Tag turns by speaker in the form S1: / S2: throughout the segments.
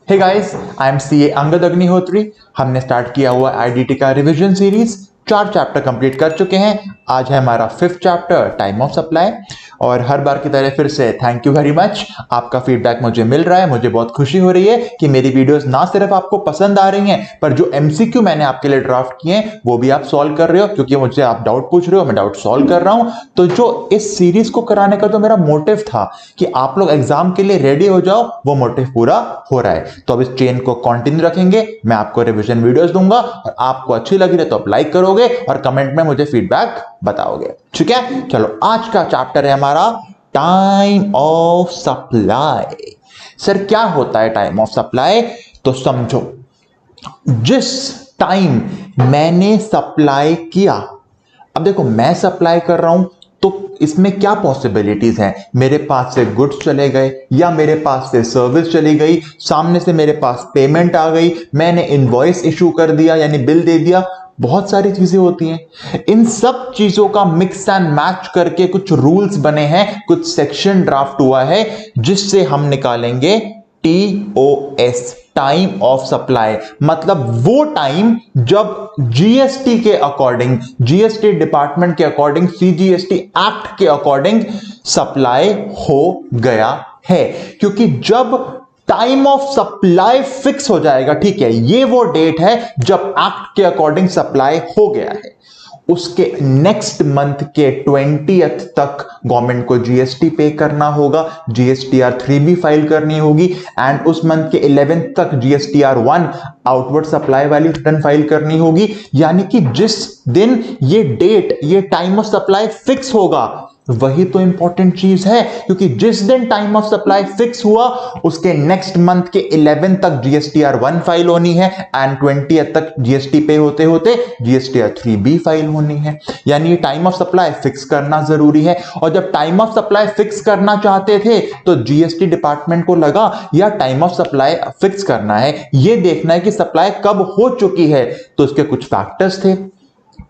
S1: Hey guys, I am CA Angad Agnihotri. हमने start किया हुआ आईडीटी का रिवीजन सीरीज, 4 चैप्टर कंप्लीट कर चुके हैं। आज है हमारा 5th chapter, time of supply. और हर बार की तरह फिर से थैंक यू वेरी मच। आपका फीडबैक मुझे मिल रहा है, मुझे बहुत खुशी हो रही है कि मेरी वीडियोस ना सिर्फ आपको पसंद आ रही हैं, पर जो एमसीक्यू मैंने आपके लिए ड्राफ्ट किए हैं वो भी आप सॉल्व कर रहे हो, क्योंकि मुझे आप डाउट पूछ रहे हो, मैं डाउट सॉल्व कर रहा हूं। तो जो इस सीरीज को कराने का जो मेरा मोटिव था कि आप लोग एग्जाम के लिए रेडी हो जाओ, वो मोटिव पूरा हो रहा है। तो अब इस चेन को कंटिन्यू रखेंगे। मैं आपको रिवीजन वीडियोस दूंगा और आपको अच्छी लगी रहे तो आप लाइक करोगे और कमेंट में मुझे फीडबैक बताओगे। ठीक है, चलो आज का चैप्टर है हमारा टाइम ऑफ सप्लाई। सर क्या होता है टाइम ऑफ सप्लाई? तो समझो, जिस टाइम मैंने सप्लाई किया, अब देखो मैं सप्लाई कर रहा हूं तो इसमें क्या पॉसिबिलिटीज हैं? मेरे पास से गुड्स चले गए या मेरे पास से सर्विस चली गई, सामने से मेरे पास पेमेंट आ गई, मैंने इनवॉइस इशू कर दिया यानी बिल दे दिया, बहुत सारी चीजें होती हैं। इन सब चीजों का मिक्स एंड मैच करके कुछ रूल्स बने हैं, कुछ सेक्शन ड्राफ्ट हुआ है, जिससे हम निकालेंगे टीओएस, टाइम ऑफ सप्लाई। मतलब वो टाइम जब जीएसटी के अकॉर्डिंग, जीएसटी डिपार्टमेंट के अकॉर्डिंग, सीजीएसटी एक्ट के अकॉर्डिंग सप्लाई हो गया है। क्योंकि जब टाइम ऑफ सप्लाई फिक्स हो जाएगा, ठीक है, ये वो डेट है जब एक्ट के अकॉर्डिंग सप्लाई हो गया है, उसके नेक्स्ट मंथ के 20th तक गवर्नमेंट को जीएसटी पे करना होगा, जीएसटीआर 3 भी फाइल करनी होगी, एंड उस मंथ के 11th तक जीएसटीआर 1 आउटवर्ड सप्लाई वाली रिटर्न फाइल करनी होगी। यानी कि जिस दिन ये डेट, ये टाइम ऑफ सप्लाई फिक्स होगा, वही तो इंपॉर्टेंट चीज है। क्योंकि जिस दिन टाइम ऑफ सप्लाई फिक्स हुआ, उसके नेक्स्ट मंथ के 11 तक जीएसटीआर 1 फाइल होनी है, एंड 20th तक जीएसटी पे होते होते जीएसटीआर 3 भी फाइल होनी है। यानी टाइम ऑफ सप्लाई फिक्स करना जरूरी है। और जब टाइम ऑफ सप्लाई फिक्स करना चाहते थे तो जीएसटी डिपार्टमेंट को लगा या टाइम ऑफ सप्लाई फिक्स करना है, यह देखना है कि सप्लाई कब हो चुकी है। तो उसके कुछ फैक्टर्स थे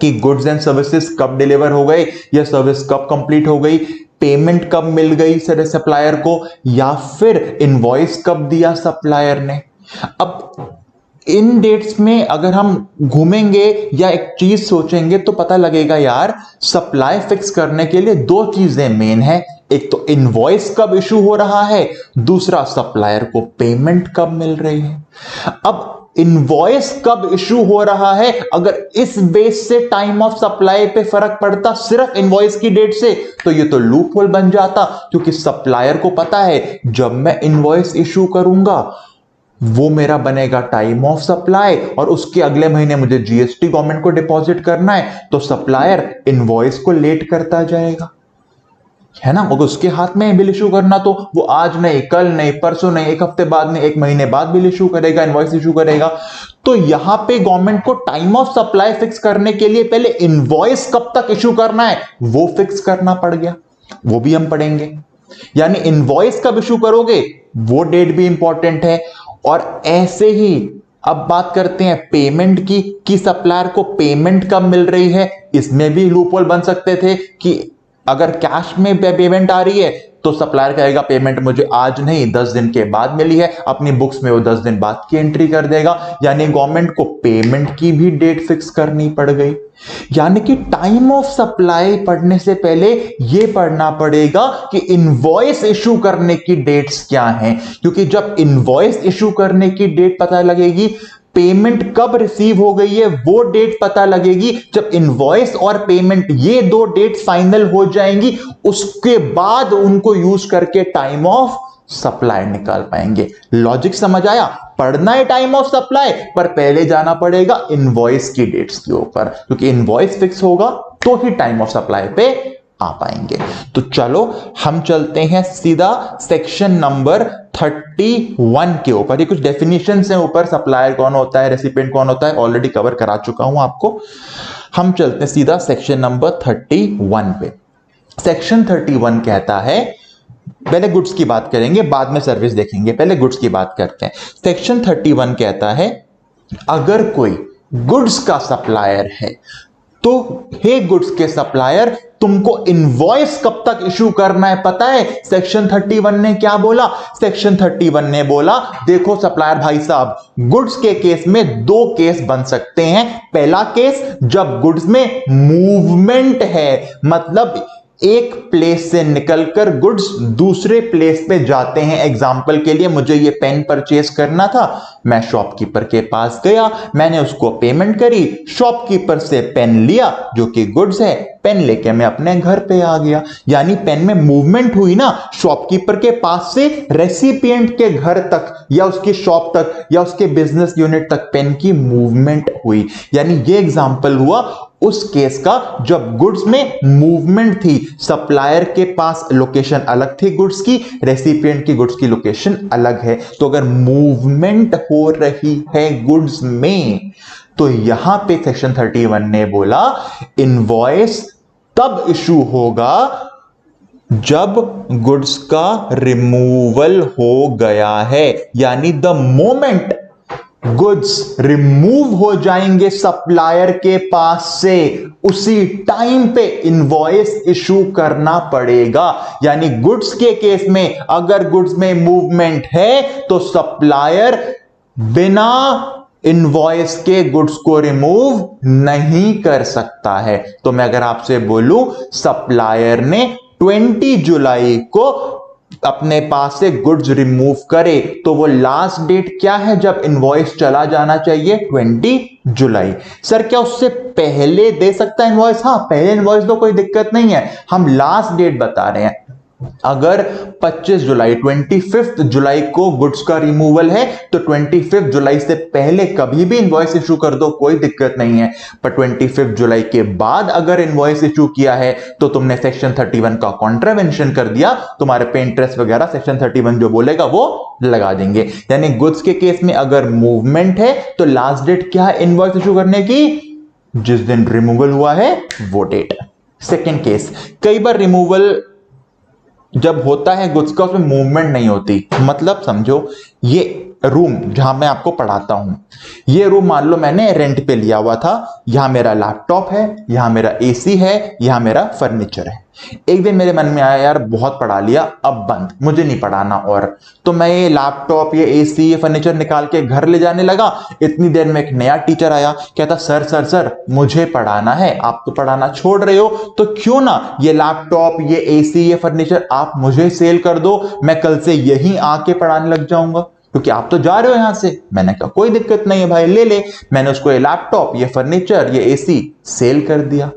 S1: कि गुड्स एंड सर्विसेज कब डिलीवर हो गए या सर्विस कब कंप्लीट हो गई, पेमेंट कब मिल गई सप्लायर को, या फिर इनवॉइस कब दिया सप्लायर ने। अब इन डेट्स में अगर हम घूमेंगे या एक चीज सोचेंगे तो पता लगेगा यार, सप्लाई फिक्स करने के लिए 2 चीजें मेन है। एक तो इनवॉइस कब इशू हो रहा है, दूसरा सप्लायर को पेमेंट कब मिल रही है। अब इनवॉइस कब इशू हो रहा है, अगर इस बेस से टाइम ऑफ सप्लाई पे फर्क पड़ता सिर्फ इनवॉइस की डेट से, तो ये तो लूप होल बन जाता। क्योंकि सप्लायर को पता है जब मैं इनवॉइस इशू करूंगा वो मेरा बनेगा टाइम ऑफ सप्लाई, और उसके अगले महीने मुझे जीएसटी गवर्नमेंट को डिपॉजिट करना है, तो सप्लायर इनवॉइस को लेट करता जाएगा, है ना। अगर उसके हाथ में बिल इशू करना तो वो आज नहीं, कल नहीं, परसों नहीं, 1 हफ्ते बाद नहीं, 1 महीने बाद बिल इशू करेगा, इनवॉइस इशू करेगा। तो यहां पे गवर्नमेंट को टाइम ऑफ सप्लाई फिक्स करने के लिए पहले इनवॉइस कब तक इशू करना है वो फिक्स करना पड़ गया, वो भी हम पढ़ेंगे। यानी इनवॉइस कब इशू करोगे वो डेट भी इंपॉर्टेंट है। और ऐसे ही अब बात करते हैं पेमेंट की, कि सप्लायर को पेमेंट कब मिल रही है। इसमें भी लूप होल बन सकते थे कि अगर कैश में पेमेंट आ रही है तो सप्लायर कहेगा पेमेंट मुझे आज नहीं 10 दिन के बाद मिली है, अपनी बुक्स में वो 10 दिन बाद की एंट्री कर देगा। यानी गवर्नमेंट को पेमेंट की भी डेट फिक्स करनी पड़ गई। यानी कि टाइम ऑफ सप्लाई पढ़ने से पहले यह पढ़ना पड़ेगा कि इनवॉइस इशू करने की डेट्स क्या हैं। क्योंकि जब इनवॉइस इशू करने की डेट पता लगेगी, पेमेंट कब रिसीव हो गई है वो डेट पता लगेगी, जब इनवॉइस और पेमेंट ये 2 डेट फाइनल हो जाएंगी, उसके बाद उनको यूज करके टाइम ऑफ सप्लाई निकाल पाएंगे। लॉजिक समझ आया? पढ़ना है टाइम ऑफ सप्लाई, पर पहले जाना पड़ेगा इनवॉइस की डेट्स के ऊपर, क्योंकि इनवॉइस फिक्स होगा तो ही टाइम ऑफ सप्लाई पे आ पाएंगे। तो चलो हम चलते हैं सीधा सेक्शन नंबर 31 के ऊपर। ये कुछ डेफिनेशंस हैं ऊपर, सप्लायर कौन होता है, रेसिपिएंट कौन होता है, ऑलरेडी कवर करा चुका हूं आपको। हम चलते हैं सीधा सेक्शन नंबर 31 पे। सेक्शन 31 कहता है, पहले गुड्स की बात करेंगे बाद में सर्विस देखेंगे, पहले गुड्स की बात करते हैं। सेक्शन 31 कहता है, अगर कोई गुड्स का सप्लायर है तो हे गुड्स के सप्लायर, तुमको इनवॉइस कब तक इशू करना है पता है? सेक्शन 31 ने क्या बोला? सेक्शन 31 ने बोला देखो सप्लायर भाई साहब, गुड्स के केस में दो केस बन सकते हैं। पहला केस, जब गुड्स में मूवमेंट है, मतलब एक प्लेस से निकलकर गुड्स दूसरे प्लेस पे जाते हैं। एग्जाम्पल के लिए मुझे ये पेन परचेस करना था, मैं शॉपकीपर के पास गया, मैंने उसको पेमेंट करी, शॉपकीपर से पेन लिया जो कि गुड्स है, पेन लेके मैं अपने घर पे आ गया। यानी पेन में मूवमेंट हुई ना, शॉपकीपर के पास से रेसिपिएंट के घर तक या उसकी शॉप तक या उसके बिजनेस यूनिट तक पेन की मूवमेंट हुई। यानी ये एग्जाम्पल हुआ उस केस का जब गुड्स में मूवमेंट थी, सप्लायर के पास लोकेशन अलग थी गुड्स की, रेसिपिएंट की गुड्स की लोकेशन अलग है। तो अगर मूवमेंट हो रही है गुड्स में, तो यहां पे सेक्शन 31 ने बोला इनवॉइस तब इशू होगा जब गुड्स का रिमूवल हो गया है। यानी द मोमेंट गुड्स रिमूव हो जाएंगे सप्लायर के पास से, उसी टाइम पे इनवॉइस इशू करना पड़ेगा। यानी गुड्स के केस में अगर गुड्स में मूवमेंट है तो सप्लायर बिना इनवॉइस के गुड्स को रिमूव नहीं कर सकता है। तो मैं अगर आपसे बोलूं सप्लायर ने 20 जुलाई को अपने पास से गुड्स रिमूव करे, तो वो लास्ट डेट क्या है जब इनवॉइस चला जाना चाहिए? 20 जुलाई। सर क्या उससे पहले दे सकता है इनवॉइस? हाँ, पहले इनवॉइस दो, कोई दिक्कत नहीं है, हम लास्ट डेट बता रहे हैं। अगर 25 जुलाई 25 जुलाई को गुड्स का रिमूवल है तो 25 जुलाई से पहले कभी भी इनवॉइस इशू कर दो, कोई दिक्कत नहीं है। पर 25 जुलाई के बाद अगर इनवॉइस इशू किया है तो तुमने सेक्शन 31 का कॉन्ट्रावेंशन कर दिया, तुम्हारे पे इंटरेस्ट वगैरह सेक्शन 31 जो बोलेगा वो लगा देंगे। यानी गुड्स के केस में अगर मूवमेंट है तो लास्ट डेट क्या है इनवॉइस इशू करने की? जिस दिन रिमूवल हुआ है वो डेट। सेकेंड केस, कई बार रिमूवल जब होता है गुड्स का उसमें मूवमेंट नहीं होती। मतलब समझो ये रूम जहां मैं आपको पढ़ाता हूं, ये रूम मान लो मैंने रेंट पे लिया हुआ था, यहां मेरा लैपटॉप है, यहां मेरा एसी है, यहां मेरा फर्नीचर है। एक दिन मेरे मन में आया यार बहुत पढ़ा लिया, अब बंद, मुझे नहीं पढ़ाना और, तो मैं ये लैपटॉप, ये एसी, ये फर्नीचर निकाल के घर ले जाने लगा। इतनी देर में एक नया टीचर आया, कहता सर सर सर मुझे पढ़ाना है, आप तो पढ़ाना छोड़ रहे हो, तो क्यों ना ये लैपटॉप, ये एसी, ये फर्नीचर आप मुझे सेल कर दो, मैं कल से यहीं आके पढ़ाने लग जाऊंगा, क्योंकि आप तो जा रहे हो यहां से। मैंने कहा कोई दिक्कत नहीं है भाई, ले ले। मैंने उसको ये लैपटॉप, ये फर्नीचर, ये एसी सेल कर दिया।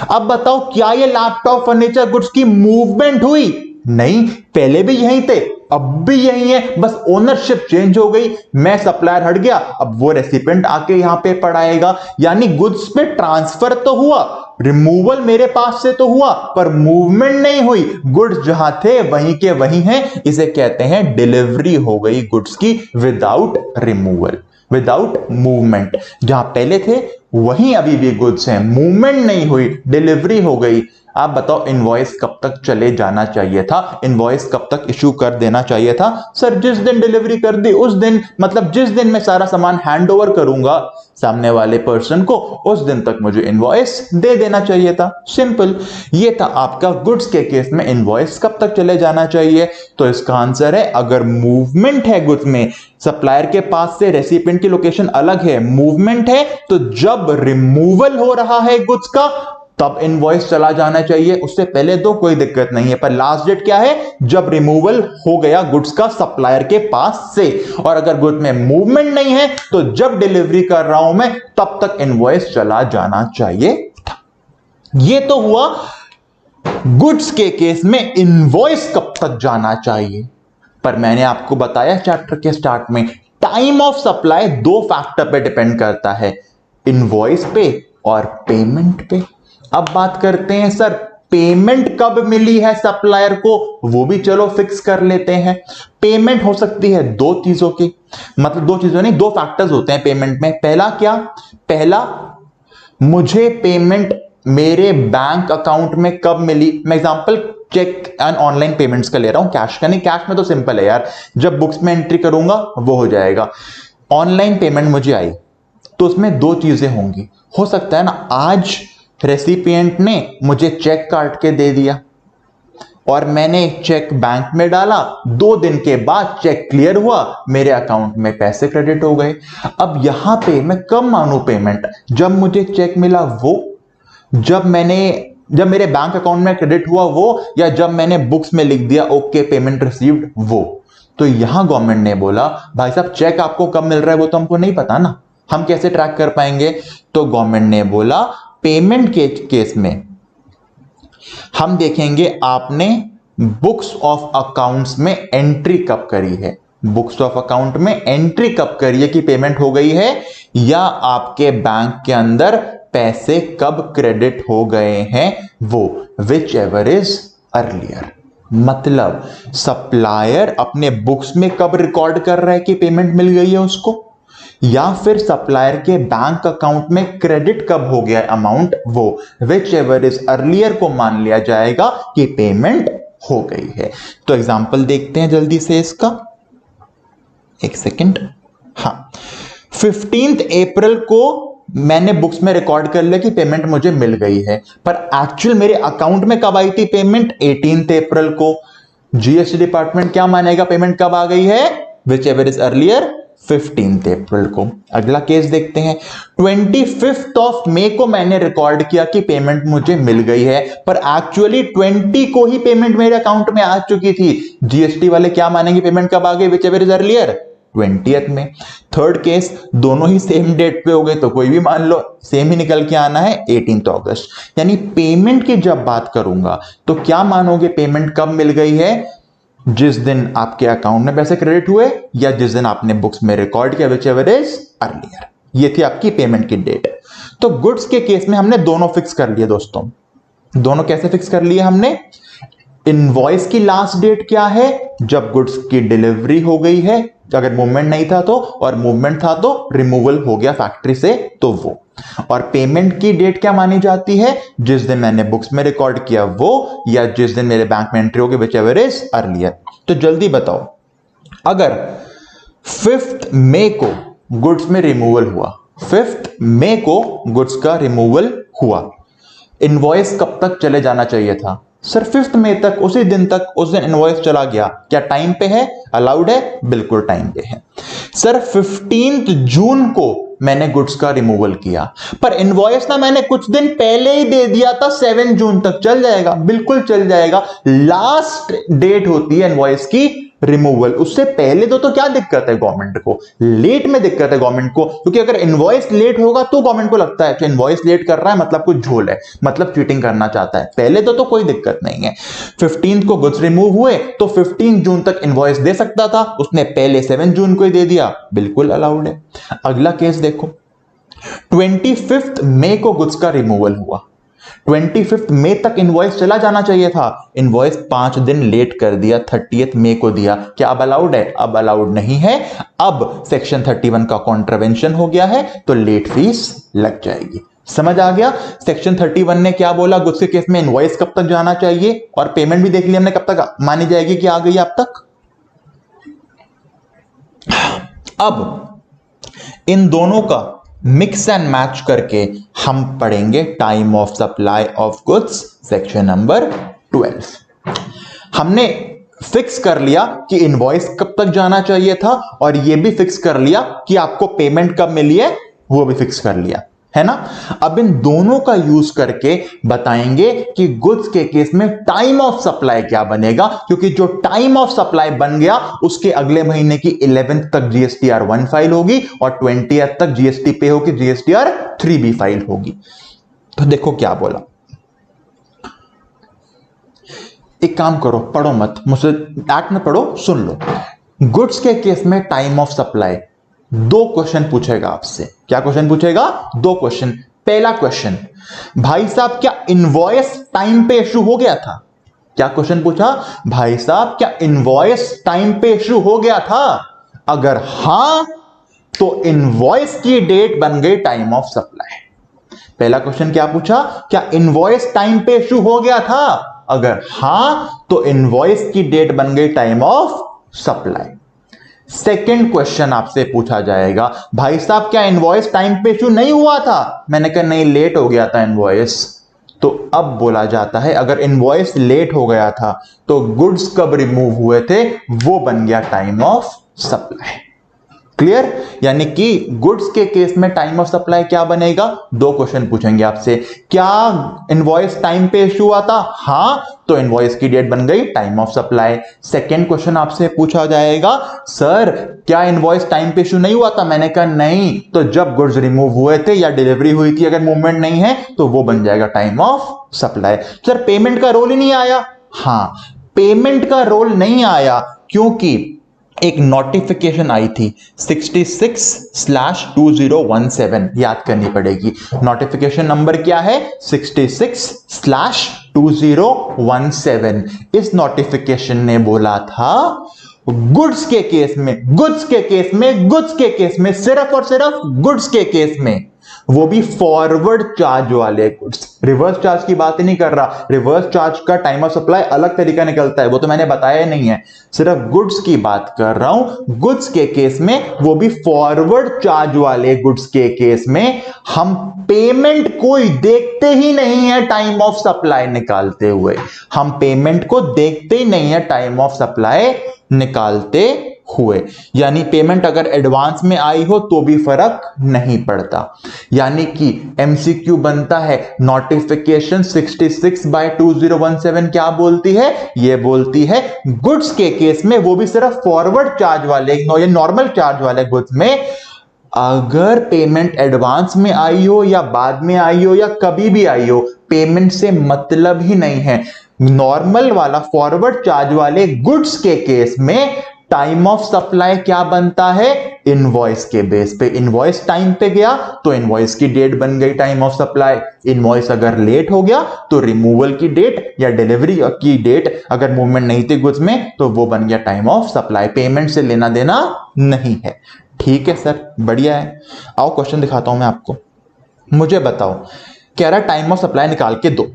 S1: अब बताओ क्या ये लैपटॉप, फर्नीचर, गुड्स की मूवमेंट हुई? नहीं, पहले भी यहीं थे, अब भी यही है, बस ओनरशिप चेंज हो गई। मैं सप्लायर हट गया, अब वो रेसिपिएंट आके यहां पे पढ़ाएगा। यानी गुड्स पे ट्रांसफर तो हुआ, रिमूवल मेरे पास से तो हुआ, पर मूवमेंट नहीं हुई। गुड्स जहां थे वहीं के वहीं हैं। इसे कहते हैं डिलीवरी हो गई गुड्स की विदाउट रिमूवल, विदाउट मूवमेंट। जहां पहले थे वहीं अभी भी गुड्स हैं, मूवमेंट नहीं हुई, डिलीवरी हो गई। आप बताओ इनवॉइस कब तक चले जाना चाहिए था? इनवॉइस कब तक इशू कर देना चाहिए था? सर जिस दिन डिलीवरी कर दी उस दिन, मतलब जिस दिन मैं सारा सामान हैंड ओवर करूंगा सामने वाले पर्सन को, उस दिन तक मुझे इनवॉइस दे देना चाहिए था। सिंपल। ये था आपका गुड्स के केस में इनवॉइस कब तक चले जाना चाहिए। तो इसका आंसर है अगर मूवमेंट है गुड्स में, सप्लायर के पास से रेसिपिएंट की लोकेशन अलग है, मूवमेंट है, तो जब रिमूवल हो रहा है गुड्स का तब इनवॉइस चला जाना चाहिए। उससे पहले तो कोई दिक्कत नहीं है, पर लास्ट डेट क्या है? जब रिमूवल हो गया गुड्स का सप्लायर के पास से। और अगर गुड्स में मूवमेंट नहीं है तो जब डिलीवरी कर रहा हूं मैं तब तक इनवॉइस चला जाना चाहिए था। यह तो हुआ गुड्स के केस में इनवॉइस कब तक जाना चाहिए। पर मैंने आपको बताया चैप्टर के स्टार्ट में, टाइम ऑफ सप्लाई दो फैक्टर पे डिपेंड करता है, इनवॉइस पे और पेमेंट पे। अब बात करते हैं सर पेमेंट कब मिली है सप्लायर को, वो भी चलो फिक्स कर लेते हैं। पेमेंट हो सकती है दो चीजों की, मतलब दो चीजों नहीं, दो फैक्टर्स होते हैं पेमेंट में। पहला क्या? पहला, मुझे पेमेंट मेरे बैंक अकाउंट में कब मिली। मैं example check and online payments का ले रहा हूं, कैश का नहीं। कैश में तो सिंपल है यार, जब बुक्स में एंट्री करूंगा वो हो जाएगा। ऑनलाइन पेमेंट मुझे आई तो उसमें दो चीजें होंगी। हो सकता है ना आज रेसिपिएंट ने मुझे चेक काट के दे दिया और मैंने चेक बैंक में डाला, 2 दिन के बाद चेक क्लियर हुआ, मेरे अकाउंट में पैसे क्रेडिट हो गए। अब यहां पे मैं कब मानूं पेमेंट? जब मुझे चेक मिला वो, जब मेरे बैंक अकाउंट में क्रेडिट हुआ वो, या जब मैंने बुक्स में लिख दिया ओके पेमेंट रिसीव्ड वो। तो यहां गवर्नमेंट ने बोला भाई साहब चेक आपको कब मिल रहा है वो तो हमको नहीं पता ना, हम कैसे ट्रैक कर पाएंगे? तो गवर्नमेंट ने बोला पेमेंट के केस में हम देखेंगे आपने बुक्स ऑफ अकाउंट्स में एंट्री कब करी है, बुक्स ऑफ अकाउंट में एंट्री कब करी है कि पेमेंट हो गई है, या आपके बैंक के अंदर पैसे कब क्रेडिट हो गए हैं वो, विच एवर इज अर्लियर। मतलब सप्लायर अपने बुक्स में कब रिकॉर्ड कर रहा है कि पेमेंट मिल गई है उसको, या फिर सप्लायर के बैंक अकाउंट में क्रेडिट कब हो गया अमाउंट वो, विच एवर इज अर्लियर को मान लिया जाएगा कि पेमेंट हो गई है। तो एग्जांपल देखते हैं जल्दी से इसका, एक सेकंड। हाँ, 15 अप्रैल को मैंने बुक्स में रिकॉर्ड कर लिया कि पेमेंट मुझे मिल गई है, पर एक्चुअल मेरे अकाउंट में कब आई थी पेमेंट? 18 अप्रैल को। जीएसटी डिपार्टमेंट क्या मानेगा पेमेंट कब आ गई है? विच एवर इज अर्लियर, 15 अप्रैल को। अगला केस देखते हैं, 25 मई को मैंने रिकॉर्ड किया कि पेमेंट मुझे मिल गई है, पर एक्चुअली 20 को ही पेमेंट मेरे अकाउंट में आ चुकी थी। जीएसटी वाले क्या मानेंगे पेमेंट कब आ गई? Which ever is earlier, 20th में। थर्ड केस, दोनों ही सेम डेट पे हो गए तो कोई भी मान लो, सेम ही निकल के आना है, 18 अगस्त। यानी पेमेंट की जब बात करूंगा तो क्या मानोगे पेमेंट कब मिल गई है? जिस दिन आपके अकाउंट में पैसे क्रेडिट हुए या जिस दिन आपने बुक्स में रिकॉर्ड किया, विच एवर इज अर्लियर। ये थी आपकी पेमेंट की डेट। तो गुड्स के केस में हमने दोनों फिक्स कर लिए दोस्तों। दोनों कैसे फिक्स कर लिए हमने? इनवॉइस की लास्ट डेट क्या है? जब गुड्स की डिलीवरी हो गई है, अगर मूवमेंट नहीं था तो, और मूवमेंट था तो रिमूवल हो गया फैक्ट्री से तो वो। और पेमेंट की डेट क्या मानी जाती है? जिस दिन मैंने बुक्स में रिकॉर्ड किया वो, या जिस दिन मेरे बैंक में एंट्री होगी, विच एवर इज अर्लियर। तो जल्दी बताओ, अगर 5 मई को गुड्स में रिमूवल हुआ, 5 मई को गुड्स का रिमूवल हुआ, इनवॉइस कब तक चले जाना चाहिए था? सर 5 मई तक, उसी दिन तक, उस दिन इनवॉइस चला गया। क्या टाइम पे है? अलाउड है? बिल्कुल टाइम पे है। सर 15 जून को मैंने गुड्स का रिमूवल किया, पर इनवॉइस ना मैंने कुछ दिन पहले ही दे दिया था, 7 जून तक चल जाएगा? बिल्कुल चल जाएगा। लास्ट डेट होती है इनवॉइस की रिमूवल, उससे पहले तो क्या दिक्कत है गवर्नमेंट को? लेट में दिक्कत है गवर्नमेंट को, क्योंकि अगर इनवॉइस लेट होगा तो गवर्नमेंट को लगता है कि इनवॉइस लेट कर रहा है मतलब कुछ झोल है, मतलब चीटिंग करना चाहता है। पहले तो कोई दिक्कत नहीं है। 15 को गुड्स रिमूव हुए तो 15 जून तक इनवॉइस दे सकता था, उसने पहले 7 जून को ही दे दिया, बिल्कुल अलाउड है। अगला केस देखो, 25 मई को गुड्स का रिमूवल हुआ, 25 मई तक इनवॉइस चला जाना चाहिए था, इनवॉइस 5 दिन लेट कर दिया, 30 मई को दिया। क्या अब अलाउड है? अब अलाउड नहीं है। अब सेक्शन 31 का कॉन्ट्रवेंशन हो गया है तो लेट फीस लग जाएगी। समझ आ गया? सेक्शन 31 ने क्या बोला? गुड्स के केस में इनवॉइस कब तक जाना चाहिए, और पेमेंट भी देख लिया हमने कब तक मानी जाएगी कि आ गई अब तक। अब इन दोनों का मिक्स एंड मैच करके हम पढ़ेंगे time of supply of goods, section number 12। हमने फिक्स कर लिया कि इनवॉइस कब तक जाना चाहिए था, और यह भी फिक्स कर लिया कि आपको पेमेंट कब मिली है, वो भी फिक्स कर लिया है ना। अब इन दोनों का यूज करके बताएंगे कि गुड्स के केस में टाइम ऑफ सप्लाई क्या बनेगा, क्योंकि जो टाइम ऑफ सप्लाई बन गया उसके अगले महीने की 11th तक जीएसटीआर 1 फाइल होगी और 20th तक जीएसटी पे होगी, जीएसटीआर 3B फाइल होगी। तो देखो क्या बोला, एक काम करो, पढ़ो मत, मुझसे एक्ट में पढ़ो, सुन लो। गुड्स के केस में टाइम ऑफ सप्लाई 2 क्वेश्चन पूछेगा आपसे। क्या क्वेश्चन पूछेगा? 2 क्वेश्चन। पहला क्वेश्चन, भाई साहब क्या इनवॉइस टाइम पे इशू हो गया था? क्या क्वेश्चन पूछा? भाई साहब क्या इनवॉइस टाइम पे इशू हो गया था? अगर हां तो इनवॉइस की डेट बन गई टाइम ऑफ सप्लाई। पहला क्वेश्चन क्या पूछा? क्या इनवॉइस टाइम पे इशू हो गया था? अगर हां तो इनवॉइस की डेट बन गई time of supply. Second question आपसे पूछा जाएगा, भाई साहब क्या इनवॉइस टाइम पे इशू नहीं हुआ था? मैंने कहा नहीं, लेट हो गया था इनवॉइस। तो अब बोला जाता है अगर इनवॉइस लेट हो गया था तो गुड्स कब रिमूव हुए थे, वो बन गया टाइम ऑफ सप्लाई। क्लियर? यानी कि गुड्स के केस में टाइम ऑफ सप्लाई क्या बनेगा? दो क्वेश्चन पूछेंगे आपसे, क्या इनवॉइस टाइम पे इशू हुआ था? हां, तो इनवॉइस की डेट बन गई time of supply. Second question आपसे पूछा जाएगा, सर क्या इनवॉइस टाइम पे इशू नहीं हुआ था? मैंने कहा नहीं, तो जब गुड्स रिमूव हुए थे या डिलीवरी हुई थी, अगर मूवमेंट नहीं है तो वो बन जाएगा time of supply. Sir payment का रोल ही नहीं आया? हां, पेमेंट का रोल नहीं आया क्योंकि एक नोटिफिकेशन आई थी 66/2017, याद करनी पड़ेगी। नोटिफिकेशन नंबर क्या है? 66/2017। इस नोटिफिकेशन ने बोला था गुड्स के केस में सिर्फ और सिर्फ गुड्स के केस में, वो भी फॉरवर्ड चार्ज वाले गुड्स, रिवर्स चार्ज की बात ही नहीं कर रहा। रिवर्स चार्ज का टाइम ऑफ सप्लाई अलग तरीका निकलता है, वो तो मैंने बताया नहीं है, सिर्फ गुड्स की बात कर रहा हूं। गुड्स के केस में, वो भी फॉरवर्ड चार्ज वाले गुड्स के केस में, हम पेमेंट को देखते ही नहीं है टाइम ऑफ सप्लाई निकालते हुए। हम पेमेंट को देखते ही नहीं है टाइम ऑफ सप्लाई निकालते हुए। यानी पेमेंट अगर एडवांस में आई हो तो भी फर्क नहीं पड़ता। यानी कि एमसीक्यू बनता है, नोटिफिकेशन 66/2017 क्या बोलती है? ये बोलती है गुड्स के केस में, वो भी सिर्फ फॉरवर्ड चार्ज वाले या नॉर्मल चार्ज वाले गुड्स में, अगर पेमेंट एडवांस में आई हो या बाद में आई हो या कभी भी आई हो, पेमेंट से मतलब ही नहीं है। नॉर्मल वाला फॉरवर्ड चार्ज वाले गुड्स के केस में टाइम ऑफ सप्लाई क्या बनता है? इनवॉइस के बेस पे। इनवॉइस टाइम पे गया तो इनवॉइस की डेट बन गई टाइम ऑफ सप्लाई। इनवॉइस अगर लेट हो गया तो रिमूवल की डेट या डिलीवरी की डेट, अगर मूवमेंट नहीं थी गुड्स में, तो वो बन गया टाइम ऑफ सप्लाई। पेमेंट से लेना देना नहीं है। ठीक है सर, बढ़िया है। आओ क्वेश्चन दिखाता हूं मैं आपको। मुझे बताओ, कह रहा टाइम ऑफ सप्लाई निकाल के दो।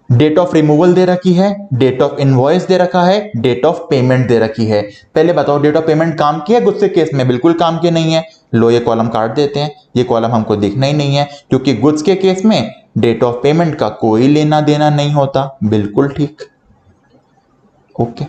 S1: डेट ऑफ रिमूवल दे रखी है, डेट ऑफ इनवॉइस दे रखा है, डेट ऑफ पेमेंट दे रखी है। पहले बताओ डेट ऑफ पेमेंट काम की है गुड्स के केस में? बिल्कुल काम की नहीं है। लो ये कॉलम काट देते हैं, ये कॉलम हमको देखना ही नहीं है, क्योंकि गुड्स के केस में डेट ऑफ पेमेंट का कोई लेना देना नहीं होता। बिल्कुल ठीक, ओके।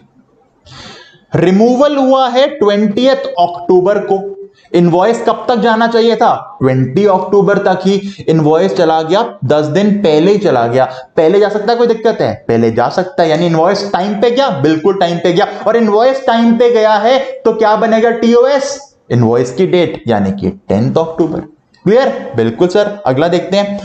S1: रिमूवल हुआ है 20 अक्टूबर को। इनवॉइस कब तक जाना चाहिए था? 20 अक्टूबर तक ही। इनवॉइस चला गया 10 दिन पहले ही चला गया। पहले जा सकता है, कोई दिक्कत है? पहले जा सकता है, यानी इनवॉइस टाइम पे गया, बिल्कुल टाइम पे गया। और इनवॉइस टाइम पे गया है तो क्या बनेगा? टीओएस, इनवॉइस की डेट, यानी कि 10 अक्टूबर। क्लियर? बिल्कुल सर। अगला देखते हैं।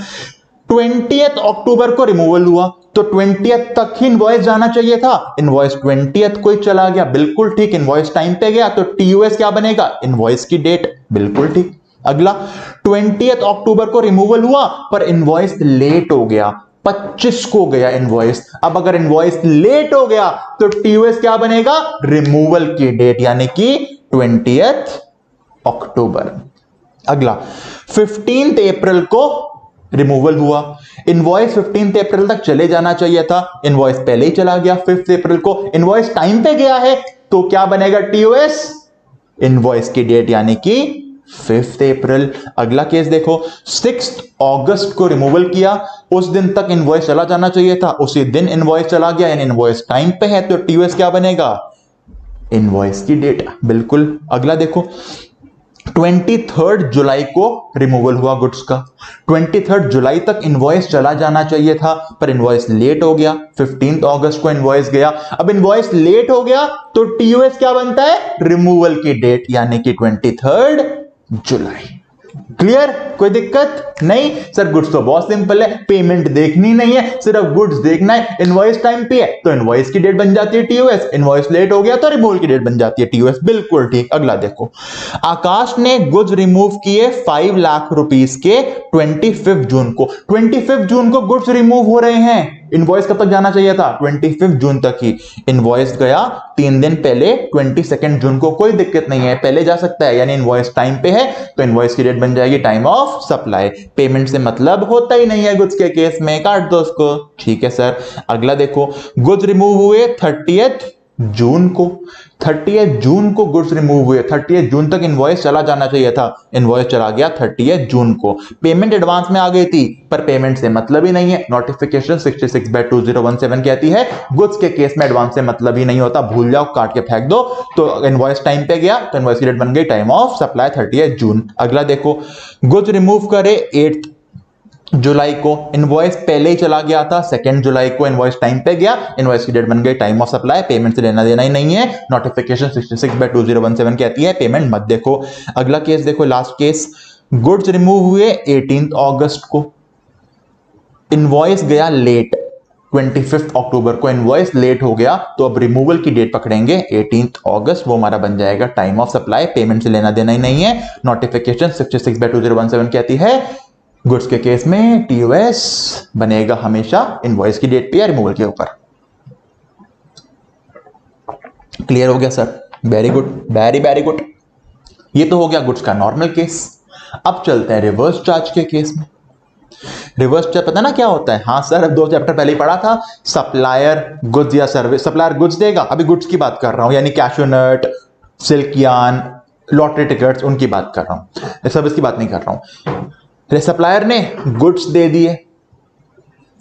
S1: 20 अक्टूबर को रिमूवल हुआ तो 20 तक ही इनवॉइस जाना चाहिए था। इनवॉइस 20 को ही चला गया, बिल्कुल ठीक। इनवॉइस टाइम पे गया तो टीओएस क्या बनेगा? इनवॉइस की डेट, बिल्कुल ठीक। अगला, 20 अक्टूबर को रिमूवल हुआ पर इनवॉइस लेट हो गया, 25 को गया इनवॉइस। अब अगर इनवॉइस लेट हो गया तो टीओएस क्या बनेगा? रिमूवल की डेट, यानी कि 20 अक्टूबर। अगला, 15 अप्रैल को रिमूवल हुआ। इनवॉइस 15 अप्रैल तक चले जाना चाहिए था, इनवॉइस पहले ही चला गया 5 अप्रैल को। इनवॉइस टाइम पे गया है तो क्या बनेगा? टीओएस, इनवॉइस की डेट, यानी कि 5 अप्रैल। अगला केस देखो, 6 अगस्त को रिमूवल किया, उस दिन तक इनवॉइस चला जाना चाहिए था, उसी दिन इनवॉइस चला गया, यानी इनवॉइस टाइम पे है तो टीओएस क्या बनेगा? इनवॉइस की डेट, बिल्कुल। अगला देखो, 23 जुलाई को रिमूवल हुआ गुड्स का। 23 जुलाई तक इनवॉइस चला जाना चाहिए था पर इनवॉइस लेट हो गया, 15 अगस्त को इनवॉइस गया। अब इनवॉइस लेट हो गया तो टीओएस क्या बनता है? रिमूवल की डेट, यानी कि 23 जुलाई। क्लियर? कोई दिक्कत नहीं? सर गुड्स तो बहुत सिंपल है, पेमेंट देखनी नहीं है, सिर्फ गुड्स देखना है। इनवॉइस टाइम पे है तो इनवॉइस की डेट बन जाती है टीओएस, इनवॉइस लेट हो गया तो रिमूवल की डेट बन जाती है टीओएस, बिल्कुल ठीक। अगला देखो, आकाश ने गुड्स रिमूव किए 5 लाख रुपीस के 25 जून को। 25 जून को गुड्स रिमूव हो रहे हैं, इनवॉइस कब तक जाना चाहिए था? 25 जून तक ही। इनवॉइस गया 3 दिन पहले, 22 जून को, कोई दिक्कत नहीं है, पहले जा सकता है, यानी इनवॉइस टाइम पे है तो इनवॉइस की डेट बन जाएगी टाइम ऑफ सप्लाई। पेमेंट से मतलब होता ही नहीं है गुड्स के केस में, काट दो उसको। ठीक है सर। अगला देखो, गुड्स रिमूव हुए 30 जून को। 30 जून को गुड्स रिमूव हुए, 30 जून तक इनवॉइस चला जाना चाहिए था, इनवॉइस चला गया 30 जून को। पेमेंट एडवांस में आ गई थी पर पेमेंट से मतलब ही नहीं है। नोटिफिकेशन 66/2017 कहती है गुड्स के केस में एडवांस से मतलब ही नहीं होता, भूल जाओ, काट के फेंक दो। तो इनवॉइस टाइम पे गया तो इनवॉइस की डेट बन गई टाइम ऑफ सप्लाई 30 जून। अगला देखो, गुड्स रिमूव करे 8 जुलाई को, इनवॉइस पहले ही चला गया था, 2 जुलाई को इनवॉइस टाइम पे गया, इनवॉइस की डेट बन गई टाइम ऑफ सप्लाई, पेमेंट से लेना देना ही नहीं है। नोटिफिकेशन 66/2017 कहती है पेमेंट मत देखो। अगला केस देखो, लास्ट केस, गुड्स रिमूव हुए 18 अगस्त को, इनवॉइस गया लेट, 25 अक्टूबर को इनवॉइस लेट हो गया, तो अब रिमूवल की डेट पकड़ेंगे 18 अगस्त, वो हमारा बन जाएगा टाइम ऑफ सप्लाई, पेमेंट से लेना देना ही नहीं है। नोटिफिकेशन 66/2017 कहती है गुड्स के केस में टीओएस बनेगा हमेशा इनवॉइस की डेट पे या रिमूवल के ऊपर। क्लियर हो गया sir? Very good, very very good. ये तो हो गया गुड्स का नॉर्मल केस। अब चलते हैं रिवर्स चार्ज के केस में। रिवर्स चार्ज पता ना क्या होता है? हाँ सर, अब 2 चैप्टर पहले ही पढ़ा था। सप्लायर गुड्स या सर्विस, सप्लायर गुड्स देगा, अभी गुड्स की बात कर रहा हूं, यानी कैशू नट, सिल्क यार्न, लॉटरी टिकट्स, उनकी बात कर रहा हूं, सर्विस की बात नहीं कर रहा हूं। सप्लायर ने गुड्स दे दिए,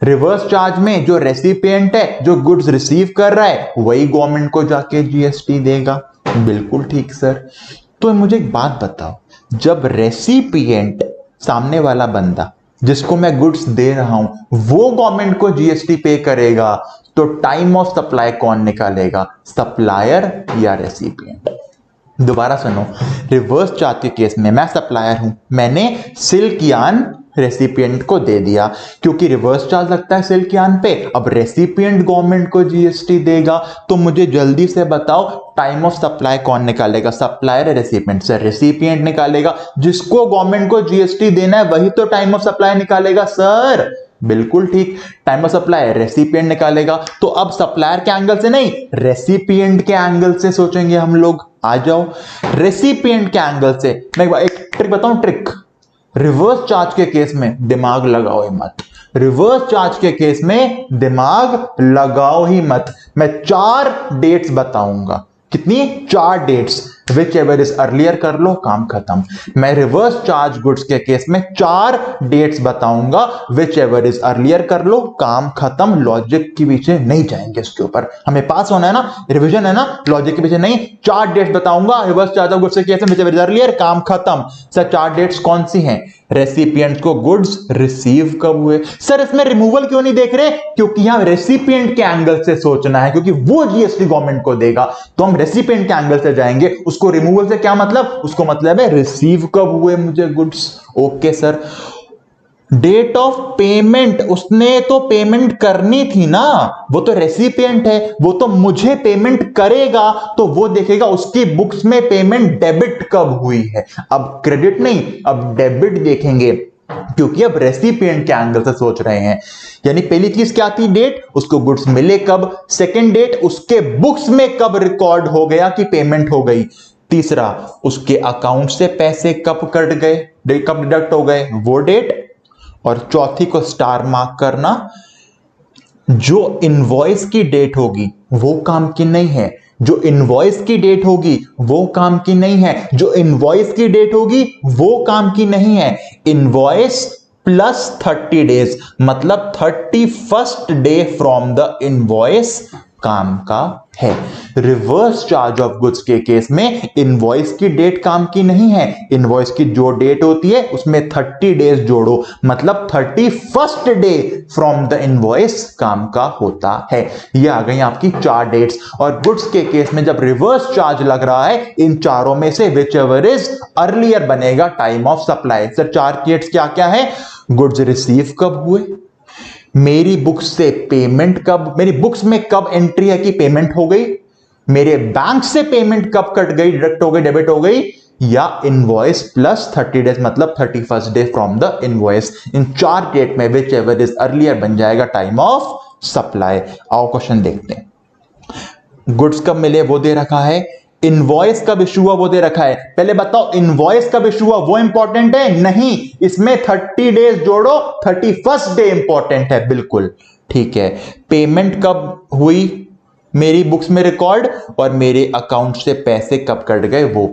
S1: रिवर्स चार्ज में जो रेसिपिएंट है, जो गुड्स रिसीव कर रहा है, वही गवर्नमेंट को जाके जीएसटी देगा। बिल्कुल ठीक सर। तो मुझे एक बात बताओ, जब रेसिपिएंट सामने वाला बंदा जिसको मैं गुड्स दे रहा हूं वो गवर्नमेंट को जीएसटी पे करेगा, तो टाइम ऑफ सप्लाई कौन निकालेगा, सप्लायर या रेसिपिएंट? दोबारा सुनो, रिवर्स चार्ज के केस में मैं सप्लायर हूं, मैंने सिल्क यार्न रेसिपिएंट को दे दिया, क्योंकि रिवर्स चार्ज लगता है सिल्क यार्न पे, अब रेसिपिएंट गवर्नमेंट को जीएसटी देगा, तो मुझे जल्दी से बताओ टाइम ऑफ सप्लाई कौन निकालेगा, सप्लायर या रेसिपिएंट? सर रेसिपिएंट निकालेगा, जिसको गवर्नमेंट को जीएसटी देना है वही तो टाइम ऑफ सप्लाई निकालेगा सर। बिल्कुल ठीक, टाइम ऑफ सप्लाई रेसिपिएंट निकालेगा। तो अब सप्लायर के एंगल से नहीं, रेसिपिएंट के एंगल से सोचेंगे हम लोग। आ जाओ, रेसिपिएंट के एंगल से मैं एक ट्रिक बताऊं, ट्रिक। रिवर्स चार्ज के केस में दिमाग लगाओ ही मत, रिवर्स चार्ज के केस में दिमाग लगाओ ही मत। मैं 4 डेट्स बताऊंगा, कितनी? 4 dates, whichever is earlier कर लो, काम खत्म। मैं रिवर्स चार्ज गुड्स के केस में 4 डेट्स बताऊंगा, विच एवर इज अर्लियर कर लो, काम खत्म। लॉजिक के पीछे नहीं जाएंगे, इसके ऊपर हमें पास होना है ना, रिवीजन है ना, लॉजिक के पीछे नहीं। 4 डेट्स बताऊंगा रिवर्स चार्ज ऑफ गुड्स के केस में, विच एवर इज अर्लियर, काम खत्म। सर 4 डेट्स कौन सी हैं? रेसिपिएंट को गुड्स रिसीव कब हुए। सर इसमें रिमूवल क्यों नहीं देख रहे? क्योंकि यहां रेसिपिएंट के एंगल से सोचना है, क्योंकि वो जीएसटी गवर्नमेंट को देगा, तो हम रेसिपिएंट के एंगल से जाएंगे। उसको रिमूवल से क्या मतलब? उसको मतलब है रिसीव कब हुए मुझे goods. Okay sir. Date of payment, उसने तो पेमेंट करनी थी ना, वो तो रेसिपिएंट है, वो तो मुझे पेमेंट करेगा, तो वो देखेगा उसकी बुक्स में पेमेंट डेबिट कब हुई है। अब क्रेडिट नहीं, अब डेबिट देखेंगे, क्योंकि अब रेसिपिएंट के एंगल से सोच रहे हैं। यानी पहली चीज क्या थी? डेट, उसको गुड्स मिले कब। सेकंड डेट, उसके बुक्स में कब रिकॉर्ड हो गया कि पेमेंट हो गई। तीसरा, उसके अकाउंट से पैसे कब कट गए, कब डिडक्ट हो गए, वो डेट। और चौथी को स्टार मार्क करना, जो इनवॉइस की डेट होगी वो काम की नहीं है, जो इनवॉइस की डेट होगी वो काम की नहीं है, जो इनवॉइस की डेट होगी वो काम की नहीं है। इनवॉइस प्लस 30 डेज, मतलब 31st day from the invoice काम का है। रिवर्स चार्ज ऑफ गुड्स के केस में इनवॉइस की डेट काम की नहीं है, इनवॉइस की जो डेट होती है उसमें 30 डेज जोड़ो, मतलब 31st day from the invoice काम का होता है। ये आ गई आपकी 4 डेट्स। और गुड्स के केस में जब रिवर्स चार्ज लग रहा है, इन चारों में से विच एवर इज अर्लियर बनेगा time of supply. Sir 4 dates क्या क्या है? गुड्स रिसीव कब हुए, मेरी बुक्स से पेमेंट कब, मेरी बुक्स में कब एंट्री है कि पेमेंट हो गई, मेरे बैंक से पेमेंट कब कट गई, डिडक्ट हो गई, डेबिट हो गई, या इनवॉइस प्लस 30 डेज मतलब 31st day from the invoice. इन 4 डेट में विच एवर इज अर्लियर बन जाएगा टाइम ऑफ सप्लाई। आओ क्वेश्चन देखते हैं। गुड्स कब मिले वो दे रखा है, इनवॉइस कब इशू हुआ वो दे रखा है। पहले बताओ इनवॉइस कब इशू हुआ वो इंपॉर्टेंट है? नहीं, इसमें 30 डेज जोड़ो, 31st डे इंपॉर्टेंट है। बिल्कुल ठीक है। पेमेंट कब हुई, मेरी बुक्स में रिकॉर्ड और मेरे अकाउंट से पैसे कब कट गए वो।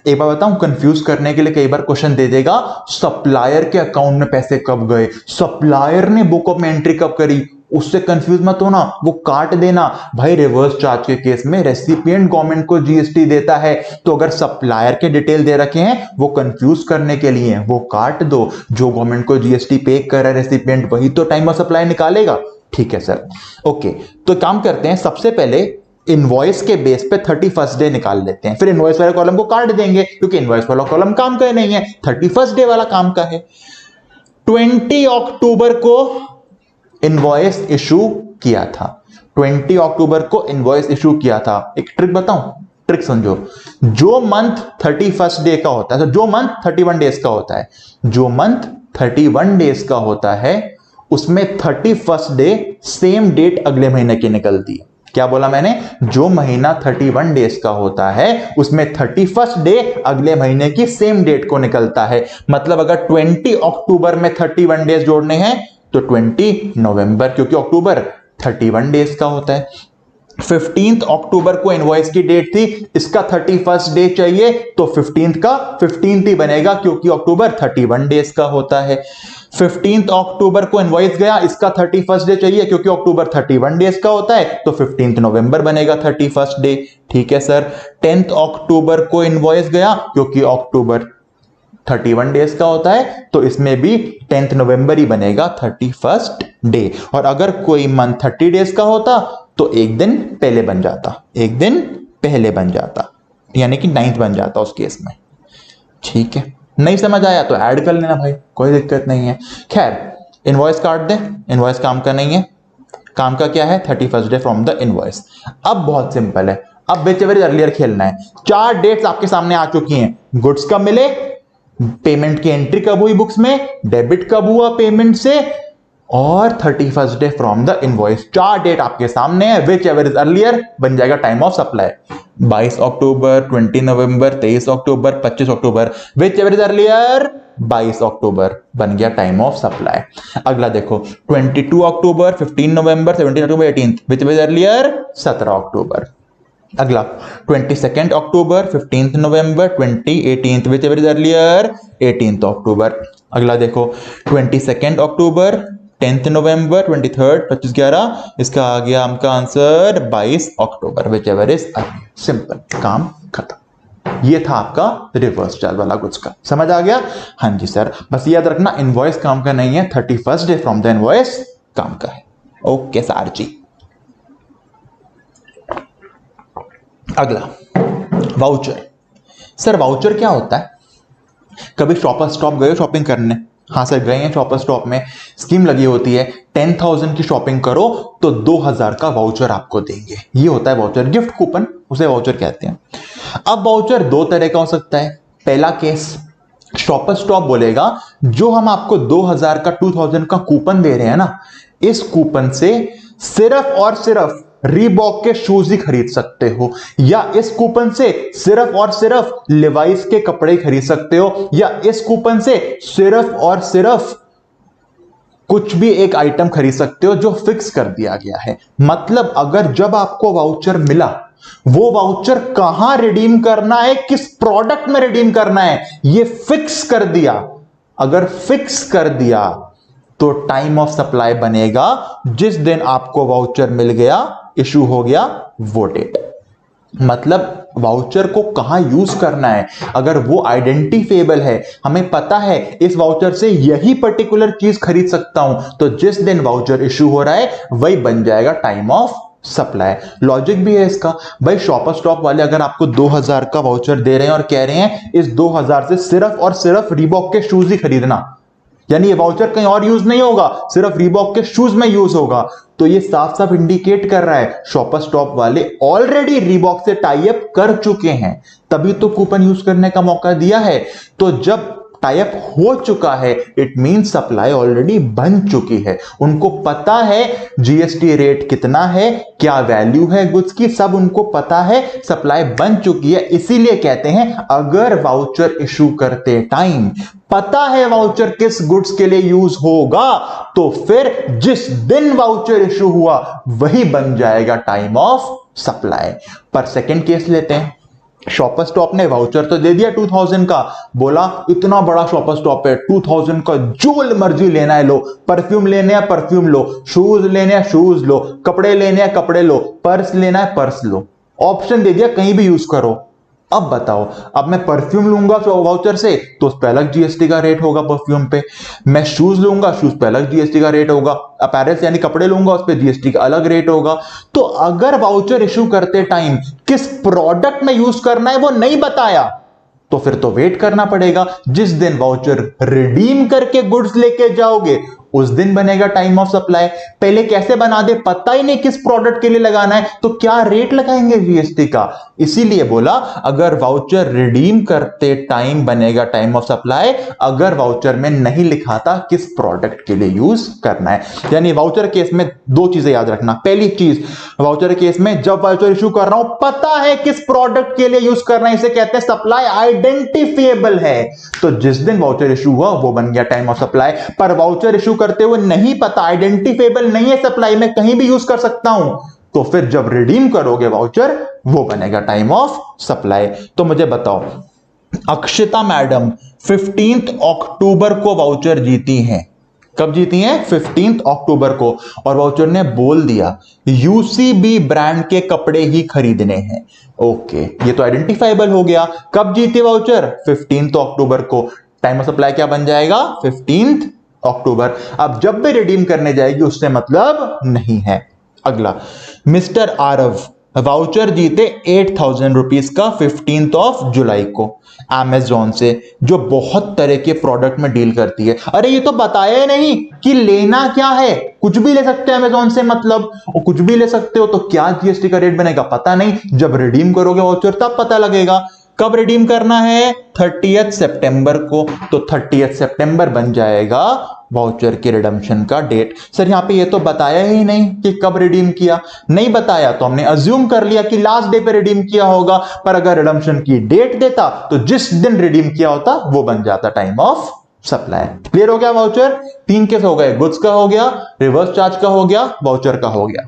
S1: एक बार बताऊं, कंफ्यूज करने के लिए कई बार क्वेश्चन दे देगा सप्लायर के अकाउंट में पैसे कब गए, सप्लायर ने बुक ऑफ में एंट्री कब करी, उससे कंफ्यूज मत होना, वो काट देना। भाई रिवर्स चार्ज के केस में रेसिपिएंट गवर्नमेंट को जीएसटी देता है, तो अगर सप्लायर के डिटेल दे रखे हैं वो कंफ्यूज करने के लिए, वो काट दो। जो गवर्नमेंट को जीएसटी पे कर रहा है रेसिपिएंट, वही तो टाइम ऑफ सप्लाई निकालेगा। ठीक है सर, ओके। तो काम करते हैं, सबसे पहले इनवॉइस के बेस पे 31st डे निकाल लेते हैं, फिर इनवॉइस वाले कॉलम को काट देंगे क्योंकि इनवॉइस वाला कॉलम काम का नहीं है, 31st डे वाला काम का है। 20 अक्टूबर को इनवॉइस इशू किया था, 20 अक्टूबर को इनवॉइस इशू किया था। एक ट्रिक बताऊं, ट्रिक समझो। जो मंथ 31st डे का होता है, जो मंथ 31 डेज का होता है, जो मंथ 31 डेज का होता है उसमें 31st डे सेम डेट अगले महीने की निकलती है। क्या बोला मैंने? जो महीना 31 डेज का होता है उसमें 31st डे अगले महीने की सेम डेट को निकलता है। मतलब अगर 20 अक्टूबर में 31 डेज जोड़ने हैं तो 20 नवंबर, क्योंकि अक्टूबर 31 डेज का होता है। 15 अक्टूबर को इनवॉइस की डेट थी, इसका 31st डे चाहिए तो 15 का 15th ही बनेगा क्योंकि अक्टूबर 31 डेज का होता है। 15 अक्टूबर को इनवॉइस गया, इसका 31st डे चाहिए क्योंकि अक्टूबर 31 डेज का होता है, तो 15 नवंबर बनेगा 31st डे। ठीक है सर। 10 अक्टूबर को इनवॉइस गया क्योंकि अक्टूबर 31 डेज का होता है, तो इसमें भी 10 नवंबर ही बनेगा 31st डे। और अगर कोई मंथ 30 डेज का होता तो एक दिन पहले बन जाता, एक दिन पहले बन जाता, यानी कि 9th बन जाता उस केस में। ठीक है, नहीं समझ आया तो ऐड कर लेना भाई, कोई दिक्कत नहीं है। खैर, इनवॉइस काट दे, इनवॉइस काम का नहीं है। काम का क्या है? 31st day from the invoice. अब बहुत सिंपल है, अब व्हिचएवर इज अर्लियर खेलना है। 4 डेट्स आपके सामने आ चुकी हैं। गुड्स कब मिले, पेमेंट की एंट्री कब हुई बुक्स में, डेबिट कब हुआ पेमेंट से, और 31st day from the invoice. 4 date आपके सामने है, विच एवर इज अर्लियर बन जाएगा time of supply. 22 October, 20 November, 23 October, 25 October, whichever is earlier 22 October बन गया टाइम ऑफ सप्लाई। अगला देखो, 22 October, 15 November, 17 October, 18th, whichever is earlier 17 October. अगला 22 October, 15 November, 20 18th, whichever is earlier 18th October. अगला देखो 22 अक्टूबर, 10th नवंबर, 23rd, 25 11, इसका आ गया आपका answer 22 October, whichever is earlier. Simple, काम खत्म। ये था आपका रिवर्स चार्ज वाला गुड्स का। समझ आ गया? हाँ जी सर। बस याद रखना, इनवॉइस काम का नहीं है, 31st day from the invoice काम का है। ओके सर जी। अगला वाउचर। सर वाउचर क्या होता है? कभी शॉपर स्टॉप गए शॉपिंग करने? हाँ सर गए हैं शॉपर स्टॉप में, स्कीम लगी होती है 10,000 की शॉपिंग करो तो 2,000 का वाउचर आपको देंगे। ये होता है वाउचर, गिफ्ट कूपन, उसे वाउचर कहते हैं। अब वाउचर दो तरह का हो सकता है। पहला केस, शॉपर स्टॉप बोलेगा जो हम आपको 2,000 का 2,000 का कूपन दे रहे हैं ना, इस कूपन से सिर्फ और सिर्फ रीबॉक के शूज ही खरीद सकते हो, या इस कूपन से सिर्फ और सिर्फ लिवाइस के कपड़े खरीद सकते हो, या इस कूपन से सिर्फ और सिर्फ कुछ भी एक आइटम खरीद सकते हो जो फिक्स कर दिया गया है। मतलब अगर जब आपको वाउचर मिला, वो वाउचर कहां रिडीम करना है, किस प्रोडक्ट में रिडीम करना है, ये फिक्स कर दिया। अगर फिक्स कर दिया तो टाइम ऑफ सप्लाई बनेगा जिस दिन आपको वाउचर मिल गया, इशू हो गया, वो डेट। मतलब वाउचर को कहां यूज करना है, अगर वो आइडेंटिफिएबल है, हमें पता है इस वाउचर से यही पर्टिकुलर चीज खरीद सकता हूं, तो जिस दिन वाउचर इशू हो रहा है वही बन जाएगा टाइम ऑफ सप्लाई। लॉजिक भी है इसका। भाई शॉपर स्टॉप वाले अगर आपको 2,000 का वाउचर दे रहे हैं और कह रहे हैं इस 2,000 से सिर्फ और सिर्फ रीबॉक के शूज ही खरीदना, यानी ये वाउचर कहीं और यूज नहीं होगा, सिर्फ रीबॉक के शूज में यूज होगा, तो ये साफ साफ इंडिकेट कर रहा है शॉपर स्टॉप वाले ऑलरेडी रीबॉक से टाई अप कर चुके हैं, तभी तो कूपन यूज करने का मौका दिया है। तो जब टाई अप हो चुका है, इट मींस सप्लाई ऑलरेडी बन चुकी है। उनको पता है जीएसटी रेट कितना है, क्या वैल्यू है गुड्स की, सब उनको पता है, सप्लाई बन चुकी है। इसीलिए कहते हैं अगर वाउचर इशू करते टाइम पता है वाउचर किस गुड्स के लिए यूज होगा, तो फिर जिस दिन वाउचर इशू हुआ वही बन जाएगा टाइम ऑफ सप्लाई। पर सेकंड केस लेते हैं। शॉपर स्टॉप ने वाउचर तो दे दिया 2000 का, बोला इतना बड़ा शॉपर स्टॉप है 2000 का, जो मर्जी लेना है लो, परफ्यूम लेने हैं परफ्यूम लो, शूज लेने हैं शूज लो, कपड़े लेने हैं कपड़े लो, पर्स लेना है पर्स लो, ऑप्शन दे दिया कहीं भी यूज करो। अब बताओ, अब मैं परफ्यूम लूंगा वाउचर से तो उस पर अलग जीएसटी का रेट होगा परफ्यूम पे, मैं शूज लूंगा शूज पे अलग जीएसटी का रेट होगा, अपैरेल्स यानी कपड़े लूंगा उस पर जीएसटी का अलग रेट होगा। तो अगर वाउचर इशू करते टाइम किस प्रोडक्ट में यूज करना है वो नहीं बताया तो फिर तो वेट करना पड़ेगा। जिस दिन वाउचर रिडीम करके गुड्स लेके जाओगे उस दिन बनेगा टाइम ऑफ सप्लाई। पहले कैसे बना दे, पता ही नहीं किस प्रोडक्ट के लिए लगाना है तो क्या रेट लगाएंगे जीएसटी का। इसीलिए बोला अगर वाउचर रिडीम करते टाइम बनेगा टाइम ऑफ सप्लाई, अगर वाउचर में नहीं लिखा था किस प्रोडक्ट के लिए यूज करना है। यानी वाउचर केस में दो चीजें याद रखना। पहली चीज, वाउचर केस में जब वाउचर इशू कर रहा हूं पता है किस प्रोडक्ट के लिए यूज करना है, इसे कहते हैं सप्लाई आइडेंटिफिएबल है। तो जिस दिन वाउचर इशू हुआ वो बन गया टाइम ऑफ सप्लाई। पर वाउचर इशू करते हुए नहीं पता, आइडेंटिफिएबल नहीं है सप्लाई, मैं कहीं भी यूज कर सकता हूं, तो फिर जब रिडीम करोगे वाउचर वो बनेगा टाइम ऑफ सप्लाई। तो मुझे बताओ, अक्षिता मैडम 15 अक्टूबर को वाउचर जीती हैं। कब जीती हैं? 15 अक्टूबर को। और वाउचर ने बोल दिया यूसीबी ब्रांड के कपड़े ही खरीदने हैं। ओके, ये तो आइडेंटिफाइबल हो गया। कब जीते वाउचर? 15 अक्टूबर को। टाइम ऑफ सप्लाई क्या बन जाएगा? 15 अक्टूबर। अब जब भी रिडीम करने जाएगी उससे मतलब नहीं है। अगला, मिस्टर आरव वाउचर जीते 8000 रुपीज का 15 जुलाई को अमेजॉन से, जो बहुत तरह के प्रोडक्ट में डील करती है। अरे ये तो बताया ही नहीं कि लेना क्या है, कुछ भी ले सकते हैं अमेजॉन से, मतलब और कुछ भी ले सकते हो तो क्या जीएसटी का रेट बनेगा पता नहीं। जब रिडीम करोगे वाउचर तब पता लगेगा। कब रिडीम करना है? 30 सितंबर को। तो 30 सितंबर बन जाएगा वाउचर के रिडम्पशन का डेट। सर यहां पे ये तो बताया ही नहीं कि कब रिडीम किया। नहीं बताया तो हमने अज्यूम कर लिया कि लास्ट डे पे रिडीम किया होगा, पर अगर रिडम्पशन की डेट देता तो जिस दिन रिडीम किया होता वो बन जाता टाइम ऑफ सप्लाई। क्लियर हो गया वाउचर? 3 केस हो गए, गुड्स का हो गया, रिवर्स चार्ज का हो गया, वाउचर का हो गया।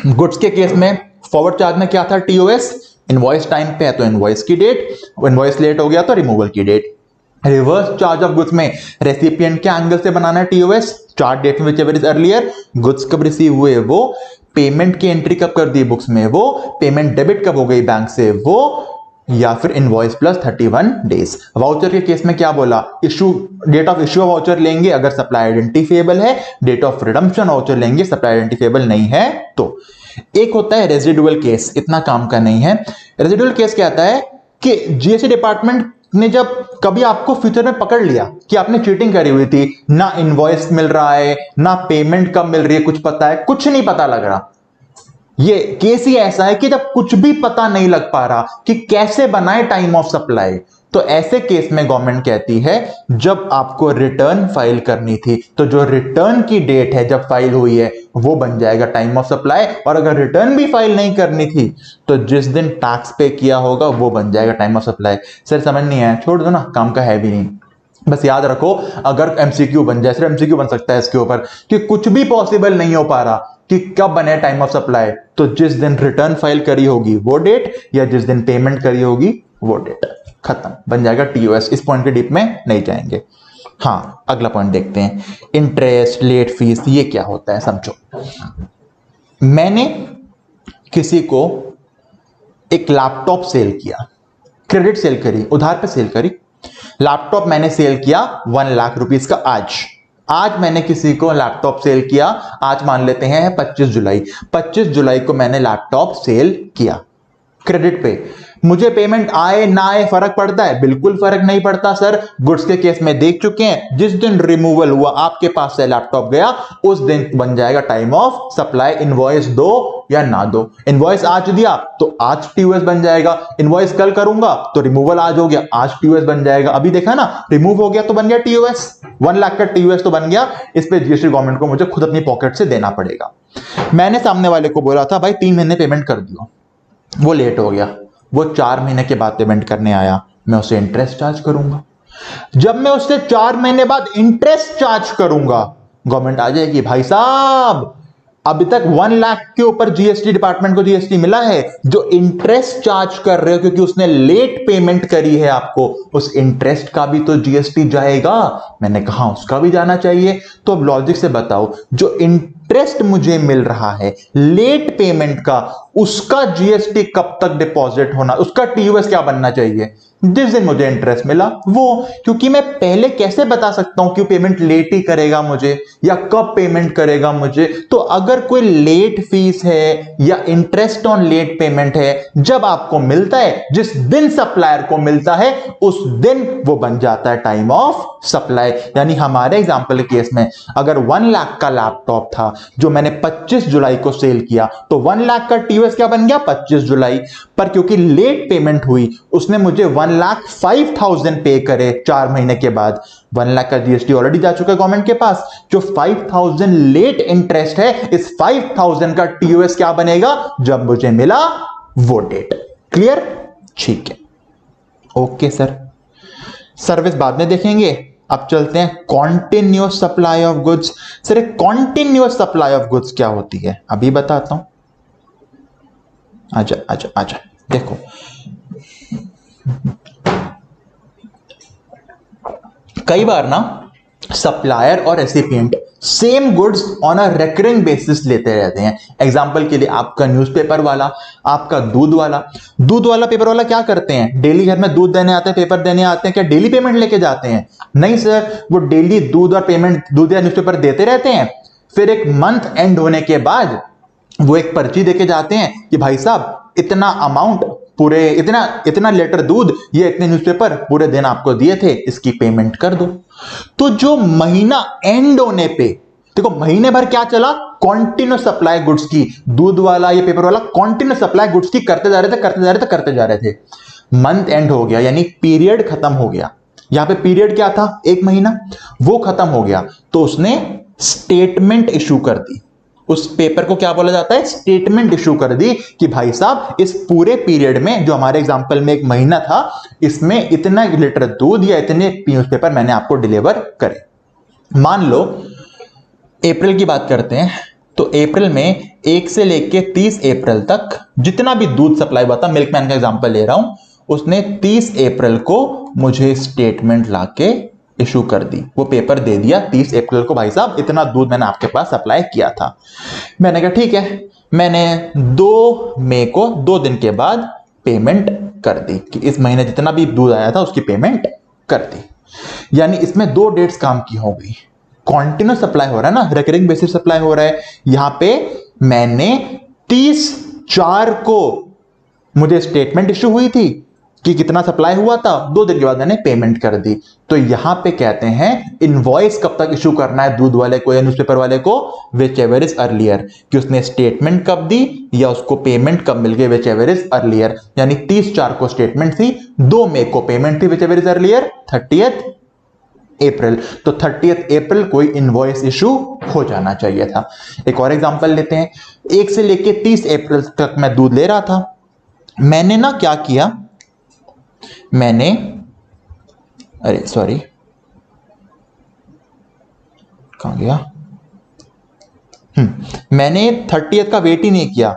S1: गुड्स के केस में फॉरवर्ड चार्ज में क्या था? टीओएस। इनवॉइस टाइम पे है तो इनवॉइस की डेट, इनवॉइस लेट हो गया तो रिमूवल की date. Reverse charge of goods में रेसिपिएंट के एंगल से बनाना है टीओएस, चार्ट डेट में व्हिचएवर इज अर्लियर, गुड्स कब रिसीव हुए वो, पेमेंट की एंट्री कब कर दी बुक्स में वो, पेमेंट डेबिट कब हो गई बैंक से वो, या फिर इनवॉइस प्लस 31 डेज। वाउचर के केस में क्या बोला? Issue, date of issue voucher लेंगे अगर सप्लाई आइडेंटिफिएबल है, डेट ऑफ रिडम्पशन वाउचर लेंगे सप्लाई आइडेंटिफिएबल नहीं है तो। एक होता है रेजिडुअल केस, इतना काम का नहीं है। रेजिडुअल केस क्या आता है कि जीएसटी डिपार्टमेंट ने जब कभी आपको फ्यूचर में पकड़ लिया कि आपने चीटिंग करी हुई थी, ना इनवॉइस मिल रहा है, ना पेमेंट कब मिल रही है कुछ पता है, कुछ नहीं पता लग रहा। ये केस ही ऐसा है कि जब कुछ भी पता नहीं लग पा रहा कि कैसे बनाए टाइम ऑफ सप्लाई, तो ऐसे केस में गवर्नमेंट कहती है जब आपको रिटर्न फाइल करनी थी तो जो रिटर्न की डेट है जब फाइल हुई है वो बन जाएगा टाइम ऑफ सप्लाई, और अगर रिटर्न भी फाइल नहीं करनी थी तो जिस दिन टैक्स पे किया होगा वो बन जाएगा टाइम ऑफ सप्लाई। सर समझ नहीं आया, छोड़ दो ना, काम का है भी नहीं। बस याद रखो, अगर एमसीक्यू बन जाए, सिर्फ एमसीक्यू बन सकता है इसके ऊपर कि कुछ भी पॉसिबल नहीं हो पा रहा कि कब बने टाइम ऑफ सप्लाई, तो जिस दिन रिटर्न फाइल करी होगी वो डेट या जिस दिन पेमेंट करी होगी वो डेट, खत्म, बन जाएगा टीओएस। इस पॉइंट के डीप में नहीं जाएंगे। हाँ, अगला पॉइंट देखते हैं, इंटरेस्ट, लेट फीस, ये क्या होता है समझो। मैंने किसी को एक लैपटॉप सेल किया, क्रेडिट सेल करी, उधार पे सेल करी, लैपटॉप मैंने सेल किया 1 लाख रुपीस का। आज मैंने किसी को लैपटॉप सेल किया, आज मान लेते हैं 25 जुलाई, 25 जुलाई को मैंने लैपटॉप सेल किया क्रेडिट पे। मुझे पेमेंट आए ना आए फर्क पड़ता है? बिल्कुल फर्क नहीं पड़ता सर। गुड्स के केस में देख चुके हैं, जिस दिन रिमूवल हुआ आपके पास से लैपटॉप गया उस दिन बन जाएगा टाइम ऑफ सप्लाई। इनवॉइस दो या ना दो, इनवॉइस आज दिया तो आज टीओएस बन जाएगा, इनवॉइस कल करूंगा तो रिमूवल आज हो गया, आज टीओएस बन जाएगा। अभी देखा ना, रिमूव हो गया तो बन गया टीओएस, 1 लाख का टीओएस तो बन गया। इस पे जीएसटी गवर्नमेंट को मुझे खुद अपनी पॉकेट से देना पड़ेगा। मैंने सामने वाले को बोला था भाई 3 महीने पेमेंट कर दियो, वो लेट हो गया, वो 4 महीने के बाद पेमेंट करने आया, मैं उसे इंटरेस्ट चार्ज करूंगा। जब मैं उससे 4 महीने बाद इंटरेस्ट चार्ज करूंगा, गवर्नमेंट आ जाएगी भाई साहब अभी तक 1 लाख के ऊपर जीएसटी डिपार्टमेंट को जीएसटी मिला है। जो इंटरेस्ट चार्ज कर रहे हो क्योंकि उसने लेट पेमेंट करी है आपको, उस इंटरेस्ट का भी तो जीएसटी जाएगा। मैंने कहा उसका भी जाना चाहिए। तो अब लॉजिक से बताओ, जो इंटरेस्ट मुझे मिल रहा है लेट पेमेंट का, उसका जीएसटी कब तक डिपॉजिट होना, उसका टीयूएस क्या बनना चाहिए? जिस दिन मुझे इंटरेस्ट मिला वो। क्योंकि मैं पहले कैसे बता सकता हूं कि पेमेंट लेट ही करेगा मुझे या कब पेमेंट करेगा मुझे? तो अगर कोई लेट फीस है या इंटरेस्ट ऑन लेट पेमेंट है, जब आपको मिलता है, जिस दिन सप्लायर को मिलता है उस दिन वो बन जाता है टाइम ऑफ सप्लाई। यानी हमारे एग्जांपल के केस में अगर 1 लाख का लैपटॉप था जो मैंने 25 जुलाई को सेल किया, तो 1 लाख का टीओएस क्या बन गया? 25 जुलाई। पर क्योंकि लेट पेमेंट हुई, उसने मुझे 1,05,000 पे करे 4 महीने के बाद। 1 लाख का जीएसटी ऑलरेडी जा चुका है गवर्नमेंट के पास। जो 5,000 लेट इंटरेस्ट है, इस 5,000 का टीओएस क्या बनेगा? जब मुझे मिला वो डेट। क्लियर? ठीक है, ओके सर। सर्विस बाद में देखेंगे, अब चलते हैं continuous supply of goods. Sir continuous supply of goods क्या होती है अभी बताता हूं। आजा आजा आजा, देखो कई बार ना सप्लायर और recipient same goods on a recurring basis लेते रहते हैं। एग्जांपल के लिए आपका न्यूज़पेपर वाला, आपका दूध वाला पेपर वाला क्या करते हैं? डेली घर में दूध देने आते हैं, पेपर देने आते हैं, क्या डेली पेमेंट लेके जाते हैं? नहीं सर, वो डेली दूध और पेमेंट, दूध या न्यूज़पेपर देते रहते हैं। फिर एक मंथ एंड होने के बाद वो एक पर्ची देके जाते हैं कि भाई साहब इतना अमाउंट, पूरे इतना लीटर दूध, ये इतने न्यूज़पेपर पूरे दिन आपको दिए थे, इसकी पेमेंट कर दो। तो जो महीना एंड होने पे, देखो महीने भर क्या चला? कॉन्टिन्यूअस सप्लाई गुड्स की। दूध वाला या पेपर वाला कॉन्टिन्यूअस सप्लाई गुड्स की करते जा रहे थे। मंथ एंड हो गया, यानी पीरियड खत्म हो गया। यहां पे पीरियड क्या था? 1 महीना, वो खत्म हो गया। तो उसने स्टेटमेंट इशू कर दी। उस पेपर को क्या बोला जाता है? स्टेटमेंट इशू कर दी कि भाई साहब इस पूरे पीरियड में, जो हमारे एग्जांपल में 1 महीना था, इसमें इतना लीटर दूध या इतने न्यूज़पेपर मैंने आपको डिलीवर करे। मान लो अप्रैल की बात करते हैं, तो अप्रैल में 1 से लेके 30 अप्रैल तक जितना भी दूध सप्लाई हुआ था, मिल्कमैन का एग्जांपल ले रहा हूं, उसने 30 अप्रैल को मुझे स्टेटमेंट लाके इशू कर दी। वो पेपर दे दिया 30 अप्रैल को, भाई साहब इतना दूध मैंने आपके पास सप्लाई किया था। मैंने कहा ठीक है, मैंने 2 मई को 2 दिन के बाद पेमेंट कर दी कि इस महीने जितना भी दूध आया था उसकी पेमेंट कर दी। यानी इसमें 2 डेट्स काम की हो गई। कॉन्टिन्यूअस सप्लाई हो रहा है ना, रिकरिंग बेसिस सप्लाई हो रहा है। यहां पे मैंने 30/4 को मुझे स्टेटमेंट इशू हुई थी कि कितना सप्लाई हुआ था, 2 दिन के बाद मैंने पेमेंट कर दी। तो यहां पे कहते हैं इनवॉइस कब तक इशू करना है दूध वाले को या न्यूज़पेपर वाले को? विच एवर इज अर्लियर, कि उसने स्टेटमेंट कब दी या उसको पेमेंट कब मिल गई, विच एवर इज अर्लियर। यानी 30/4 को स्टेटमेंट थी, 2 मई को पेमेंट थी, which ever is earlier 30th अप्रैल। तो 30th अप्रैल कोई इनवॉइस इशू हो जाना चाहिए था। एक और एग्जांपल लेते हैं, 1 से लेके 30 अप्रैल तक मैं दूध ले रहा था। मैंने ना क्या किया, मैंने कहां गया, मैंने 30th का वेट ही नहीं किया।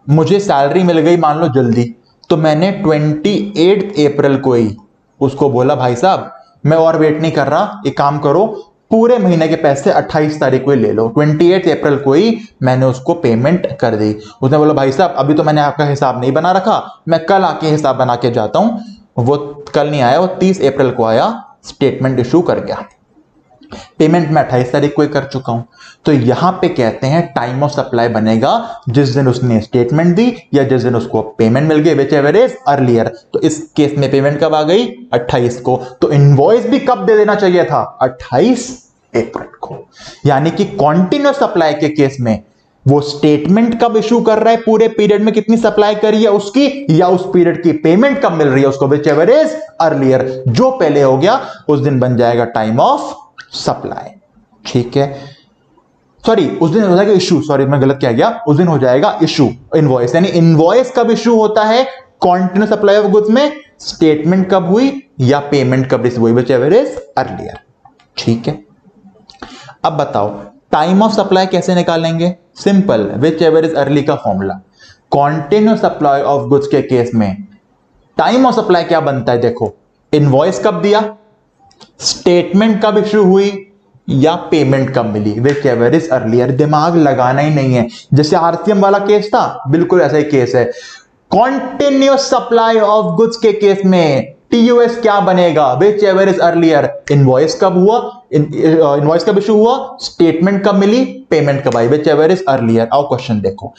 S1: मुझे सैलरी मिल गई मान लो जल्दी, तो मैंने 28 अप्रैल को ही उसको बोला भाई साहब मैं और वेट नहीं कर रहा, एक काम करो पूरे महीने के पैसे 28 तारीख को ही ले लो। 28 अप्रैल को ही मैंने उसको पेमेंट कर दी। उसने बोला भाई साहब अभी तो मैंने आपका हिसाब नहीं बना रखा, मैं कल आके हिसाब बना के जाता हूं। वो कल नहीं आया, वो 30 अप्रैल को आया, स्टेटमेंट इशू कर गया। पेमेंट मैं 28 तारीख को ही कर चुका हूं। तो यहां पे कहते हैं टाइम ऑफ सप्लाई बनेगा जिस दिन उसने स्टेटमेंट दी या जिस दिन उसको पेमेंट मिल गई, विच एवर इज अर्लियर। तो इस केस में पेमेंट कब आ गई? 28 को। तो इनवॉइस भी कब दे देना चाहिए था? 28 अप्रैल को। यानी कि कॉन्टिन्यूअस सप्लाई के केस में वो स्टेटमेंट कब इशू कर रहा है, पूरे पीरियड में कितनी सप्लाई करी है उसकी, या उस पीरियड की पेमेंट कब मिल रही है उसको, विच एवर इज अर्लियर। जो पहले हो गया उस दिन बन जाएगा टाइम ऑफ सप्लाई। ठीक है, सॉरी उस दिन हो जाएगा इशू, सॉरी मैं गलत क्या गया, उस दिन हो जाएगा इशू इनवॉइस। यानी इनवॉइस कब इशू होता है कॉन्टिन्यूअस सप्लाई ऑफ गुड्स में? स्टेटमेंट कब हुई या पेमेंट कब रिसीव हुई, विच एवर इज अर्लियर। ठीक है, अब बताओ टाइम ऑफ सप्लाई कैसे निकालेंगे? Simple, whichever is early का formula. Continuous supply of goods के केस में टाइम ऑफ सप्लाई क्या बनता है? देखो, इनवॉइस कब दिया, स्टेटमेंट कब इश्यू हुई, या पेमेंट कब मिली, विच एवर इज अर्लियर। दिमाग लगाना ही नहीं है। जैसे आरसीएम वाला केस था, बिल्कुल ऐसा ही केस है। कॉन्टिन्यूस सप्लाई ऑफ गुड्स के केस में टीयूएस क्या बनेगा? Which ever is earlier. Invoice कब हुआ, इनवॉइस कब इशू हुआ, स्टेटमेंट कब मिली, पेमेंट कब आई, विच एवर इज अर्लियर। आओ क्वेश्चन देखो।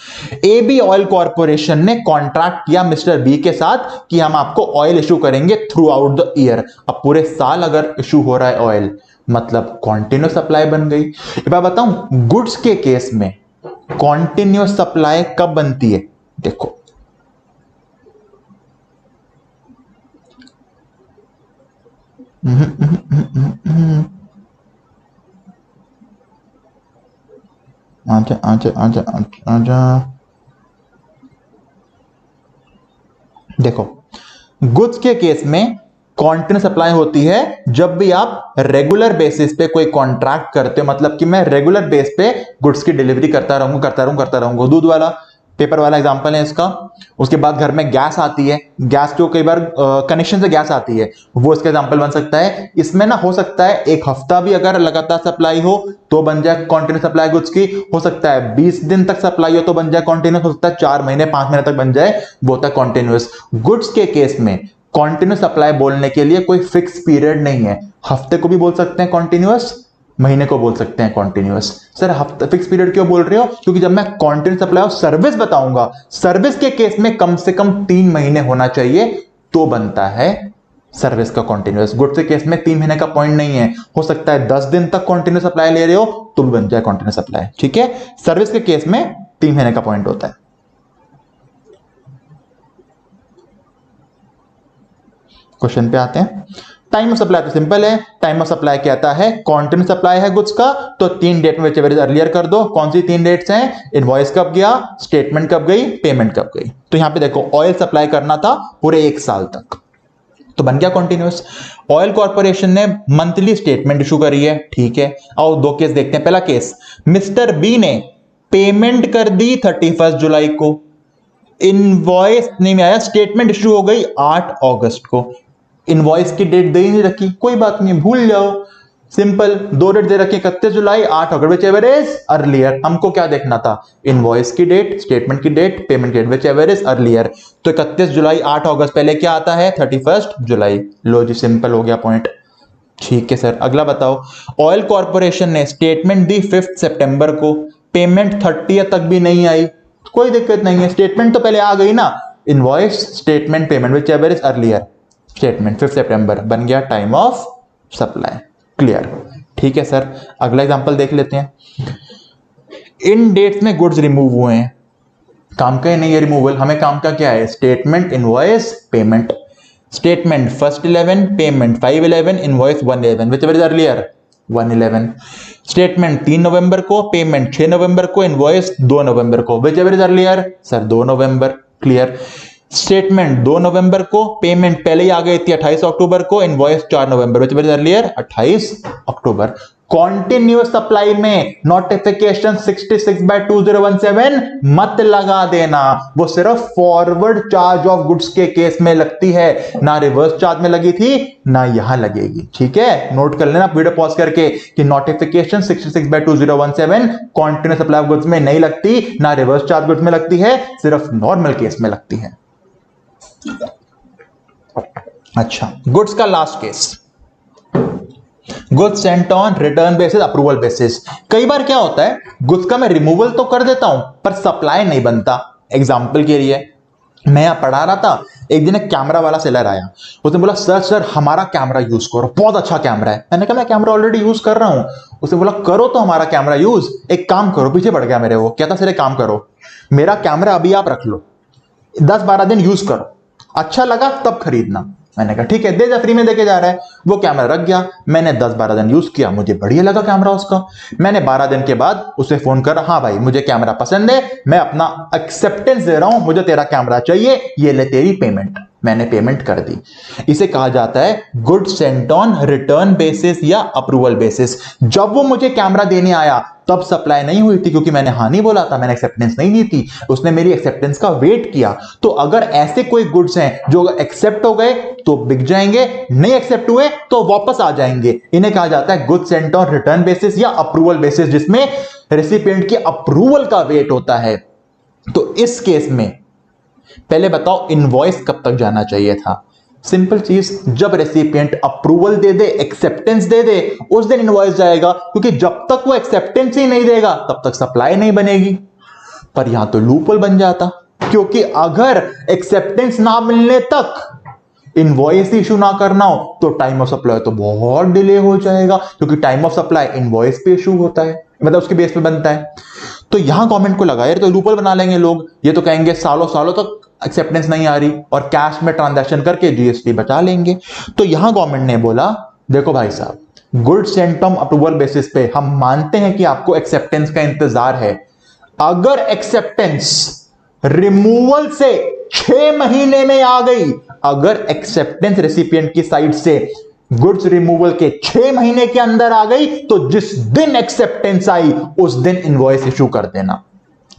S1: एबी ऑयल कॉर्पोरेशन ने कॉन्ट्रैक्ट किया मिस्टर बी के साथ कि हम आपको ऑयल इशू करेंगे थ्रू आउट द ईयर। अब पूरे साल अगर इशू हो रहा है ऑयल, मतलब कॉन्टिन्यूस सप्लाई बन गई। अब मैं बताऊं, गुड्स के केस में कॉन्टिन्यूस सप्लाई कब बनती है? देखो, आजा आजा आजा आजा। देखो, गुड्स के केस में कॉन्टिन्यूस सप्लाई होती है जब भी आप रेगुलर बेसिस पे कोई कॉन्ट्रैक्ट करते हो, मतलब कि मैं रेगुलर बेस पे गुड्स की डिलीवरी करता रहूंगा। दूध वाला, पेपर वाला एग्जांपल है इसका। उसके बाद घर में गैस आती है, गैस जो कई बार कनेक्शन से गैस आती है, वो इसका एग्जांपल बन सकता है। इसमें ना हो सकता है एक हफ्ता भी अगर लगातार सप्लाई हो तो बन जाए कॉन्टिन्यूस सप्लाई गुड्स की। हो सकता है 20 दिन तक सप्लाई हो तो बन जाए कॉन्टिन्यूस। हो सकता है 4 महीने 5 महीने तक बन जाए, वो होता है कॉन्टिन्यूस। गुड्स के केस में कॉन्टिन्यूस सप्लाई बोलने के लिए कोई फिक्स पीरियड नहीं है। हफ्ते को भी बोल सकते हैं कॉन्टिन्यूस, महीने को बोल सकते हैं कॉन्टिन्यूस। सर हफ्ता फिक्स पीरियड क्यों बोल रहे हो? क्योंकि जब मैं कॉन्टिन्यूस सप्लाई ऑफ सर्विस बताऊंगा, सर्विस के केस में कम से कम 3 महीने होना चाहिए तो बनता है सर्विस का कॉन्टिन्यूस। गुड्स के केस में 3 महीने का पॉइंट नहीं है। हो सकता है 10 दिन तक कॉन्टिन्यूस सप्लाई ले रहे हो तो भी बन जाए कॉन्टिन्यूस सप्लाई। ठीक है, सर्विस के केस में 3 महीने का पॉइंट होता है। क्वेश्चन पे आते हैं। टाइम ऑफ सप्लाई तो सिंपल है। टाइम ऑफ सप्लाई कहता है कॉन्टिन्यूस सप्लाई है गुड्स का तो 3 डेट में विचएवर इज अर्लियर कर दो। कौन सी 3 डेट्स हैं? इनवॉइस कब गया, स्टेटमेंट कब गई, पेमेंट कब गई। तो यहां पे देखो, ऑयल सप्लाई करना था पूरे 1 साल तक तो बन गया कॉन्टिन्यूस। ऑयल कॉर्पोरेशन ने मंथली स्टेटमेंट इशू करी है, ठीक है। आओ 2 केस देखते हैं। पहला केस, मिस्टर बी ने पेमेंट कर दी 31 जुलाई को, इनवॉइस नहीं आया, स्टेटमेंट इशू हो गई 8 अगस्त को। इनवॉइस की डेट दे ही नहीं रखी, कोई बात नहीं, भूल जाओ, सिंपल। 2 डेट दे रखी, 31 July 8 August, whichever is earlier. हमको क्या देखना था? इनवॉइस की डेट, स्टेटमेंट की डेट, पेमेंट की date, whichever is earlier. तो 31 जुलाई 8 अगस्त पहले क्या आता है? 31 जुलाई। लो जी, सिंपल हो गया पॉइंट। ठीक है सर, अगला बताओ। ऑयल कॉर्पोरेशन ने स्टेटमेंट दी 5 सितंबर को, पेमेंट 30 तक भी नहीं आई, कोई दिक्कत नहीं है, स्टेटमेंट तो पहले आ गई ना। Invoice, statement, payment, whichever is earlier. Statement 5 सितंबर बन गया टाइम ऑफ सप्लाई। क्लियर? ठीक है सर, अगला एग्जांपल देख लेते हैं। इन डेट्स में गुड्स रिमूव हुए हैं, काम का ही नहीं है रिमूवल, हमें काम का क्या है? Statement, invoice, payment. Statement 1/11, payment 5/11, invoice 1/11, which ever is earlier 1/11। Statement 3 नवंबर को, पेमेंट 6 नवंबर को, इनवॉइस 2 नवंबर को, which ever is earlier sir 2 November. Clear? Statement 2 नवंबर को, पेमेंट पहले ही आ गई थी 28 अक्टूबर को, invoice 4 November, which is earlier 28 October. Continuous supply में नोटिफिकेशन 66/2017 मत लगा देना, वो सिर्फ फॉरवर्ड चार्ज ऑफ गुड्स के केस में लगती है, ना रिवर्स चार्ज में लगी थी ना यहां लगेगी। ठीक है, नोट कर लेना वीडियो पॉज करके कि notification 66/2017 continuous supply of goods में नहीं लगती, ना रिवर्स चार्ज गुड्स में लगती है, सिर्फ नॉर्मल केस में लगती है। अच्छा, गुड्स का last case, goods sent on return basis, approval basis. कई बार क्या होता है, गुड्स का मैं रिमूवल तो कर देता हूं पर सप्लाई नहीं बनता। एग्जांपल के लिए मैं यहां पढ़ा रहा था, एक दिन एक कैमरा वाला सेलर आया, उसने बोला सर हमारा कैमरा यूज करो, बहुत अच्छा कैमरा है। मैंने कहा मैं कैमरा ऑलरेडी यूज कर रहा हूं। उसने बोला करो तो हमारा कैमरा यूज, एक काम करो, पीछे पड़ गया मेरे वो, कहता सर एक काम करो, मेरा कैमरा अभी आप रख लो, 10-12 दिन यूज करो, अच्छा लगा तब खरीदना। मैंने कहा ठीक है, दे जा, फ्री में देके जा रहा है। वो कैमरा रख गया, मैंने 10-12 दिन यूज किया, मुझे बढ़िया लगा कैमरा उसका। मैंने 12 दिन के बाद उसे फोन कर, हाँ भाई मुझे कैमरा पसंद है, मैं अपना एक्सेप्टेंस दे रहा हूं, मुझे तेरा कैमरा चाहिए, ये ले तेरी पेमेंट। मैंने पेमेंट कर दी। इसे कहा जाता है goods sent on return basis या अप्रूवल बेसिस। जब वो मुझे कैमरा देने आया तब सप्लाई नहीं हुई थी क्योंकि मैंने हाँ नहीं बोला था, मैंने एक्सेप्टेंस नहीं दी थी, उसने मेरी एक्सेप्टेंस का वेट किया। तो अगर ऐसे कोई गुड्स हैं जो एक्सेप्ट हो गए तो बिक जाएंगे, नहीं एक्सेप्ट हुए तो वापस आ जाएंगे। इन्हें कहा जाता है goods sent on return basis या अप्रूवल बेसिस, जिसमें रेसिपिएंट की अप्रूवल का वेट होता है। तो इस केस में पहले बताओ इनवॉइस कब तक जाना चाहिए था? सिंपल चीज, जब रेसिपिएंट अप्रूवल दे दे, एक्सेप्टेंस दे दे, उस दिन इनवॉइस जाएगा, क्योंकि जब तक वो एक्सेप्टेंस ही नहीं देगा तब तक सप्लाई नहीं बनेगी। पर यहां तो लूपहोल बन जाता, क्योंकि अगर एक्सेप्टेंस ना मिलने तक इनवॉइस इशू ना करना हो तो टाइम ऑफ सप्लाई तो बहुत डिले हो जाएगा, क्योंकि टाइम ऑफ सप्लाई इनवॉइस पे इशू होता है, मतलब उसके बेस पे बनता है। तो यहां गवर्नमेंट को लगा यार तो लूपहोल बना लेंगे लोग, ये तो कहेंगे सालों सालों तक एक्सेप्टेंस नहीं आ रही और कैश में ट्रांजैक्शन करके जीएसटी बचा लेंगे। तो यहां गवर्नमेंट ने बोला देखो भाई साहब, goods sent on approval basis पे हम मानते हैं कि आपको एक्सेप्टेंस का इंतजार है। अगर एक्सेप्टेंस रिमूवल से 6 महीने में आ गई, अगर एक्सेप्टेंस रेसिपिएंट की साइड से गुड्स रिमूवल के 6 महीने के अंदर आ गई, तो जिस दिन एक्सेप्टेंस आई उस दिन इनवॉइस इशू कर देना।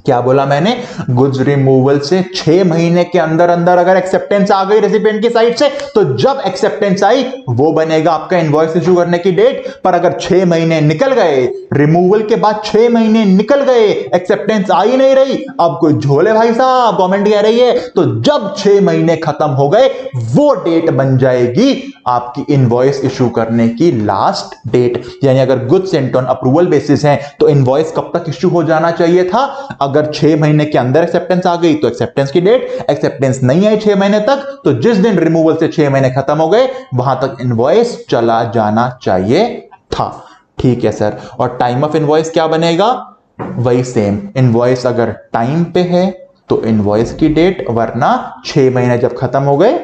S1: क्या बोला मैंने? गुड्स रिमूवल से 6 महीने के अंदर अंदर अगर एक्सेप्टेंस आ गई रेसिपिएंट की साइड से, तो जब एक्सेप्टेंस आई वो बनेगा आपका इनवॉइस इशू करने की डेट। पर अगर 6 महीने निकल गए, रिमूवल के बाद 6 महीने निकल गए, एक्सेप्टेंस आ ही नहीं रही, अब कोई झोले भाई साहब, गवर्नमेंट कह रही है, तो जब 6 महीने खत्म हो गए वो डेट बन जाएगी आपकी इनवॉइस इशू करने की लास्ट डेट। यानी अगर goods sent on approval basis है तो इनवॉइस कब तक इशू हो जाना चाहिए था? अगर 6 महीने के अंदर एक्सेप्टेंस आ गई तो एक्सेप्टेंस की डेट, एक्सेप्टेंस नहीं आई 6 महीने तक तो जिस दिन रिमूवल से 6 महीने खत्म हो गए वहां तक इनवॉइस चला जाना चाहिए था। ठीक है सर, और टाइम ऑफ इनवॉइस क्या बनेगा? वही सेम, इनवॉइस अगर टाइम पे है तो इनवॉइस की डेट, वरना 6 महीने जब खत्म हो गए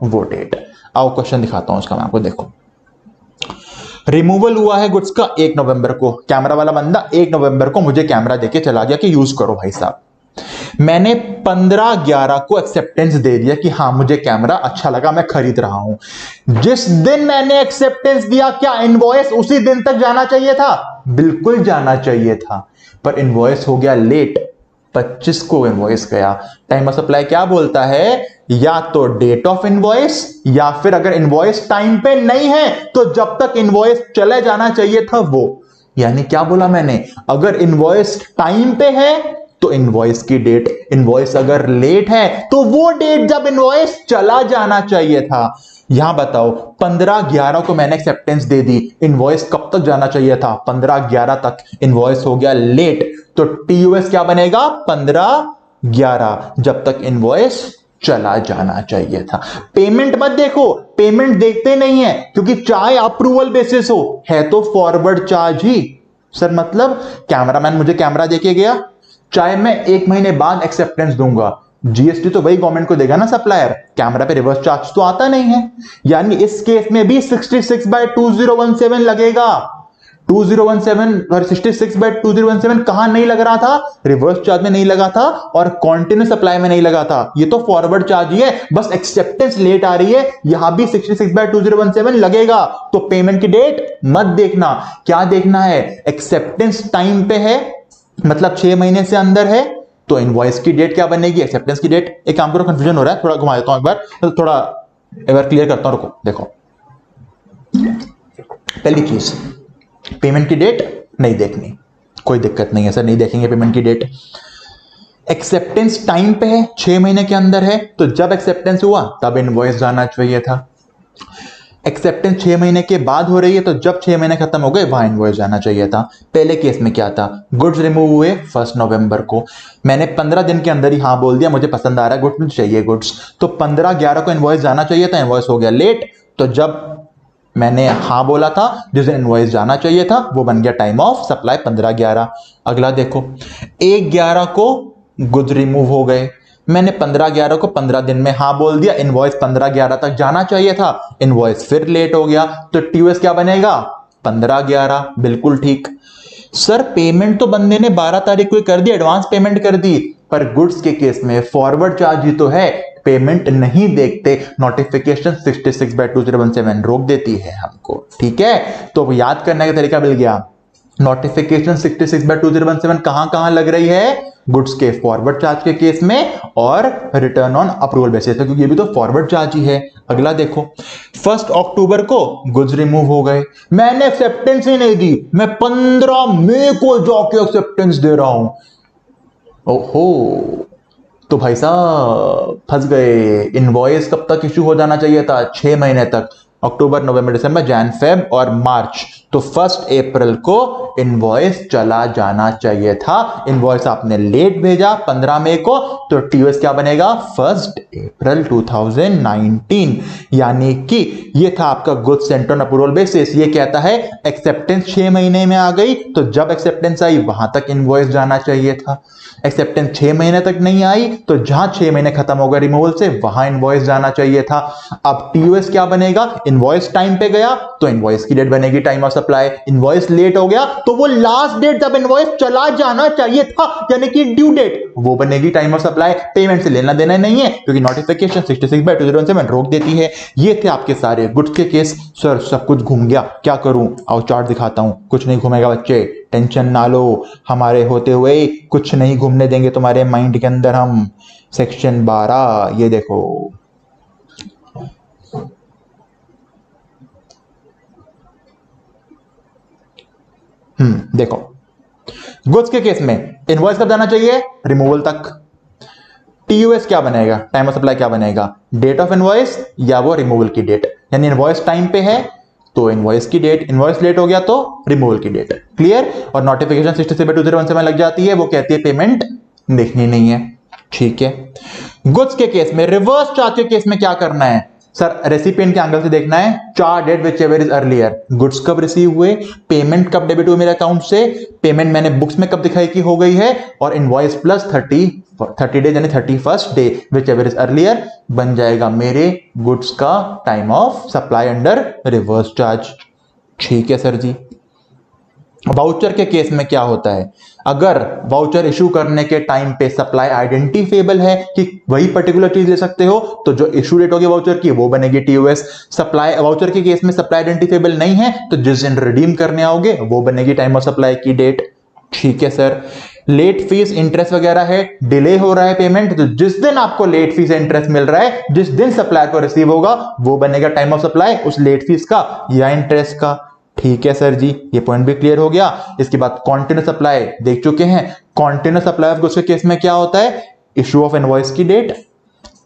S1: वो डेट। आओ क्वेश्चन दिखाता हूं उसका मैं आपको, देखो। रिमूवल हुआ है गुड्स का 1 नवंबर को, कैमरा वाला बंदा 1 नवंबर को मुझे कैमरा देके चला गया कि यूज करो भाई साहब। मैंने 15/11 को एक्सेप्टेंस दे दिया कि हाँ मुझे कैमरा अच्छा लगा, मैं खरीद रहा हूं। जिस दिन मैंने एक्सेप्टेंस दिया, क्या इनवॉइस उसी दिन तक जाना चाहिए था? बिल्कुल जाना चाहिए था, पर इनवॉइस हो गया लेट, 25 को इनवॉइस गया। टाइम ऑफ सप्लाई क्या बोलता है? या तो डेट ऑफ इनवॉइस, या फिर अगर इनवॉइस टाइम पे नहीं है तो जब तक इनवॉइस चले जाना चाहिए था वो। यानी क्या बोला मैंने? अगर इनवॉइस टाइम पे है तो इनवॉइस की डेट, इनवॉइस अगर लेट है तो वो डेट जब इनवॉइस चला जाना चाहिए था। यहां बताओ 15/11 को मैंने एक्सेप्टेंस दे दी, इनवॉइस कब तक जाना चाहिए था? 15/11 तक। इनवॉइस हो गया लेट, तो टीयूएस क्या बनेगा? 15/11, जब तक इनवॉइस चला जाना चाहिए था। पेमेंट मत देखो, पेमेंट देखते नहीं है, क्योंकि चाहे अप्रूवल बेसिस हो, है तो फॉरवर्ड चार्ज ही। सर मतलब कैमरामैन मुझे कैमरा देके गया, चाहे मैं 1 महीने बाद एक्सेप्टेंस दूंगा, जीएसटी तो वही गवर्नमेंट को देगा ना सप्लायर, कैमरा पे रिवर्स चार्ज तो आता नहीं है। यानी इस केस में भी 66/2017 लगेगा। 66/2017 कहां नहीं लग रहा था? रिवर्स चार्ज में नहीं लगा था और कॉन्टिन्यूस सप्लाई में नहीं लगा था, ये तो फॉरवर्ड चार्ज ही है, बस एक्सेप्टेंस लेट आ रही है। यहां भी 66/2017 लगेगा। तो पेमेंट की डेट मत देखना, क्या देखना है? एक्सेप्टेंस टाइम पे है, मतलब 6 महीने से अंदर है, तो इनवॉइस की डेट क्या बनेगी? एक्सेप्टेंस की डेट। एक काम करो, कंफ्यूजन हो रहा है, थोड़ा घुमा देता हूं एक बार, तो थोड़ा एक बार क्लियर करता हूं, रुको। देखो पहली चीज, पेमेंट की डेट नहीं देखनी, कोई दिक्कत नहीं है सर, नहीं देखेंगे पेमेंट की डेट। एक्सेप्टेंस टाइम पे है, 6 महीने के अंदर है, तो जब एक्सेप्टेंस हुआ तब इनवॉइस जाना चाहिए था। एक्सेप्टेंस 6 महीने के बाद हो रही है, तो जब 6 महीने खत्म हो गए वहां इनवॉइस जाना चाहिए था। पहले केस में क्या था? गुड्स रिमूव हुए 1 नवंबर को, मैंने 15 दिन के अंदर ही हाँ बोल दिया, मुझे पसंद आ रहा है गुड्स, मुझे चाहिए गुड्स, तो 15/11 को इनवॉइस जाना चाहिए था, इनवॉइस हो गया लेट। तो जब मैंने हाँ बोला था, जिस दिन इनवॉइस जाना चाहिए था वो बन गया टाइम ऑफ सप्लाई 15/11। अगला देखो, 1/11 को गुड्स रिमूव हो गए, मैंने 15/11 को 15 दिन में हाँ बोल दिया, इनवॉइस 15/11 तक जाना चाहिए था, इनवॉइस फिर लेट हो गया, तो टीयूएस क्या बनेगा? 15/11। बिल्कुल ठीक। सर पेमेंट तो बंदे ने 12 तारीख को कर दी, एडवांस पेमेंट कर दी, पर गुड्स के केस में फॉरवर्ड चार्ज ही तो है, पेमेंट नहीं देखते, नोटिफिकेशन 66/2017 रोक देती है हमको। ठीक है, तो याद करने का तरीका मिल गया। नोटिफिकेशन 66/2017 कहां लग रही है? गुड्स के फॉरवर्ड चार्ज के केस में और रिटर्न ऑन अप्रूवल बेसिस पे, क्योंकि ये भी तो फॉरवर्ड चार्ज ही है। अगला देखो, 1 अक्टूबर को गुड्स रिमूव हो गए, मैंने एक्सेप्टेंस ही नहीं दी, मैं 15 मई को जाके एक्सेप्टेंस दे रहा हूं। ओहो, तो भाई साहब फंस गए। इनवॉइस कब तक इश्यू हो जाना चाहिए था? 6 महीने तक, अक्टूबर, नवंबर, दिसंबर, जैन, फेब और मार्च। तो 1 अप्रैल को इनवॉइस चला जाना चाहिए था। इनवॉइस आपने लेट भेजा 15 मई को, तो टीओएस क्या बनेगा? 1 अप्रैल 2019। यानी कि ये था आपका goods sent on approval basis. ये कहता है एक्सेप्टेंस 6 महीने में आ गई, तो जब एक्सेप्टेंस आई वहां तक इनवॉइस जाना चाहिए था। एक्सेप्टेंस 6 महीने तक नहीं आई, तो जहां 6 महीने खत्म हो गए रिमूवल से, वहां इनवॉइस जाना चाहिए था। अब टीओएस क्या बनेगा? इनवॉइस टाइम पे गया तो इनवॉइस की डेट बनेगी time of supply. Invoice late हो गया तो वो लास्ट डेट जब इनवॉइस चला जाना चाहिए था, यानी कि ड्यू डेट, वो बनेगी टाइम ऑफ सप्लाई। पेमेंट से लेना देना नहीं है, क्योंकि नोटिफिकेशन 66/2017 रोक देती है। ये थे आपके सारे गुड्स के केस। सर सब कुछ घूम गया, क्या करूं? आओ चार्ट दिखाता हूं। कुछ नहीं घूमेगा बच्चे, टेंशन ना लो, हमारे होते हुए कुछ नहीं घूमने देंगे तुम्हारे माइंड के अंदर हम। सेक्शन 12, ये देखो, देखो गुड्स के केस में इनवॉइस कब जाना चाहिए? रिमूवल तक। टीयूएस क्या बनेगा? टाइम ऑफ सप्लाई क्या बनेगा? डेट ऑफ इनवॉइस या वो रिमूवल की डेट। यानी इनवॉइस टाइम पे है तो इनवॉइस की डेट, इनवॉइस लेट हो गया तो रिमूवल की डेट। क्लियर? और नोटिफिकेशन 66/2017 लग जाती है, वो कहती है पेमेंट देखनी नहीं है। ठीक है। गुड्स के केस में, रिवर्स चार्ज के केस में क्या करना है? सर रेसिपिएंट के एंगल से देखना है। Charge date whichever is earlier, goods कब रिसीव हुए, पेमेंट कब डेबिट हुई मेरे अकाउंट से, पेमेंट मैंने बुक्स में कब दिखाई कि हो गई है, और इनवॉइस प्लस 30 डेज यानी 31st day which ever is earlier बन जाएगा मेरे गुड्स का time of supply under reverse charge. ठीक है सर जी। वाउचर के केस में क्या होता है? अगर वाउचर इशू करने के टाइम पे सप्लाई आइडेंटिफिएबल है कि वही पर्टिकुलर चीज ले सकते हो, तो जो इशू डेट होगी वाउचर की वो बनेगी टीओएस। सप्लाई वाउचर के केस में सप्लाई आइडेंटिफिएबल नहीं है, तो जिस दिन रिडीम करने आओगे वो बनेगी टाइम ऑफ सप्लाई की डेट। ठीक है सर। लेट फीस इंटरेस्ट वगैरह है, डिले हो रहा है पेमेंट, तो जिस दिन आपको लेट फीस इंटरेस्ट मिल रहा है, जिस दिन सप्लायर को रिसीव होगा, वो बनेगा टाइम ऑफ सप्लाई उस लेट फीस का या इंटरेस्ट का। ठीक है सर जी, ये पॉइंट भी क्लियर हो गया। इसके बाद कॉन्टिन्यूस सप्लाई देख चुके हैं। कॉन्टिन्यूस सप्लाई ऑफ गुड्स के केस में क्या होता है? इशू ऑफ इनवॉइस की डेट,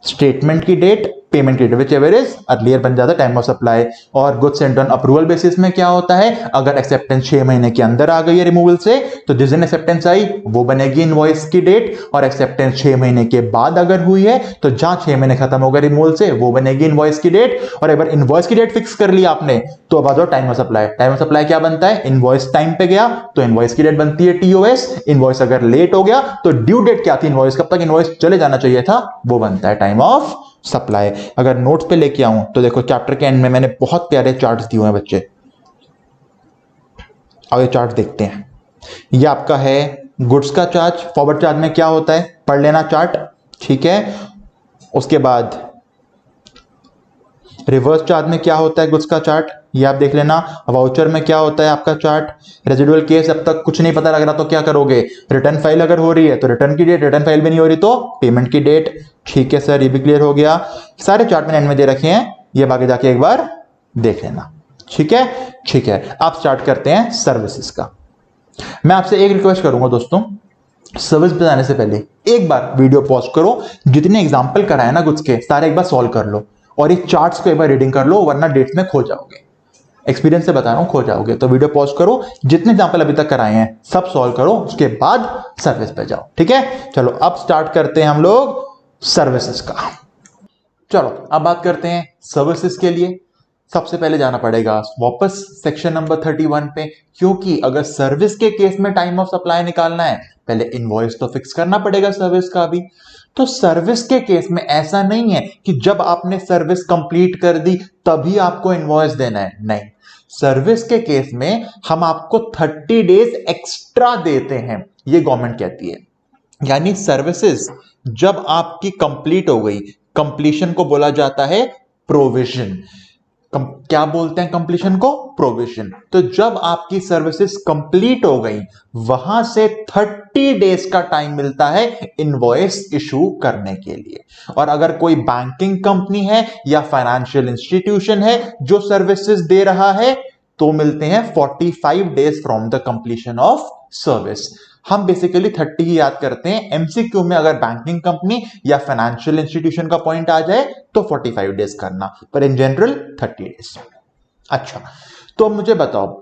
S1: स्टेटमेंट की डेट, पेमेंट की date whichever is earlier बन जाता है टाइम ऑफ सप्लाई। और goods sent on approval basis में क्या होता है? अगर एक्सेप्टेंस 6 महीने के अंदर आ गई है रिमूवल से, तो जिस दिन एक्सेप्टेंस आई वो बनेगी इनवॉइस की डेट, और एक्सेप्टेंस 6 महीने के बाद अगर हुई है तो जहां 6 महीने खत्म हो गए रिमूवल से, वो बनेगी इनवॉइस की डेट। और एक बार इनवॉइस की डेट फिक्स कर ली आपने, तो अब आ जाओ time of supply. Time of supply क्या बनता है? इनवॉइस टाइम पे गया तो इनवॉइस की डेट बनती है टीओएस। इनवॉइस अगर लेट हो गया तो ड्यू डेट क्या थी? इनवॉइस कब तक इनवॉइस चले जाना चाहिए था, वो बनता है टाइम ऑफ सप्लाई। अगर नोट्स पे लेके आऊं तो देखो चैप्टर के एंड में मैंने बहुत प्यारे चार्ट्स दिए हैं बच्चे। अब ये चार्ट देखते हैं। ये आपका है गुड्स का चार्ज। फॉरवर्ड चार्ज में क्या होता है पढ़ लेना चार्ट, ठीक है। उसके बाद रिवर्स चार्ज में क्या होता है गुड्स का चार्ट, ये आप देख लेना। वाउचर में क्या होता है आपका चार्ट। रेजिडुअल केस अब तक कुछ नहीं पता लग रहा तो क्या करोगे? रिटर्न फाइल अगर हो रही है तो रिटर्न की डेट, रिटर्न फाइल भी नहीं हो रही तो पेमेंट की डेट। ठीक है सर, ये भी क्लियर हो गया। सारे चार्ट मैंने एंड में दे रखे हैं, ये आगे जाके एक बार देख लेना। ठीक है, ठीक है। आप स्टार्ट करते हैं सर्विसेज का। मैं आपसे एक रिक्वेस्ट करूंगा दोस्तों, सर्विस पे जाने से पहले एक बार वीडियो पॉज करो, जितने एग्जांपल कराए ना कुछ के सारे एक बार सॉल्व कर लो, और एक चार्ट्स को एक बार रीडिंग कर लो, वरना डेट्स में खो जाओगे। एक्सपीरियंस से बता रहा हूं, खो जाओगे। तो वीडियो पॉज करो, जितने एग्जांपल अभी तक कराए हैं सब सॉल्व करो, उसके बाद सर्विस पे जाओ। ठीक है, चलो अब स्टार्ट करते हैं हम लोग सर्विसेज का। चलो अब बात करते हैं सर्विसेज के लिए। सबसे पहले जाना पड़ेगा वापस सेक्शन नंबर 31 पे, क्योंकि अगर सर्विस के केस में टाइम ऑफ सप्लाई निकालना है, पहले इनवॉइस तो फिक्स करना पड़ेगा सर्विस का भी। तो सर्विस के केस में ऐसा नहीं है कि जब आपने सर्विस कंप्लीट कर दी तभी आपको इनवॉइस देना है, नहीं। सर्विस के केस में हम आपको 30 डेज एक्स्ट्रा देते हैं, ये गवर्नमेंट कहती है। यानी सर्विसेज जब आपकी कंप्लीट हो गई, कंप्लीशन को बोला जाता है प्रोविजन। क्या बोलते हैं कंप्लीशन को? प्रोविजन। तो जब आपकी सर्विसेज कंप्लीट हो गई, वहां से 30 डेज का टाइम मिलता है इनवॉइस इशू करने के लिए। और अगर कोई बैंकिंग कंपनी है या फाइनेंशियल इंस्टीट्यूशन है जो सर्विसेज दे रहा है, तो मिलते हैं 45 days from the completion of service. हम बेसिकली 30 ही याद करते हैं। एमसीक्यू में अगर बैंकिंग कंपनी या फाइनेंशियल इंस्टीट्यूशन का पॉइंट आ जाए तो 45 डेज करना, पर इन जनरल 30 डेज। अच्छा, तो मुझे बताओ,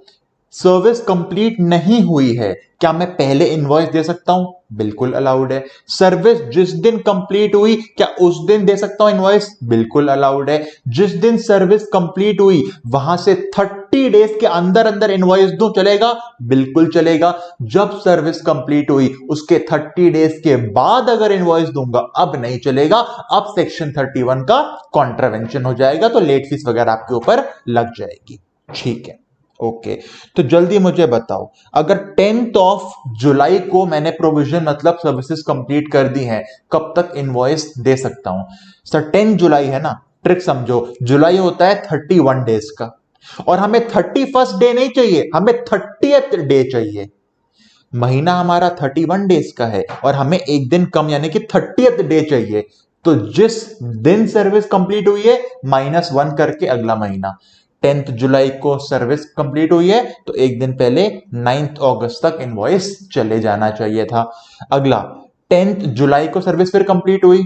S1: सर्विस कंप्लीट नहीं हुई है, क्या मैं पहले इनवॉइस दे सकता हूं? बिल्कुल अलाउड है। सर्विस जिस दिन कंप्लीट हुई, क्या उस दिन दे सकता हूं इनवॉइस? बिल्कुल अलाउड है। जिस दिन सर्विस कंप्लीट हुई वहां से 30 डेज के अंदर अंदर इनवॉइस दूं, चलेगा? बिल्कुल चलेगा। जब सर्विस कंप्लीट हुई उसके 30 डेज के बाद अगर इनवॉइस दूंगा, अब नहीं चलेगा, अब सेक्शन 31 का कॉन्ट्रावेंशन हो जाएगा, तो लेट फीस वगैरह आपके ऊपर लग जाएगी। ठीक है, ओके। तो जल्दी मुझे बताओ, अगर 10th ऑफ जुलाई को मैंने प्रोविजन मतलब सर्विसेज कंप्लीट कर दी है, कब तक इनवॉइस दे सकता हूं? सर 10 जुलाई है ना, ट्रिक समझो, जुलाई होता है 31 डेज का, और हमें 31st डे नहीं चाहिए, हमें 30th डे चाहिए। महीना हमारा 31 डेज का है और हमें एक दिन कम यानी कि 30th डे चाहिए। तो जिस दिन सर्विस कंप्लीट हुई है -1 करके अगला महीना। 10th जुलाई को सर्विस कंप्लीट हुई है तो एक दिन पहले 9th अगस्त तक इनवॉइस चले जाना चाहिए था। अगला 10th जुलाई को सर्विस फिर कंप्लीट हुई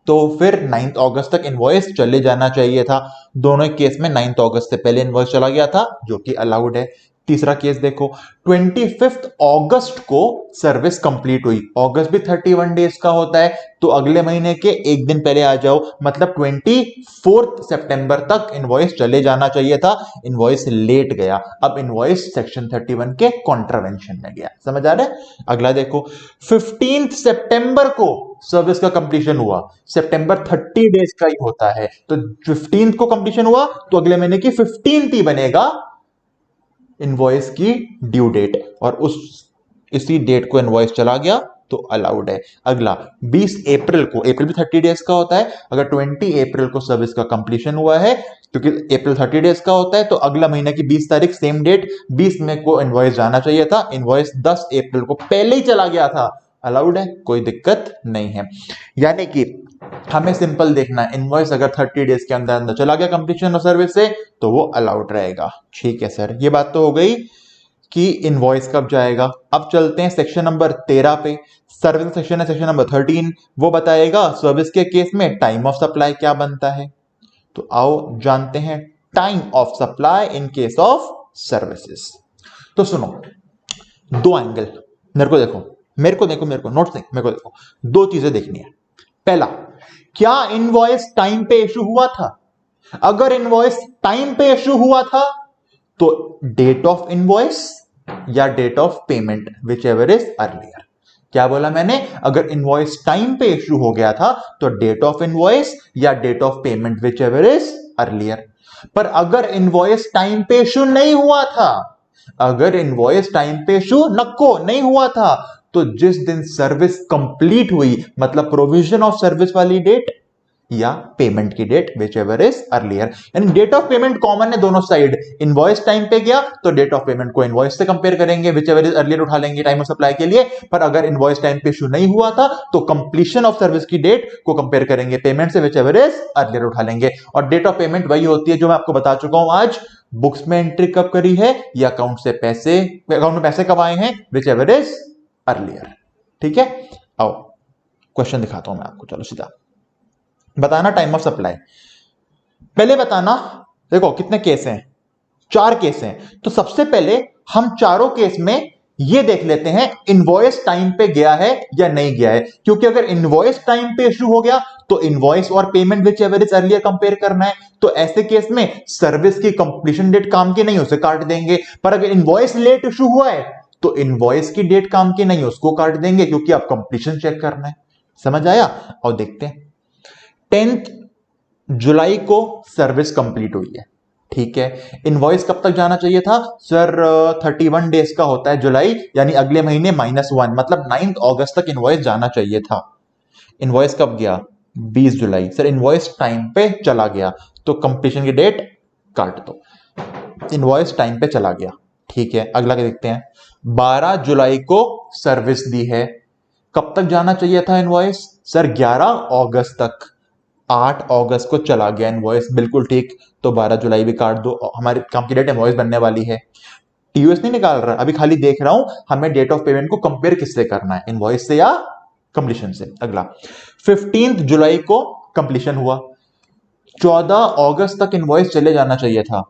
S1: तो फिर 9th अगस्त तक इनवॉइस चले जाना चाहिए था। दोनों केस में 9th अगस्त से पहले इनवॉइस चला गया था, जो कि अलाउड है। तीसरा केस देखो, 25 अगस्त को सर्विस कंप्लीट हुई, अगस्त भी 31 डेज का होता है, तो अगले महीने के एक दिन पहले आ जाओ, मतलब 24 सितंबर तक इनवॉइस चले जाना चाहिए था। इनवॉइस लेट गया, अब इनवॉइस सेक्शन 31 के कॉन्ट्रावेंशन में गया। समझ आ रहा है? अगला देखो, 15 सितंबर को सर्विस का कंप्लीशन हुआ, सितंबर 30 डेज का ही होता है, तो 15 को कंप्लीशन हुआ तो अगले महीने की 15th ही बनेगा इनवॉइस की ड्यू डेट, और इसी डेट को इनवॉइस चला गया तो अलाउड है। अगला 20 अप्रैल को, अप्रैल भी 30 डेज का होता है, अगर 20 अप्रैल को सर्विस का कंप्लीशन हुआ है, क्योंकि अप्रैल 30 डेज का होता है, तो अगला महीना की 20 तारीख सेम डेट 20 में को इनवॉइस जाना चाहिए था, इनवॉइस 10 अप्रैल को पहले ही चला गया था, अलाउड है, कोई दिक्कत नहीं है। यानी कि हमें सिंपल देखना है, इनवॉइस अगर 30 डेज के अंदर अंदर चला गया कंप्लीशन ऑफ सर्विस से तो वो अलाउड रहेगा। ठीक है सर, ये बात तो हो गई कि इनवॉइस कब जाएगा। अब चलते हैं सेक्शन नंबर 13 पे। सर्विस सेक्शन है सेक्शन नंबर 13, वो बताएगा सर्विस के केस में टाइम ऑफ सप्लाई क्या बनता है। तो आओ जानते हैं time of supply in case of services. तो सुनो, दो एंगल, मेरे को देखो नोट्स नहीं, मेरे को देखो, दो चीजें देखनी है। पहला, क्या इनवॉइस टाइम पे इशू हुआ था? अगर इनवॉइस टाइम पे इशू हुआ था तो डेट ऑफ इनवॉइस या date of payment, whichever is earlier. क्या बोला मैंने? अगर इनवॉइस टाइम पे इशू हो गया था तो डेट ऑफ इनवॉइस या date of payment, whichever is earlier. पर अगर इनवॉइस टाइम पे इशू नहीं हुआ था, अगर इनवॉइस टाइम पे इशू नको नहीं हुआ था, तो जिस दिन सर्विस कंप्लीट हुई, मतलब प्रोविजन ऑफ सर्विस वाली डेट या पेमेंट की date, whichever is earlier. यानी डेट ऑफ पेमेंट कॉमन है दोनों साइड। इनवॉइस टाइम पे गया तो डेट ऑफ पेमेंट को इनवॉइस से कंपेयर करेंगे, विच एवर इज अर्लियर उठा लेंगे टाइम ऑफ सप्लाई के लिए। पर अगर इनवॉइस टाइम पे इशू नहीं हुआ था तो कंप्लीशन ऑफ सर्विस की डेट को कंपेयर करेंगे पेमेंट से, विच एवर इज अर्लियर उठा लेंगे। और डेट ऑफ पेमेंट वही होती है जो मैं आपको बता चुका हूं आज, बुक्स में एंट्री कब करी है या अकाउंट में पैसे कब आए हैं, विच एवर इज अर्लियर। ठीक है, आओ क्वेश्चन दिखाता हूं मैं आपको। चलो सीधा बताना टाइम ऑफ सप्लाई। पहले बताना, देखो कितने केस हैं, 4 केस हैं। तो सबसे पहले हम चारों केस में ये देख लेते हैं इनवॉइस टाइम पे गया है या नहीं गया है, क्योंकि अगर इनवॉइस टाइम पे इशू हो गया तो इनवॉइस और payment whichever is earlier compare करना है। तो ऐसे केस में सर्विस की कंप्लीशन डेट काम की नहीं, उसे काट देंगे। पर अगर इनवॉइस लेट इशू हुआ है तो इनवॉइस की डेट काम की नहीं, उसको काट देंगे, क्योंकि आप कंप्लीशन चेक करना है। समझ आया? और देखते हैं 10th जुलाई को सर्विस कंप्लीट हुई है, ठीक है। इनवॉइस कब तक जाना चाहिए था सर? 31 डेज का होता है जुलाई, यानी अगले महीने -1, मतलब 9th अगस्त तक इनवॉइस जाना चाहिए था। इनवॉइस कब गया? 20 जुलाई। सर इनवॉइस टाइम पे चला गया तो कंप्लीशन की डेट काट दो। इनवॉइस टाइम पे चला गया, ठीक है। अगला क्या देखते हैं, 12 जुलाई को सर्विस दी है, कब तक जाना चाहिए था इनवॉइस? सर 11 अगस्त तक। 8 अगस्त को चला गया इनवॉइस, बिल्कुल ठीक। तो 12 जुलाई भी काट दो, हमारी काम की डेट इनवॉइस बनने वाली है। टीयूएस नहीं निकाल रहा, अभी खाली देख रहा हूं हमें डेट ऑफ पेमेंट को कंपेयर किससे करना है, इनवॉइस से या कंप्लीशन से। अगला 15 जुलाई को कंप्लीशन हुआ, 14 अगस्त तक इनवॉइस चले जाना चाहिए था,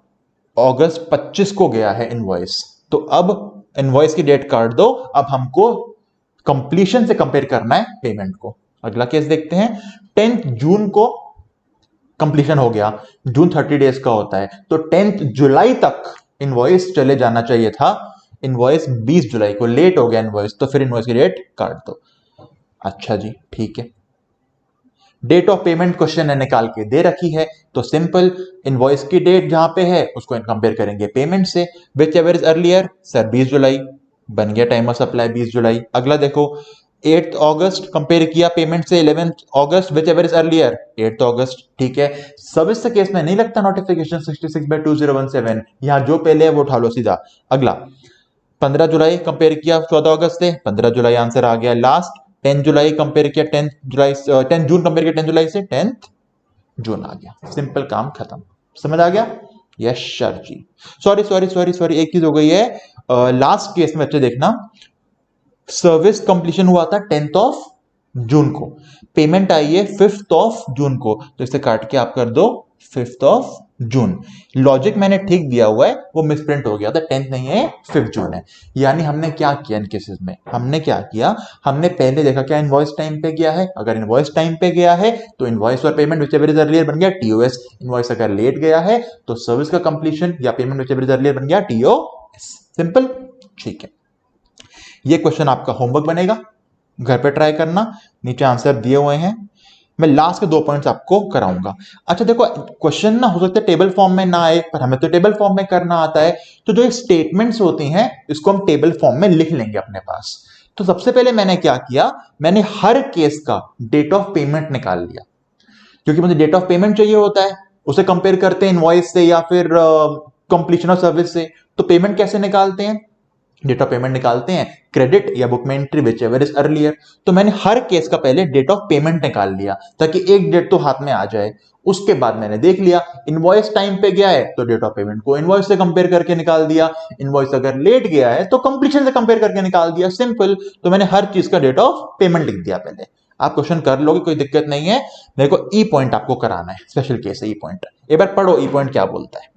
S1: अगस्त 25 को गया है इनवॉइस, तो अब इनवॉइस की डेट काट दो। अब हमको कंप्लीशन से कंपेयर करना है पेमेंट को। अगला केस देखते हैं, 10 जून को कंप्लीशन हो गया, जून 30 डेज का होता है, तो 10 जुलाई तक इनवॉइस चले जाना चाहिए था, इनवॉइस 20 जुलाई को लेट हो गया इनवॉइस, तो फिर इनवॉइस की डेट काट दो। अच्छा जी, ठीक है। डेट ऑफ पेमेंट क्वेश्चन ने निकाल के दे रखी है, तो सिंपल इनवॉइस की डेट जहां पे है उसको कंपेयर करेंगे पेमेंट से। Whichever is earlier, sir 20 जुलाई बन गया, टाइम ऑफ सप्लाई 20 जुलाई। अगला देखो 8 अगस्त कंपेयर किया पेमेंट से 11 अगस्त, विच एवर इज अर्लियर 8 अगस्त, ठीक है। सर्विस केस में नहीं लगता नोटिफिकेशन 66/2017, यहां जो पहले है वो उठा लो सीधा। अगला 15 जुलाई कंपेयर किया 14 अगस्त से, 15 जुलाई आंसर आ गया लास्ट। 10 जुलाई कंपेयर किया 10 जून कंपेयर किया 10 जुलाई से, 10 जून आ गया, सिंपल काम खत्म। समझ आ गया? यस सर जी। सॉरी सॉरी सॉरी सॉरी, एक चीज हो गई है, लास्ट केस में अच्छे देखना, सर्विस कंप्लीशन हुआ था 10th ऑफ जून को, पेमेंट आई है 5th ऑफ जून को, तो इसे काट के आप कर दो 5th ऑफ जून। लॉजिक मैंने ठीक दिया हुआ है, वो मिसप्रिंट हो गया था, 10th नहीं है 5th जून है। यानी हमने क्या किया इन केसेस में, हमने क्या किया, हमने पहले देखा क्या इनवॉइस टाइम पे गया है, अगर इनवॉइस टाइम पे गया है तो इनवॉइस और पेमेंट व्हिचएवर इज अर्लियर बन गया टीओएस। इनवॉइस अगर लेट गया है तो सर्विस का कंप्लीशन या पेमेंट व्हिचएवर इज अर्लियर बन गया टीओएस। सिंपल, ठीक है। ये क्वेश्चन आपका होमवर्क बनेगा, घर पे ट्राई करना, नीचे आंसर दिए हुए हैं, मैं लास्ट के 2 पॉइंट्स आपको कराऊंगा। अच्छा देखो, क्वेश्चन ना हो सकता है टेबल फॉर्म में ना आए, पर हमें तो टेबल फॉर्म में करना आता है, तो जो स्टेटमेंट्स होती हैं इसको हम टेबल फॉर्म में लिख लेंगे अपने पास। तो सबसे पहले मैंने क्या किया, मैंने हर केस का डेट ऑफ पेमेंट निकाल लिया, क्योंकि मुझे डेट ऑफ पेमेंट चाहिए होता है, उसे कंपेयर करते हैं इनवॉइस से या फिर कंप्लीशन ऑफ सर्विस से। तो पेमेंट कैसे निकालते हैं, डेट ऑफ पेमेंट निकालते हैं, क्रेडिट या बुक में entry whichever is earlier. तो मैंने हर केस का पहले डेट ऑफ पेमेंट निकाल लिया ताकि एक डेट तो हाथ में आ जाए। उसके बाद मैंने देख लिया इनवॉइस टाइम पे गया है तो डेट ऑफ पेमेंट को इनवॉइस से कंपेयर करके निकाल दिया, इनवॉइस अगर लेट गया है तो कंप्लीशन से कंपेयर करके निकाल दिया, सिंपल। तो मैंने हर चीज का डेट ऑफ पेमेंट लिख दिया पहले। आप क्वेश्चन कर लोगे, कोई दिक्कत नहीं है। मेरे को ई पॉइंट आपको कराना है, स्पेशल केस है ई पॉइंट। एक बार पढ़ो ई पॉइंट क्या बोलता है।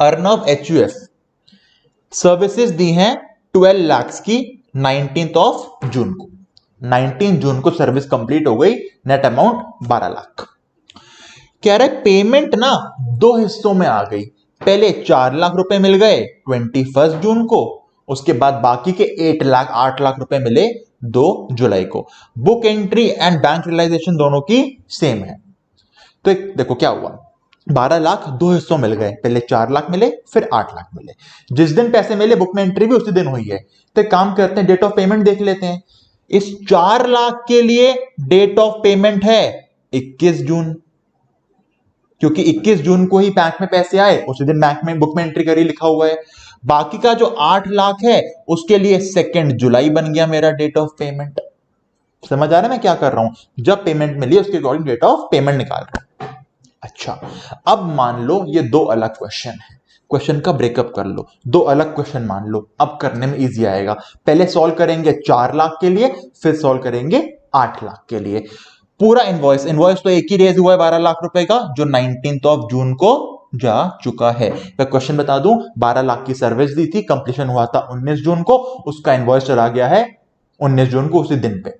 S1: अर्नव एचयूएफ सर्विसेज दी हैं 12 लाख की 19th ऑफ जून को, 19 जून को सर्विस कंप्लीट हो गई, नेट अमाउंट 12 लाख। कह रहे पेमेंट ना 2 हिस्सों में आ गई, पहले 4 लाख रुपए मिल गए 21 जून को, उसके बाद बाकी के 8 लाख रुपए मिले 2 जुलाई को। Book entry and bank realisation दोनों की सेम है। तो देखो क्या हुआ, 12 लाख 2 हिस्सों मिल गए, पहले 4 लाख मिले फिर 8 लाख मिले। जिस दिन पैसे मिले बुक में एंट्री भी उसी दिन हुई है, तो एक काम करते हैं डेट ऑफ पेमेंट देख लेते हैं। इस 4 लाख के लिए डेट ऑफ पेमेंट है 21 जून, क्योंकि 21 जून को ही बैंक में पैसे आए, उसी दिन बैंक में बुक में एंट्री करी लिखा हुआ है। बाकी का जो 8 लाख है उसके लिए 2 जुलाई बन गया मेरा डेट ऑफ पेमेंट। समझ आ रहा है मैं क्या कर रहा हूं, जब पेमेंट मिली उसके अकॉर्डिंग डेट ऑफ पेमेंट निकाल रहा हूं। अच्छा, अब मान लो ये 2 अलग क्वेश्चन है, क्वेश्चन का ब्रेकअप कर लो, 2 अलग क्वेश्चन मान लो, अब करने में इजी आएगा। पहले सॉल्व करेंगे 4 लाख के लिए, फिर सॉल्व करेंगे 8 लाख के लिए। पूरा इनवॉइस तो एक ही रेज हुआ है 12 लाख रुपए का, जो 19th ऑफ जून को जा चुका है। मैं क्वेश्चन बता दूं, 12 लाख की सर्विस दी थी, कंप्लीशन हुआ था 19 जून को, उसका इनवॉइस चला गया है 19 जून को उसी दिन पे।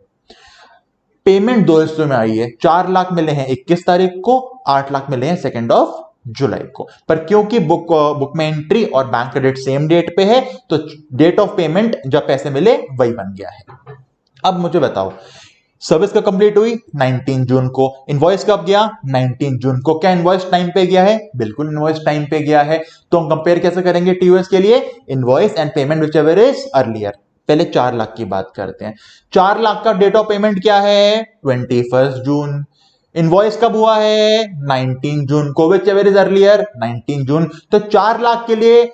S1: पेमेंट 2 हिस्सों में आई है, 4 लाख मिले हैं 21 तारीख को, 8 लाख मिले हैं 2 ऑफ जुलाई को। पर क्योंकि बुक में एंट्री और बैंक क्रेडिट सेम डेट पे है, तो डेट ऑफ पेमेंट जब पैसे मिले वही बन गया है। अब मुझे बताओ, सर्विस का कंप्लीट हुई 19 जून को, इनवॉइस कब गया 19 जून को। क्या इनवॉइस टाइम पे गया है? बिल्कुल इनवॉइस टाइम पे गया है। तो हम कंपेयर कैसे करेंगे टीओएस के लिए, invoice and payment whichever is earlier. पहले 4 लाख की बात करते हैं। 4 लाख का डेट ऑफ पेमेंट क्या है? 21 जून। इनवॉइस कब हुआ है? 19 जून को। Which ever is earlier? 19 जून। तो 4 लाख के लिए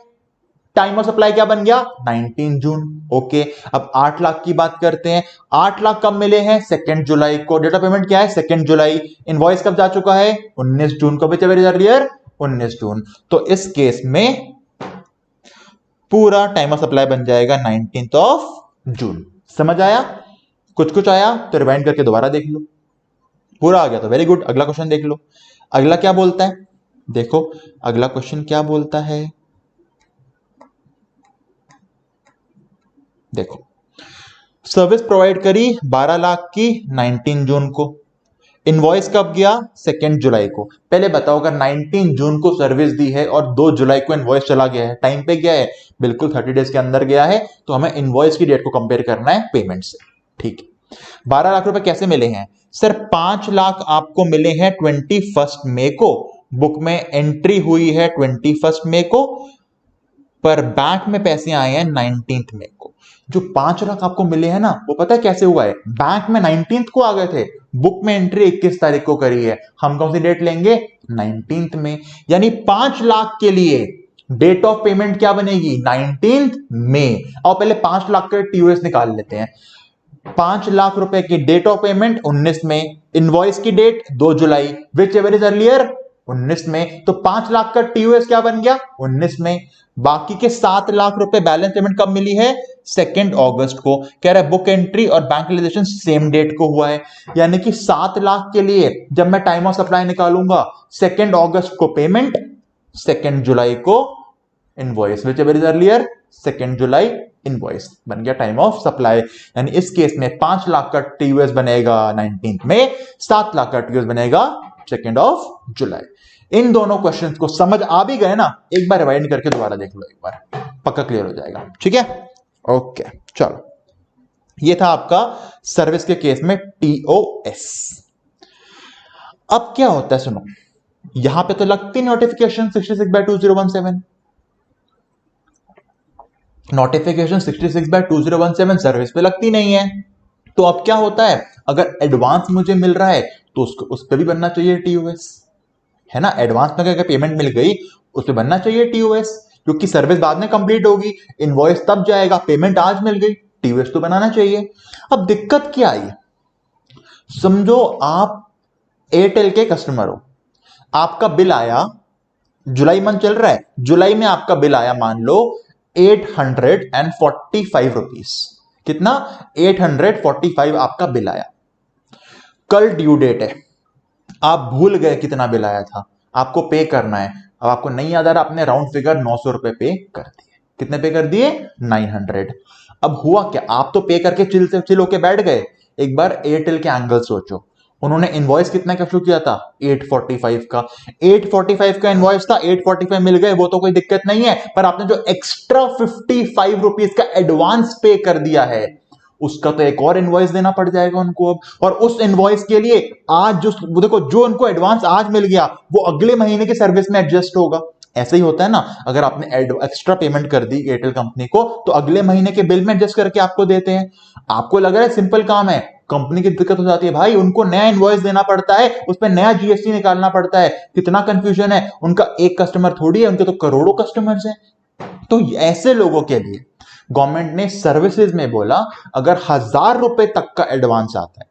S1: टाइम ऑफ सप्लाई क्या बन गया? 19 जून। ओके, अब 8 लाख की बात करते हैं। 8 लाख कब मिले हैं? 2 जुलाई को। डेट ऑफ पेमेंट क्या है? 2 जुलाई। इनवॉइस कब जा चुका है? 19 जून को। Which ever is earlier? 19 जून। तो इस केस में पूरा टाइम ऑफ सप्लाई बन जाएगा 19th ऑफ जून। समझ आया? कुछ कुछ आया तो रिवाइंड करके दोबारा देख लो। पूरा आ गया तो वेरी गुड। अगला क्वेश्चन देख लो। अगला क्या बोलता है? देखो अगला क्वेश्चन क्या बोलता है। देखो, सर्विस प्रोवाइड करी 12 लाख की 19 जून को। इनवॉइस कब गया? 2 जुलाई को। पहले बताओ, अगर 19 जून को सर्विस दी है और 2 जुलाई को इनवॉइस चला गया है, टाइम पे गया है, बिल्कुल 30 डेज के अंदर गया है, तो हमें इनवॉइस की डेट को कंपेयर करना है पेमेंट से। ठीक है, 12 लाख रुपए कैसे मिले हैं? सर 5 लाख आपको मिले हैं 21 मई को, बुक में एंट्री हुई है 21 मई को, पर बैंक में पैसे आए हैं 19 मई को। जो 5 लाख आपको मिले हैं ना, वो पता है कैसे हुआ है? बैंक में 19 को आ गए थे, बुक में एंट्री 21 तारीख को करी है। हम कौन सी डेट लेंगे? 19 में। यानी 5 लाख के लिए डेट ऑफ पेमेंट क्या बनेगी? 19 मई। और पहले 5 लाख के टीओएस निकाल लेते हैं। 5 लाख रुपए की डेट ऑफ पेमेंट 19 में, इनवॉइस की date 2 July, whichever is earlier? 19 में। तो 5 लाख का टीओएस क्या बन गया? 19 में। बाकी के 7 लाख रुपए बैलेंस पेमेंट कब मिली है? 2 अगस्त को। कह रहा है बुक एंट्री और बैंक रियलाइजेशन सेम डेट को हुआ है, यानी कि 7 लाख के लिए जब मैं टाइम ऑफ सप्लाई निकालूंगा, 2 अगस्त को पेमेंट, 2 जुलाई को invoice, which ever is earlier? 2 July invoice बन गया टाइम ऑफ सप्लाई। यानी इस केस में 5 लाख का टीओएस बनेगा 19 में, 7 लाख का टीओएस बनेगा 2 जुलाई। इन दोनों क्वेश्चंस को समझ आ भी गए ना? एक बार रिवाइंड करके दोबारा देख लो, एक बार पक्का क्लियर हो जाएगा। ठीक है, ओके चलो। ये था आपका सर्विस के केस में टीओएस। अब क्या होता है सुनो, यहां पे तो लगती नोटिफिकेशन 66/2017, नोटिफिकेशन 66/2017 सर्विस पे लगती नहीं है। तो अब क्या होता है, अगर एडवांस मुझे मिल रहा है तो उसको उस पर भी बनना चाहिए टीओएस, है ना? एडवांस में अगर पेमेंट मिल गई उस पर बनना चाहिए टीओएस, क्योंकि सर्विस बाद में कंप्लीट होगी, इनवॉइस तब जाएगा, पेमेंट आज मिल गई, टीओएस तो बनाना चाहिए। अब दिक्कत क्या आई? समझो आप एयरटेल के कस्टमर हो, आपका बिल आया, जुलाई मंथ चल रहा है, जुलाई में आपका बिल आया मान लो 845 रुपीस। कितना? 845 आपका बिल आया। कल ड्यू डेट है, आप भूल गए कितना बिल आया था, आपको पे करना है। अब आपको नहीं याद आ रहा, आपने राउंड फिगर 900 रुपए पे कर दिए। कितने पे कर दिए? 900। अब हुआ क्या, आप तो पे करके चिल होके बैठ गए। एक बार एयरटेल के एंगल सोचो, उन्होंने इनवॉइस कितना का इशू किया था? 845 का। 845 का इनवॉइस था, 845 मिल गए, वो तो कोई दिक्कत नहीं है, पर आपने जो एक्स्ट्रा 55 रुपीज का एडवांस पे कर दिया है, उसका तो एक और इनवॉइस देना पड़ जाएगा उनको अब। और उस इनवॉइस के लिए आज जो देखो, जो उनको एडवांस आज मिल गया वो अगले महीने की सर्विस में एडजस्ट होगा। ऐसे ही होता है ना, अगर आपने एक्स्ट्रा पेमेंट कर दी एयरटेल कंपनी को, तो अगले महीने के बिल में एडजस्ट करके आपको देते हैं। आपको लग रहा है सिंपल काम है, कंपनी की दिक्कत हो जाती है भाई, उनको नया इनवॉइस देना पड़ता है, उस पर नया जीएसटी निकालना पड़ता है। कितना कंफ्यूजन है, उनका एक कस्टमर थोड़ी है, उनके तो करोड़ों कस्टमर्स हैं। तो ऐसे लोगों के लिए गवर्नमेंट ने सर्विसेज में बोला, अगर 1000 रुपए तक का एडवांस आता है,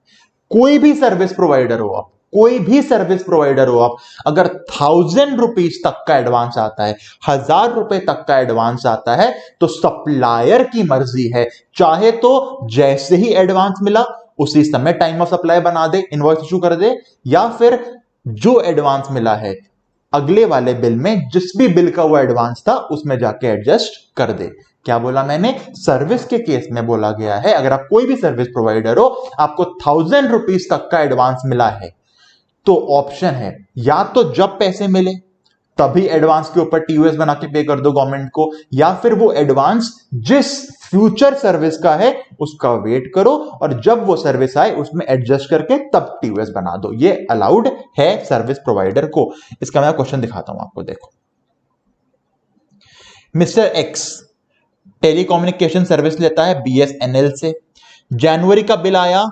S1: कोई भी सर्विस प्रोवाइडर हो आप, कोई भी सर्विस प्रोवाइडर हो आप, अगर 1000 रुपीज तक का एडवांस आता है, 1000 रुपए तक का एडवांस आता है, तो सप्लायर की मर्जी है, चाहे तो जैसे ही एडवांस मिला उसी समय टाइम ऑफ सप्लाई बना दे, इनवॉइस इशू कर दे, या फिर जो एडवांस मिला है अगले वाले बिल में, जिस भी बिल का वो एडवांस था उसमें जाके एडजस्ट कर दे। क्या बोला मैंने? सर्विस के केस में बोला गया है, अगर आप कोई भी सर्विस प्रोवाइडर हो, आपको 1000 रुपीज तक का एडवांस मिला है, तो ऑप्शन है, या तो जब पैसे मिले तभी एडवांस के ऊपर टीओएस बना के पे कर दो गवर्नमेंट को, या फिर वो एडवांस जिस फ्यूचर सर्विस का है उसका वेट करो और जब वो सर्विस आए उसमें एडजस्ट करके तब टीओएस बना दो। ये अलाउड है सर्विस प्रोवाइडर को। इसका मैं क्वेश्चन दिखाता हूं आपको। देखो, मिस्टर एक्स टेलीकम्युनिकेशन सर्विस लेता है BSNL से। जनवरी का बिल आया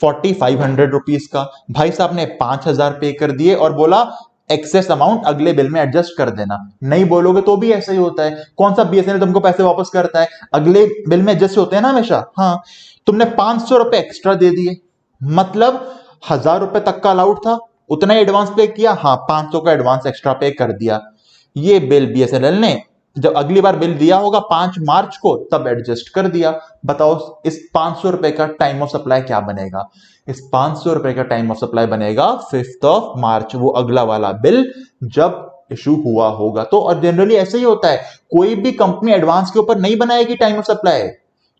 S1: 4500 रुपीज का, भाई साहब ने 5000 पे कर दिए और बोला एक्सेस अमाउंट अगले बिल में एडजस्ट कर देना। नहीं बोलोगे तो भी ऐसा ही होता है। कौन सा BSNL तुमको पैसे वापस करता है? अगले बिल में एडजस्ट होते हैं ना हमेशा। हाँ, तुमने 500 रुपए एक्स्ट्रा दे दिए, मतलब 1000 रुपए तक का अलाउड था, उतना ही एडवांस पे किया। हाँ, 500 का एडवांस एक्स्ट्रा पे कर दिया। ये बिल BSNL ने जब अगली बार बिल दिया होगा 5 मार्च को, तब एडजस्ट कर दिया। बताओ इस 500 रुपए का टाइम ऑफ सप्लाई क्या बनेगा? इस 500 रुपए का टाइम ऑफ सप्लाई बनेगा 5 मार्च, वो अगला वाला बिल जब इशू हुआ होगा। तो और जनरली ऐसे ही होता है, कोई भी कंपनी एडवांस के ऊपर नहीं बनाएगी टाइम ऑफ सप्लाई,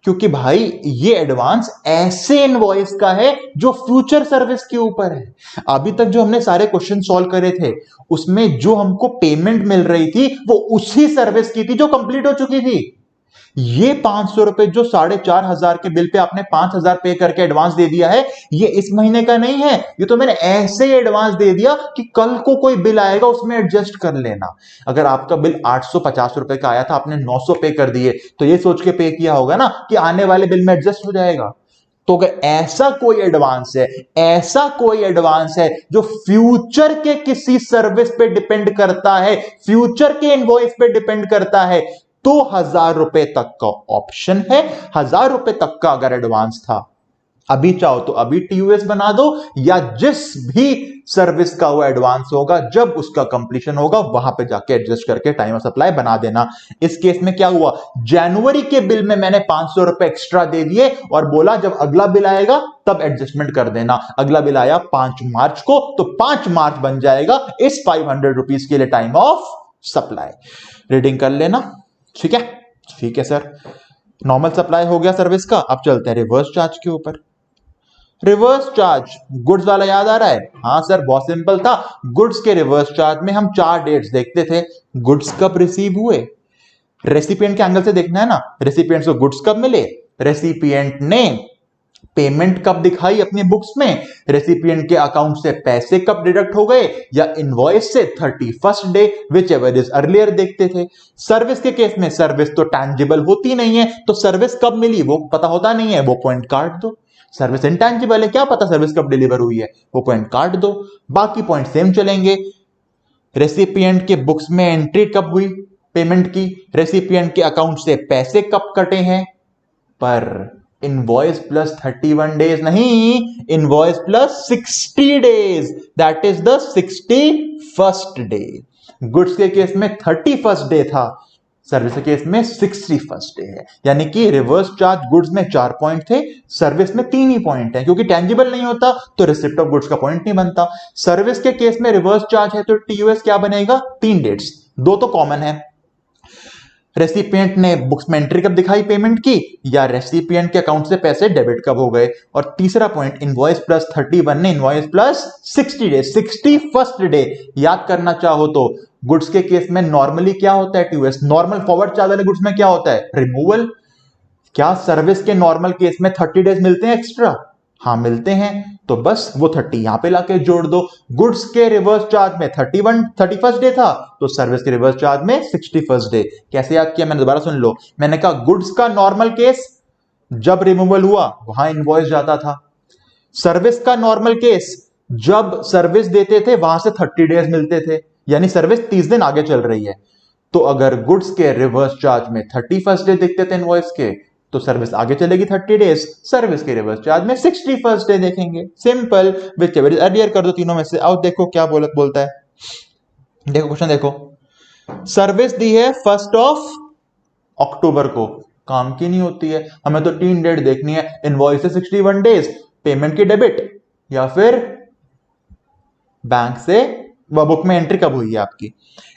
S1: क्योंकि भाई ये एडवांस ऐसे इनवॉइस का है जो फ्यूचर सर्विस के ऊपर है। अभी तक जो हमने सारे क्वेश्चन सॉल्व करे थे उसमें जो हमको पेमेंट मिल रही थी वो उसी सर्विस की थी जो कंप्लीट हो चुकी थी। ये 500 रुपए जो 4500 के बिल पे आपने 5000 पे करके एडवांस दे दिया है, ये इस महीने का नहीं है, ये तो मैंने ऐसे ही एडवांस दे दिया कि कल को कोई बिल आएगा उसमें एडजस्ट कर लेना। अगर आपका बिल 850 रुपए का आया था, आपने 900 पे कर दिए, तो ये सोच के पे किया होगा ना कि आने वाले बिल में एडजस्ट हो जाएगा। तो अगर ऐसा कोई एडवांस है, ऐसा कोई एडवांस है जो फ्यूचर के किसी सर्विस पे डिपेंड करता है, फ्यूचर के इनवॉइस पे डिपेंड करता है, तो 1000 रुपए तक का ऑप्शन है। 1000 रुपए तक का अगर एडवांस था, अभी चाहो तो अभी TOS बना दो, या जिस भी सर्विस का वो एडवांस होगा जब उसका कंप्लीशन होगा वहां पे जाके एडजस्ट करके टाइम ऑफ सप्लाई बना देना। इस केस में क्या हुआ, जनवरी के बिल में मैंने 500 रुपए एक्स्ट्रा दे दिए और बोला जब अगला बिल आएगा तब एडजस्टमेंट कर देना। अगला बिल आया 5 मार्च को, तो 5 मार्च बन जाएगा इस 500 रुपीज के लिए टाइम ऑफ सप्लाई। रीडिंग कर लेना, ठीक है? ठीक है सर, नॉर्मल सप्लाई हो गया सर्विस का। अब चलते हैं रिवर्स चार्ज के ऊपर। रिवर्स चार्ज गुड्स वाला याद आ रहा है? हाँ सर, बहुत सिंपल था। गुड्स के रिवर्स चार्ज में हम 4 डेट्स देखते थे। गुड्स कब रिसीव हुए, रेसिपिएंट के एंगल से देखना है ना। रेसिपिएंट को गुड्स कब मिले, रेसिपिएंट ने पेमेंट कब दिखाई अपनी बुक्स में, रेसिपिएंट के अकाउंट से पैसे कब डिडक्ट हो गए, या इनवॉइस से 31st day, which ever is earlier देखते थे। सर्विस के केस में सर्विस तो टैंजिबल होती नहीं है, तो सर्विस कब मिली वो पता होता नहीं है, वो पॉइंट काट दो। सर्विस इंटैंजिबल है, क्या पता सर्विस कब डिलीवर हुई है, वो पॉइंट काट दो। बाकी पॉइंट सेम चलेंगे। रेसिपिएंट के बुक्स में एंट्री कब हुई पेमेंट की, रेसिपिएंट के अकाउंट से पैसे कब कटे हैं, पर इनवॉइस प्लस 31 डेज नहीं, invoice plus 60 days, that is the 61st day. Goods के केस में 31st डे था, सर्विस के केस में 61st डे है। यानी कि रिवर्स चार्ज गुड्स में 4 पॉइंट थे, सर्विस में 3 ही पॉइंट है, क्योंकि टेंजिबल नहीं होता तो रिसिप्ट ऑफ गुड्स का पॉइंट नहीं बनता। सर्विस के केस में रिवर्स चार्ज है तो TOS क्या बनेगा, 3 डेट्स, 2 तो कॉमन है। रेसिपिएंट ने बुक्स में एंट्री कब दिखाई पेमेंट की, या रेसिपिएंट के अकाउंट से पैसे डेबिट कब हो गए। और तीसरा पॉइंट इनवॉइस प्लस 31 ने invoice plus 60 day, 61st day याद करना चाहो तो गुड्स के केस में नॉर्मली क्या होता है, TOS नॉर्मल फॉरवर्ड चार्ज वाले गुड्स में क्या होता है, रिमूवल। क्या सर्विस के नॉर्मल केस में 30 डेज मिलते हैं एक्स्ट्रा? हाँ मिलते हैं, तो बस वो 30 यहां पे लाके जोड़ दो। गुड्स के रिवर्स चार्ज में 31st डे था, तो सर्विस के रिवर्स चार्ज में 61st डे। कैसे याद किया मैंने, दोबारा सुन लो। मैंने कहा गुड्स का नॉर्मल केस जब रिमूवल हुआ वहां इनवॉइस जाता था, सर्विस का नॉर्मल केस जब सर्विस देते थे वहां से 30 डेज मिलते थे, यानी सर्विस 30 दिन आगे चल रही है। तो अगर गुड्स के रिवर्स चार्ज में 31st डे दिखते थे इनवॉइस के, तो सर्विस आगे चलेगी 30 डेज, सर्विस के रिवर्स चार्ज में 61st डे देखेंगे। Simple, whichever is earlier कर दो तीनों में से। आओ देखो क्या बोलता है, देखो क्वेश्चन देखो। सर्विस दी है 1 अक्टूबर को, काम की नहीं होती है, हमें तो 3 डेट देखनी है, इनवॉइस से 61 डेज, पेमेंट की डेबिट, या फिर बैंक से बुक में एंट्री कब हुई है आपकी।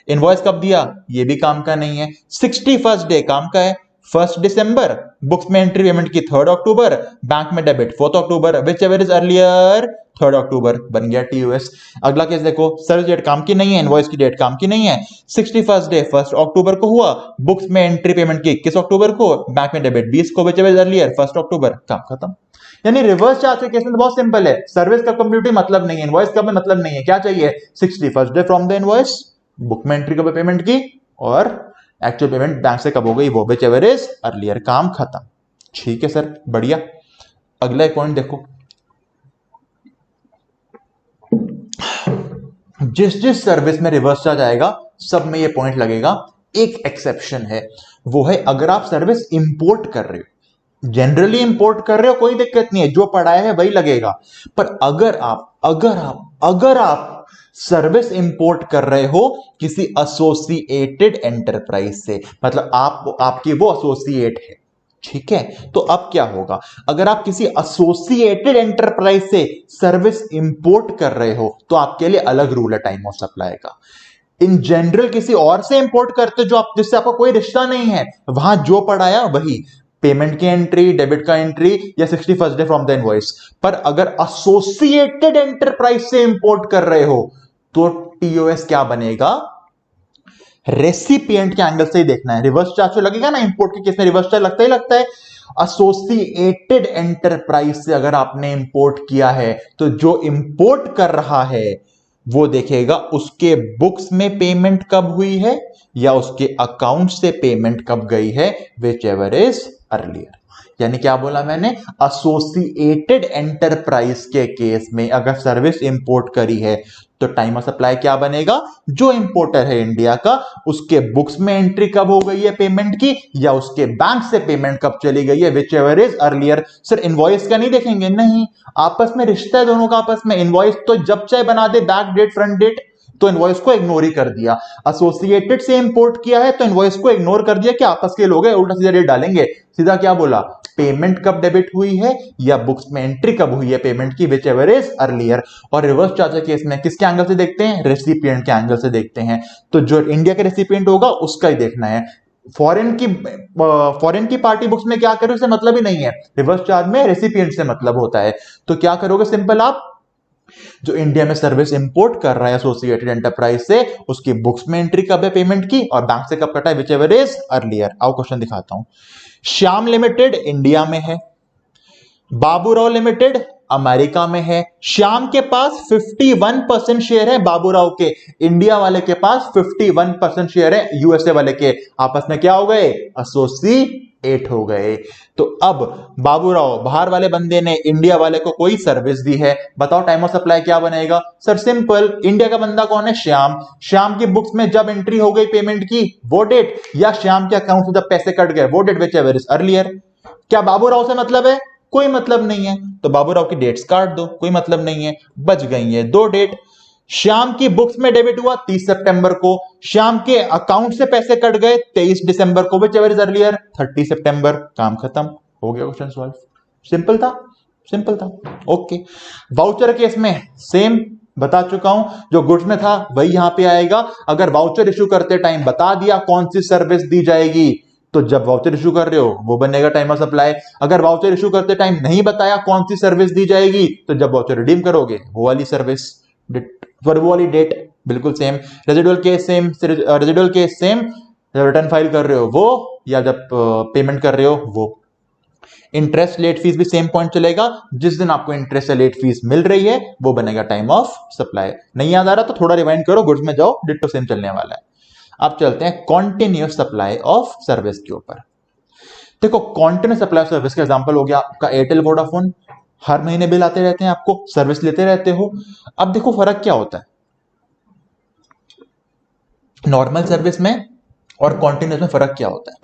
S1: इनवॉइस कब दिया ये भी काम का नहीं है, 61st डे काम का है, 1 दिसंबर, बुक्स में एंट्री पेमेंट की 3 अक्टूबर, बैंक में debit 4 October, whichever is earlier 3 अक्टूबर, बन गया TOS। अगला केस देखो, सर्विस डेट काम की नहीं है, इनवॉइस की डेट काम की नहीं है, 61st डे 1 अक्टूबर को हुआ, बुक्स में एंट्री पेमेंट की 21 अक्टूबर को, बैंक में डेबिट 20 को, विच एवर इज अर्लियर 1 अक्टूबर, काम खत्म। यानी रिवर्स चार्ज के केस में तो बहुत सिंपल है, सर्विस का कंप्लीटिव मतलब नहीं है, इनवॉइस का भी मतलब नहीं है, क्या चाहिए 61st day from the invoice, book में एंट्री कब पेमेंट की, और एक्चुअल पेमेंट बैंक से कब हो गई, वो विच एवर इज अर्लियर, काम खत्म। ठीक है सर, बढ़िया। अगला एक पॉइंट देखो, जिस जिस सर्विस में रिवर्स चार्ज आएगा सब में ये पॉइंट लगेगा। एक एक्सेप्शन है, वो है अगर आप सर्विस इंपोर्ट कर रहे हो। जनरली इंपोर्ट कर रहे हो कोई दिक्कत नहीं है, जो पढ़ाया है वही लगेगा। पर अगर आप सर्विस इंपोर्ट कर रहे हो किसी एसोसिएटेड एंटरप्राइज से, मतलब आपकी वो एसोसिएट है, ठीक है, तो अब क्या होगा, अगर आप किसी एसोसिएटेड एंटरप्राइज से सर्विस इंपोर्ट कर रहे हो तो आपके लिए अलग रूल है टाइम ऑफ सप्लाई का। इन जनरल किसी और से इंपोर्ट करते जो आप, जिससे आपका कोई रिश्ता नहीं है, वहां जो पढ़ाया वही, पेमेंट की एंट्री, डेबिट का एंट्री या 61st day from the invoice. पर अगर एसोसिएटेड एंटरप्राइज से इंपोर्ट कर रहे हो तो टीओएस क्या बनेगा, रेसिपिएंट के एंगल से ही देखना है। रिवर्स चार्ज तो लगेगा ना, इंपोर्ट के केस में रिवर्स चार्ज लगता ही लगता है। एसोसिएटेड एंटरप्राइज से अगर आपने इंपोर्ट किया है तो जो इंपोर्ट कर रहा है वो देखेगा उसके बुक्स में पेमेंट कब हुई है या उसके अकाउंट से पेमेंट कब गई है, विच एवर इज अर्लियर। यानी क्या बोला मैंने, एसोसिएटेड एंटरप्राइज के केस में अगर सर्विस इंपोर्ट करी है तो टाइम ऑफ सप्लाई क्या बनेगा, जो इंपोर्टर है इंडिया का उसके बुक्स में एंट्री कब हो गई है पेमेंट की या उसके बैंक से पेमेंट कब चली गई है, whichever is earlier. Sir invoice का नहीं देखेंगे, नहीं, आपस में रिश्ता है दोनों का आपस में। इनवॉइस तो जब चाहे बना दे, बैक डेट फ्रंट डेट, तो इनवॉइस को इग्नोर ही कर दिया। एसोसिएटेड से इंपोर्ट किया है तो इनवॉइस को इग्नोर कर दिया कि आपस के लोग हैं, उल्टा सीधा डेट डालेंगे। सीधा क्या बोला, पेमेंट कब डेबिट हुई है या बुक्स में एंट्री कब हुई है पेमेंट की, विच एवर इज अर्लियर। और रिवर्स चार्ज केस में किसके एंगल से देखते हैं, रेसिपिएंट के एंगल से देखते हैं। तो जो इंडिया के रेसिपिएंट होगा उसका ही देखना है। फॉरेन की पार्टी बुक्स में क्या करो, इससे मतलब ही नहीं है। रिवर्स चार्ज में रेसिपिएंट से मतलब होता है। तो क्या करोगे, सिंपल, आप जो इंडिया में सर्विस इंपोर्ट कर रहा है एसोसिएटेड एंटरप्राइज से, उसकी बुक्स में एंट्री कब है पेमेंट की और बैंक से कब कटा है, विच एवर इज अर्लियर। आओ क्वेश्चन दिखाता हूं। श्याम लिमिटेड इंडिया में है, बाबूराव लिमिटेड अमेरिका में है। श्याम के पास 51% शेयर है बाबूराव के, इंडिया वाले के पास 51% शेयर है यूएसए वाले के। आपस में क्या हो गए, एसोसिएट हो गए। तो अब बाबूराव बाहर वाले बंदे ने इंडिया वाले को कोई सर्विस दी है, बताओ टाइम ऑफ सप्लाई क्या बनेगा। सर सिंपल, इंडिया का बंदा कौन है, श्याम। श्याम की बुक्स में जब एंट्री हो गई पेमेंट की वो डेट, या श्याम के अकाउंट से जब पैसे कट गए वो date, whichever is earlier. क्या बाबूराव से मतलब है, कोई मतलब नहीं है, तो बाबूराव की डेट्स काट दो, कोई मतलब नहीं है, बच गई है दो डेट। श्याम की बुक्स में डेबिट हुआ 30 सितंबर को, श्याम के अकाउंट से पैसे कट गए 23 दिसंबर को, विच एवर इज अर्लियर 30 सितंबर, काम खत्म, हो गया क्वेश्चन सॉल्व। सिंपल था, सिंपल था, ओके। वाउचर केस में सेम बता चुका हूं, जो गुड्स में था वही यहां पे आएगा। अगर वाउचर इशू करते टाइम बता दिया कौन सी सर्विस दी जाएगी तो जब वाउचर इशू कर रहे हो वो बनेगा टाइम ऑफ सप्लाई। अगर वाउचर इशू करते टाइम नहीं बताया कौन सी सर्विस दी जाएगी तो जब वाउचर रिडीम करोगे वो वाली सर्विस, वो वाली डेट, बिल्कुल same. Residual case same, residual case same, जब रिटर्न फाइल कर रहे हो वो या जब पेमेंट कर रहे हो वो। इंटरेस्ट लेट फीस भी सेम पॉइंट चलेगा, जिस दिन आपको इंटरेस्ट या लेट फीस मिल रही है वो बनेगा टाइम ऑफ सप्लाई। नहीं याद आ रहा तो थोड़ा रिवाइंड करो, गुड्स में जाओ, डिट्टो सेम चलने वाला है। अब चलते हैं कॉन्टिन्यूस सप्लाई ऑफ सर्विस के ऊपर। देखो कॉन्टिन्यूस सप्लाई ऑफ सर्विस का एग्जांपल हो गया आपका एयरटेल वोडाफोन, हर महीने बिल आते रहते हैं आपको, सर्विस लेते रहते हो। अब देखो फर्क क्या होता है नॉर्मल सर्विस में और कॉन्टिन्यूस में, फर्क क्या होता है।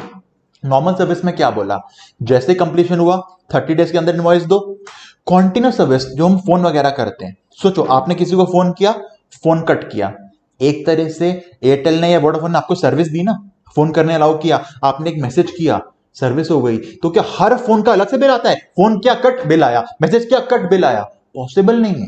S1: नॉर्मल सर्विस में क्या बोला, जैसे कंप्लीशन हुआ 30 डेज के अंदर इनवॉइस दो। कॉन्टिन्यूस सर्विस जो हम फोन वगैरह करते हैं, सोचो आपने किसी को फोन किया, फोन कट किया, एक तरह से एयरटेल ने या वोडाफोन ने आपको सर्विस दी ना, फोन करने अलाउ किया, आपने एक मैसेज किया, सर्विस हो गई। तो क्या हर फोन का अलग से बिल आता है, फोन किया कट बिल आया, मैसेज किया कट बिल आया, पॉसिबल नहीं है।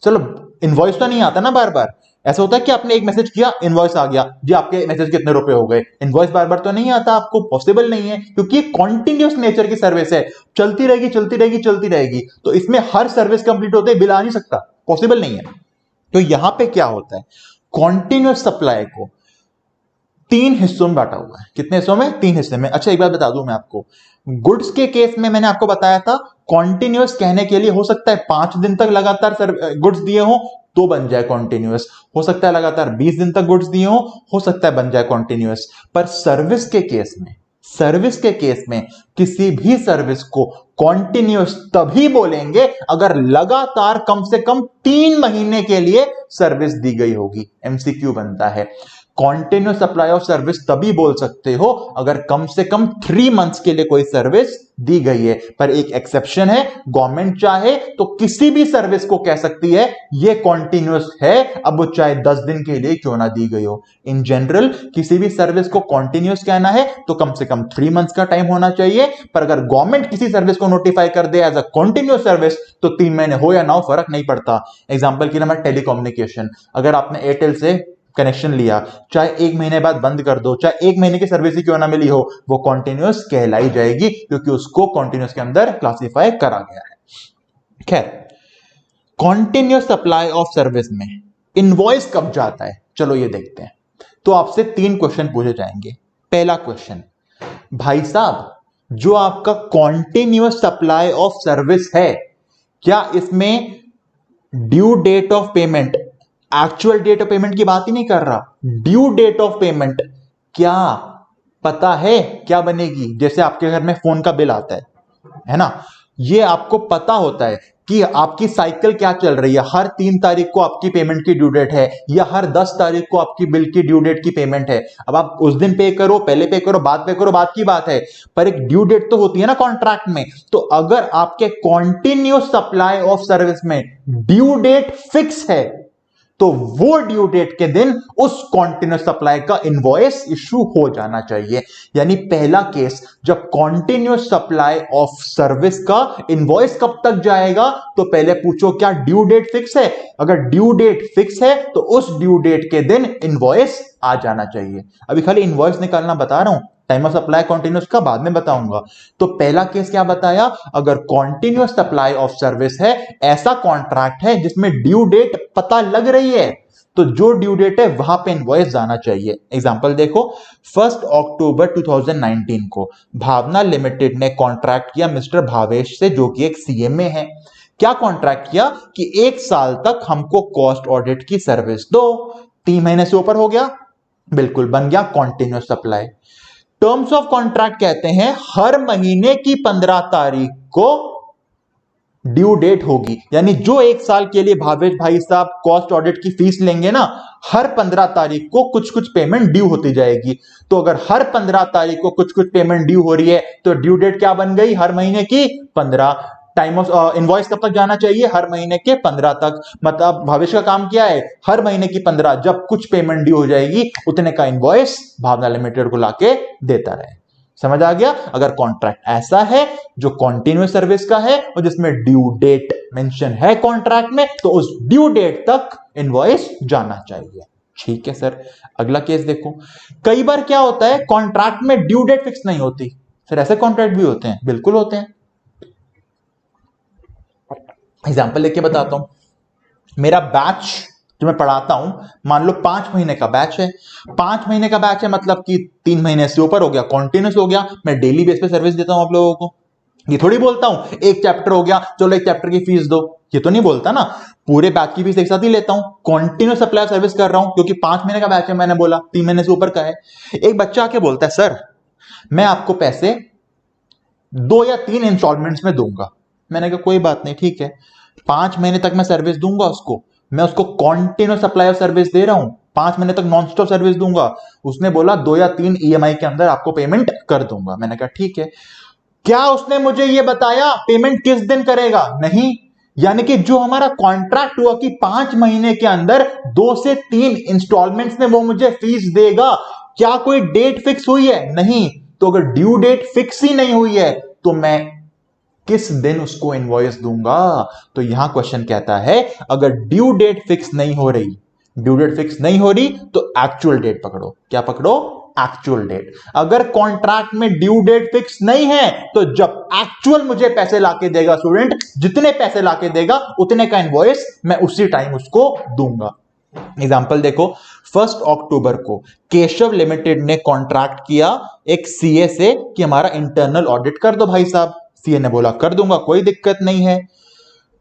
S1: चलो इनवॉइस तो नहीं आता ना बार बार, ऐसा होता है कि आपने एक मैसेज किया इनवॉइस आ गया जी आपके मैसेज कितने रुपए हो गए, इनवॉइस बार बार तो नहीं आता आपको, पॉसिबल नहीं है, क्योंकि कॉन्टिन्यूस नेचर की सर्विस है, चलती रहेगी चलती रहेगी चलती रहेगी। तो इसमें हर सर्विस कंप्लीट होते बिल आ नहीं सकता, पॉसिबल नहीं है। तो यहां पे क्या होता है, कॉन्टिन्यूस सप्लाई को 3 हिस्सों में बांटा हुआ है। कितने हिस्सों में, 3 हिस्से में। अच्छा एक बात बता दूं मैं आपको, गुड्स के केस में मैंने आपको बताया था कॉन्टिन्यूअस कहने के लिए हो सकता है 5 दिन तक लगातार गुड्स दिए हो तो बन जाए कॉन्टिन्यूअस, हो सकता है लगातार 20 दिन तक गुड्स दिए हो सकता है बन जाए कॉन्टिन्यूअस। पर सर्विस के केस में किसी भी सर्विस को कॉन्टिन्यूअस तभी बोलेंगे अगर लगातार कम से कम 3 महीने के लिए सर्विस दी गई होगी। एमसीक्यू बनता है, कॉन्टिन्यूअस सप्लाई ऑफ सर्विस तभी बोल सकते हो अगर कम से कम 3 मंथ्स के लिए कोई सर्विस दी गई है। पर एक एक्सेप्शन है, गवर्नमेंट चाहे तो किसी भी सर्विस को कह सकती है ये कॉन्टिन्यूअस है, अब वो चाहे 10 दिन के लिए क्यों ना दी गई हो। इन जनरल किसी भी सर्विस को कॉन्टिन्यूअस कहना है तो कम से कम 3 मंथ्स का टाइम होना चाहिए। पर अगर गवर्नमेंट किसी सर्विस को नोटिफाई कर दे एज अ कॉन्टिन्यूअस सर्विस तो 3 महीने हो या ना हो फर्क नहीं पड़ता। एग्जाम्पल के लिए टेलीकम्युनिकेशन, अगर आपने एयरटेल से कनेक्शन लिया, चाहे 1 महीने बाद बंद कर दो, चाहे 1 महीने की सर्विस ही क्यों ना मिली हो, वो कॉन्टिन्यूअस कहलाई जाएगी क्योंकि उसको कॉन्टिन्यूअस के अंदर क्लासिफाई करा गया है। खैर, कॉन्टिन्यूअस सप्लाई ऑफ सर्विस में इनवॉइस कब जाता है, चलो ये देखते हैं। तो आपसे 3 क्वेश्चन पूछे जाएंगे। पहला क्वेश्चन, भाई साहब जो आपका कॉन्टिन्यूअस सप्लाई ऑफ सर्विस है, क्या इसमें due date of payment, actual date of payment की बात ही नहीं कर रहा, ड्यू डेट ऑफ पेमेंट क्या पता है क्या बनेगी? जैसे आपके घर में फोन का बिल आता है ना, ये आपको पता होता है कि आपकी साइकिल क्या चल रही है, हर 3 तारीख को आपकी पेमेंट की ड्यू डेट है या हर 10 तारीख को आपकी बिल की ड्यू डेट की पेमेंट है। अब आप उस दिन पे करो, पहले पे करो, बाद पे करो, बात की बात है, पर एक ड्यू डेट तो होती है ना कॉन्ट्रैक्ट में। तो अगर आपके कॉन्टिन्यूअस सप्लाई ऑफ सर्विस में ड्यू डेट फिक्स है तो वो ड्यू डेट के दिन उस कॉन्टिन्यूअस सप्लाई का इनवॉइस इशू हो जाना चाहिए। यानी पहला केस, जब कॉन्टिन्यूअस सप्लाई ऑफ सर्विस का इनवॉइस कब तक जाएगा, तो पहले पूछो क्या ड्यू डेट फिक्स है। अगर ड्यू डेट फिक्स है तो उस ड्यू डेट के दिन इनवॉइस आ जाना चाहिए। अभी खाली इनवॉइस निकालना बता रहा हूं, टाइम ऑफ सप्लाई कॉन्टिन्यूअस का बाद में बताऊंगा। तो पहला केस क्या बताया, अगर कॉन्टिन्यूअस सप्लाई ऑफ सर्विस है, ऐसा कॉन्ट्रैक्ट है जिसमें ड्यू डेट पता लग रही है, तो जो ड्यू डेट है वहां पे इनवॉइस जाना चाहिए। एग्जांपल देखो, 1 अक्टूबर 2019 को भावना लिमिटेड ने कॉन्ट्रैक्ट किया मिस्टर भावेश से, जो कि एक सीएमए है। क्या कॉन्ट्रैक्ट किया कि 1 साल तक हमको कॉस्ट ऑडिट की सर्विस दो। 3 महीने से ऊपर हो गया, बिल्कुल बन गया continuous supply. Terms of contract कहते हैं हर महीने की 15 तारीख को ड्यू डेट होगी। यानी जो 1 साल के लिए भावेश भाई साहब कॉस्ट ऑडिट की फीस लेंगे ना, हर 15 तारीख को कुछ कुछ पेमेंट ड्यू होती जाएगी। तो अगर हर 15 तारीख को कुछ कुछ पेमेंट ड्यू हो रही है तो ड्यू डेट क्या बन गई, हर महीने की 15। टाइम ऑफ इनवॉइस कब तक जाना चाहिए, हर महीने के 15 तक। मतलब भविष्य का काम क्या है, हर महीने की 15 जब कुछ पेमेंट ड्यू हो जाएगी उतने का इनवॉइस भावना लिमिटेड को लाके देता रहे। समझ आ गया? अगर कॉन्ट्रैक्ट ऐसा है जो कॉन्टिन्यूअस सर्विस का है और जिसमें ड्यू डेट मेंशन है कॉन्ट्रैक्ट में, तो उस ड्यू डेट तक इनवॉइस जाना चाहिए। ठीक है सर, अगला केस देखो। कई बार क्या होता है, कॉन्ट्रैक्ट में ड्यू डेट फिक्स नहीं होती। सर ऐसे कॉन्ट्रैक्ट भी होते हैं, बिल्कुल होते हैं। एग्जाम्पल लेके बताता हूं। मेरा बैच जो मैं पढ़ाता हूं, मान लो 5 महीने का बैच है। 5 महीने का बैच है मतलब कि 3 महीने से ऊपर हो गया, कॉन्टिन्यूस हो गया। मैं डेली बेस पे सर्विस देता हूं आप लोगों को। ये थोड़ी बोलता हूं एक चैप्टर हो गया चलो 1 चैप्टर की फीस दो, ये तो नहीं बोलता ना। पूरे बैच की फीस एक साथ ही लेता हूं, कॉन्टिन्यूस सप्लाई सर्विस कर रहा हूं क्योंकि 5 महीने का बैच है, मैंने बोला 3 महीने से ऊपर का है। एक बच्चा आके बोलता है सर मैं आपको पैसे 2 या 3 इंस्टॉलमेंट्स में दूंगा। मैंने कहा कोई बात नहीं, ठीक है, 5 महीने तक मैं सर्विस दूंगा उसको, मैं उसको कॉन्टिन्यूस सप्लाई ऑफ सर्विस दे रहा हूं, 5 महीने तक नॉन स्टॉप सर्विस दूंगा। उसने बोला 2 या 3 ईएमआई के अंदर आपको पेमेंट कर दूंगा। मैंने कहा ठीक है। क्या उसने मुझे यह बताया पेमेंट किस दिन करेगा? नहीं। यानी कि जो हमारा कॉन्ट्रैक्ट हुआ कि 5 महीने के अंदर 2 से 3 इंस्टॉलमेंट्स में वो मुझे फीस देगा, क्या कोई डेट फिक्स हुई है? नहीं। तो अगर ड्यू डेट फिक्स ही नहीं हुई है तो मैं किस दिन उसको इनवॉइस दूंगा? तो यहां क्वेश्चन कहता है अगर ड्यू डेट फिक्स नहीं हो रही, ड्यू डेट फिक्स नहीं हो रही तो एक्चुअल डेट पकड़ो। क्या पकड़ो? Actual date. अगर कॉन्ट्रैक्ट में ड्यू डेट फिक्स नहीं है तो जब एक्चुअल मुझे पैसे लाके देगा स्टूडेंट, जितने पैसे लाके देगा उतने का इनवॉइस मैं उसी टाइम उसको दूंगा। एग्जाम्पल देखो, 1 अक्टूबर को केशव लिमिटेड ने कॉन्ट्रैक्ट किया एक सीए से कि हमारा इंटरनल ऑडिट कर दो भाई साहब। सीए ने बोला कर दूंगा, कोई दिक्कत नहीं है।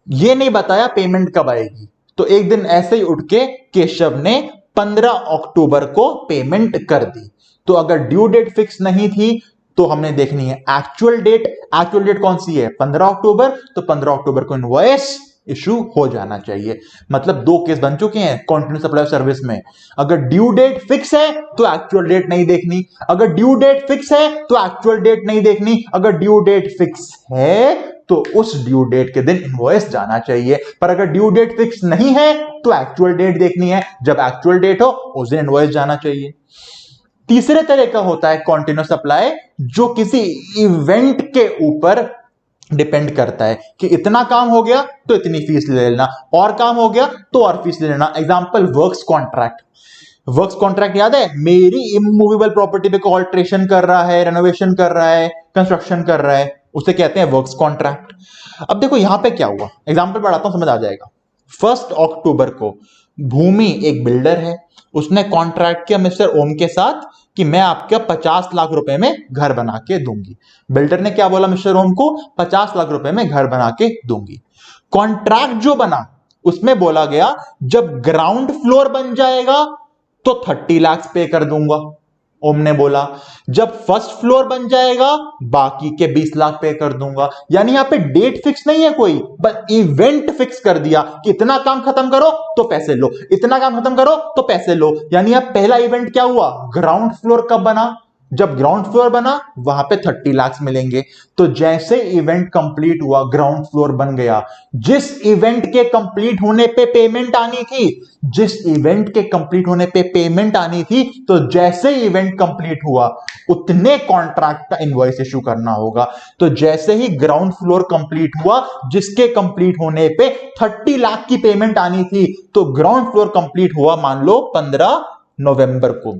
S1: ये नहीं बताया पेमेंट कब आएगी। तो एक दिन ऐसे ही उठ के केशव ने 15 अक्टूबर को पेमेंट कर दी। तो अगर ड्यू डेट फिक्स नहीं थी तो हमने देखनी है एक्चुअल डेट। एक्चुअल डेट कौन सी है? 15 अक्टूबर। तो 15 अक्टूबर को इनवॉइस इशू हो जाना चाहिए। मतलब दो केस बन चुके हैं कंटिन्यूस सप्लाई सर्विस में। अगर ड्यू डेट फिक्स है तो एक्चुअल डेट नहीं देखनी, अगर ड्यू डेट फिक्स है तो एक्चुअल डेट नहीं देखनी, अगर ड्यू डेट फिक्स है तो उस ड्यू डेट के दिन इनवॉइस जाना चाहिए। पर अगर ड्यू डेट फिक्स नहीं है तो एक्चुअल डेट देखनी है, जब एक्चुअल डेट हो उस दिन इनवॉइस जाना चाहिए। तीसरे तरह का होता है कंटिन्यूस सप्लाई, जो किसी इवेंट के ऊपर डिपेंड करता है कि इतना काम हो गया तो इतनी फीस ले लेना, और काम हो गया तो और फीस ले लेना। Example works contract. Works contract याद है? मेरी इमूवेबल प्रॉपर्टी पे कोई ऑल्ट्रेशन कर रहा है, रेनोवेशन कर रहा है, कंस्ट्रक्शन कर रहा है, उसे कहते हैं वर्क्स कॉन्ट्रैक्ट। अब देखो यहां पे क्या हुआ, एग्जांपल बढ़ाता हूं, समझ आ जाएगा। 1 अक्टूबर को भूमि एक बिल्डर है, उसने कॉन्ट्रैक्ट किया मिस्टर ओम के साथ कि मैं आपका 50 लाख रुपए में घर बना के दूंगी। बिल्डर ने क्या बोला मिस्टर ओम को? 50 लाख रुपए में घर बना के दूंगी। कॉन्ट्रैक्ट जो बना उसमें बोला गया जब ग्राउंड फ्लोर बन जाएगा तो 30 लाख पे कर दूंगा। ओम ने बोला जब फर्स्ट फ्लोर बन जाएगा बाकी के 20 लाख पे कर दूंगा। यानी यहां पे डेट फिक्स नहीं है कोई, बस इवेंट फिक्स कर दिया कि इतना काम खत्म करो तो पैसे लो, इतना काम खत्म करो तो पैसे लो। यानी अब पहला इवेंट क्या हुआ? ग्राउंड फ्लोर कब बना? जब ग्राउंड फ्लोर बना वहां पे 30 लाख मिलेंगे। तो जैसे इवेंट कंप्लीट हुआ ग्राउंड फ्लोर बन गया। जिस इवेंट के कंप्लीट होने पे पेमेंट आनी थी, जिस इवेंट के कंप्लीट होने पे पेमेंट आनी थी, तो जैसे इवेंट कंप्लीट हुआ उतने कॉन्ट्रैक्ट का इनवॉइस इशू करना होगा। तो जैसे ही ग्राउंड फ्लोर कंप्लीट हुआ, जिसके कंप्लीट होने पे 30 लाख की पेमेंट आनी थी, तो ग्राउंड फ्लोर कंप्लीट हुआ मान लो 15 नवंबर को।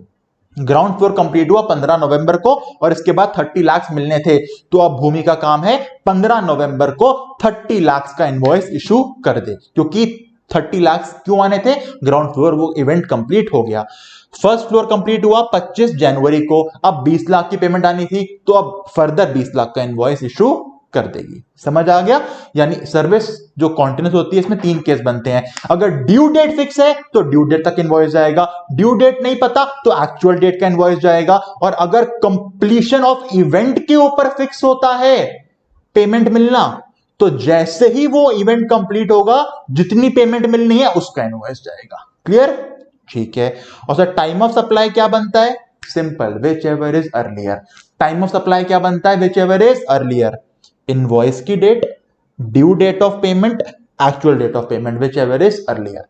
S1: ग्राउंड फ्लोर कंप्लीट हुआ 15 नवंबर को और इसके बाद 30 लाख मिलने थे। तो अब भूमि का काम है 15 नवंबर को 30 लाख का इनवॉइस इशू कर दे, क्योंकि 30 लाख क्यों आने थे? ग्राउंड फ्लोर वो इवेंट कंप्लीट हो गया। फर्स्ट फ्लोर कंप्लीट हुआ 25 जनवरी को, अब 20 लाख की पेमेंट आनी थी, तो अब फर्दर 20 लाख का इनवॉइस इशू कर देगी। समझ आ गया? यानी सर्विस जो कॉन्टिन्यूस होती है इसमें 3 केस बनते हैं। अगर ड्यू डेट फिक्स है तो ड्यू डेट तक इनवॉइस जाएगा, ड्यू डेट नहीं पता तो एक्चुअल डेट का इनवॉइस जाएगा, और अगर कंप्लीशन ऑफ इवेंट के ऊपर फिक्स होता है पेमेंट मिलना, तो जैसे ही वो इवेंट कंप्लीट होगा जितनी पेमेंट मिलनी है उसका इनवॉइस जाएगा। क्लियर? ठीक है। और सर टाइम ऑफ सप्लाई क्या बनता है? Simple, whichever is earlier. Time of supply क्या बनता है? Whichever is earlier. Invoice की date, due date of payment, actual date of payment, whichever is earlier.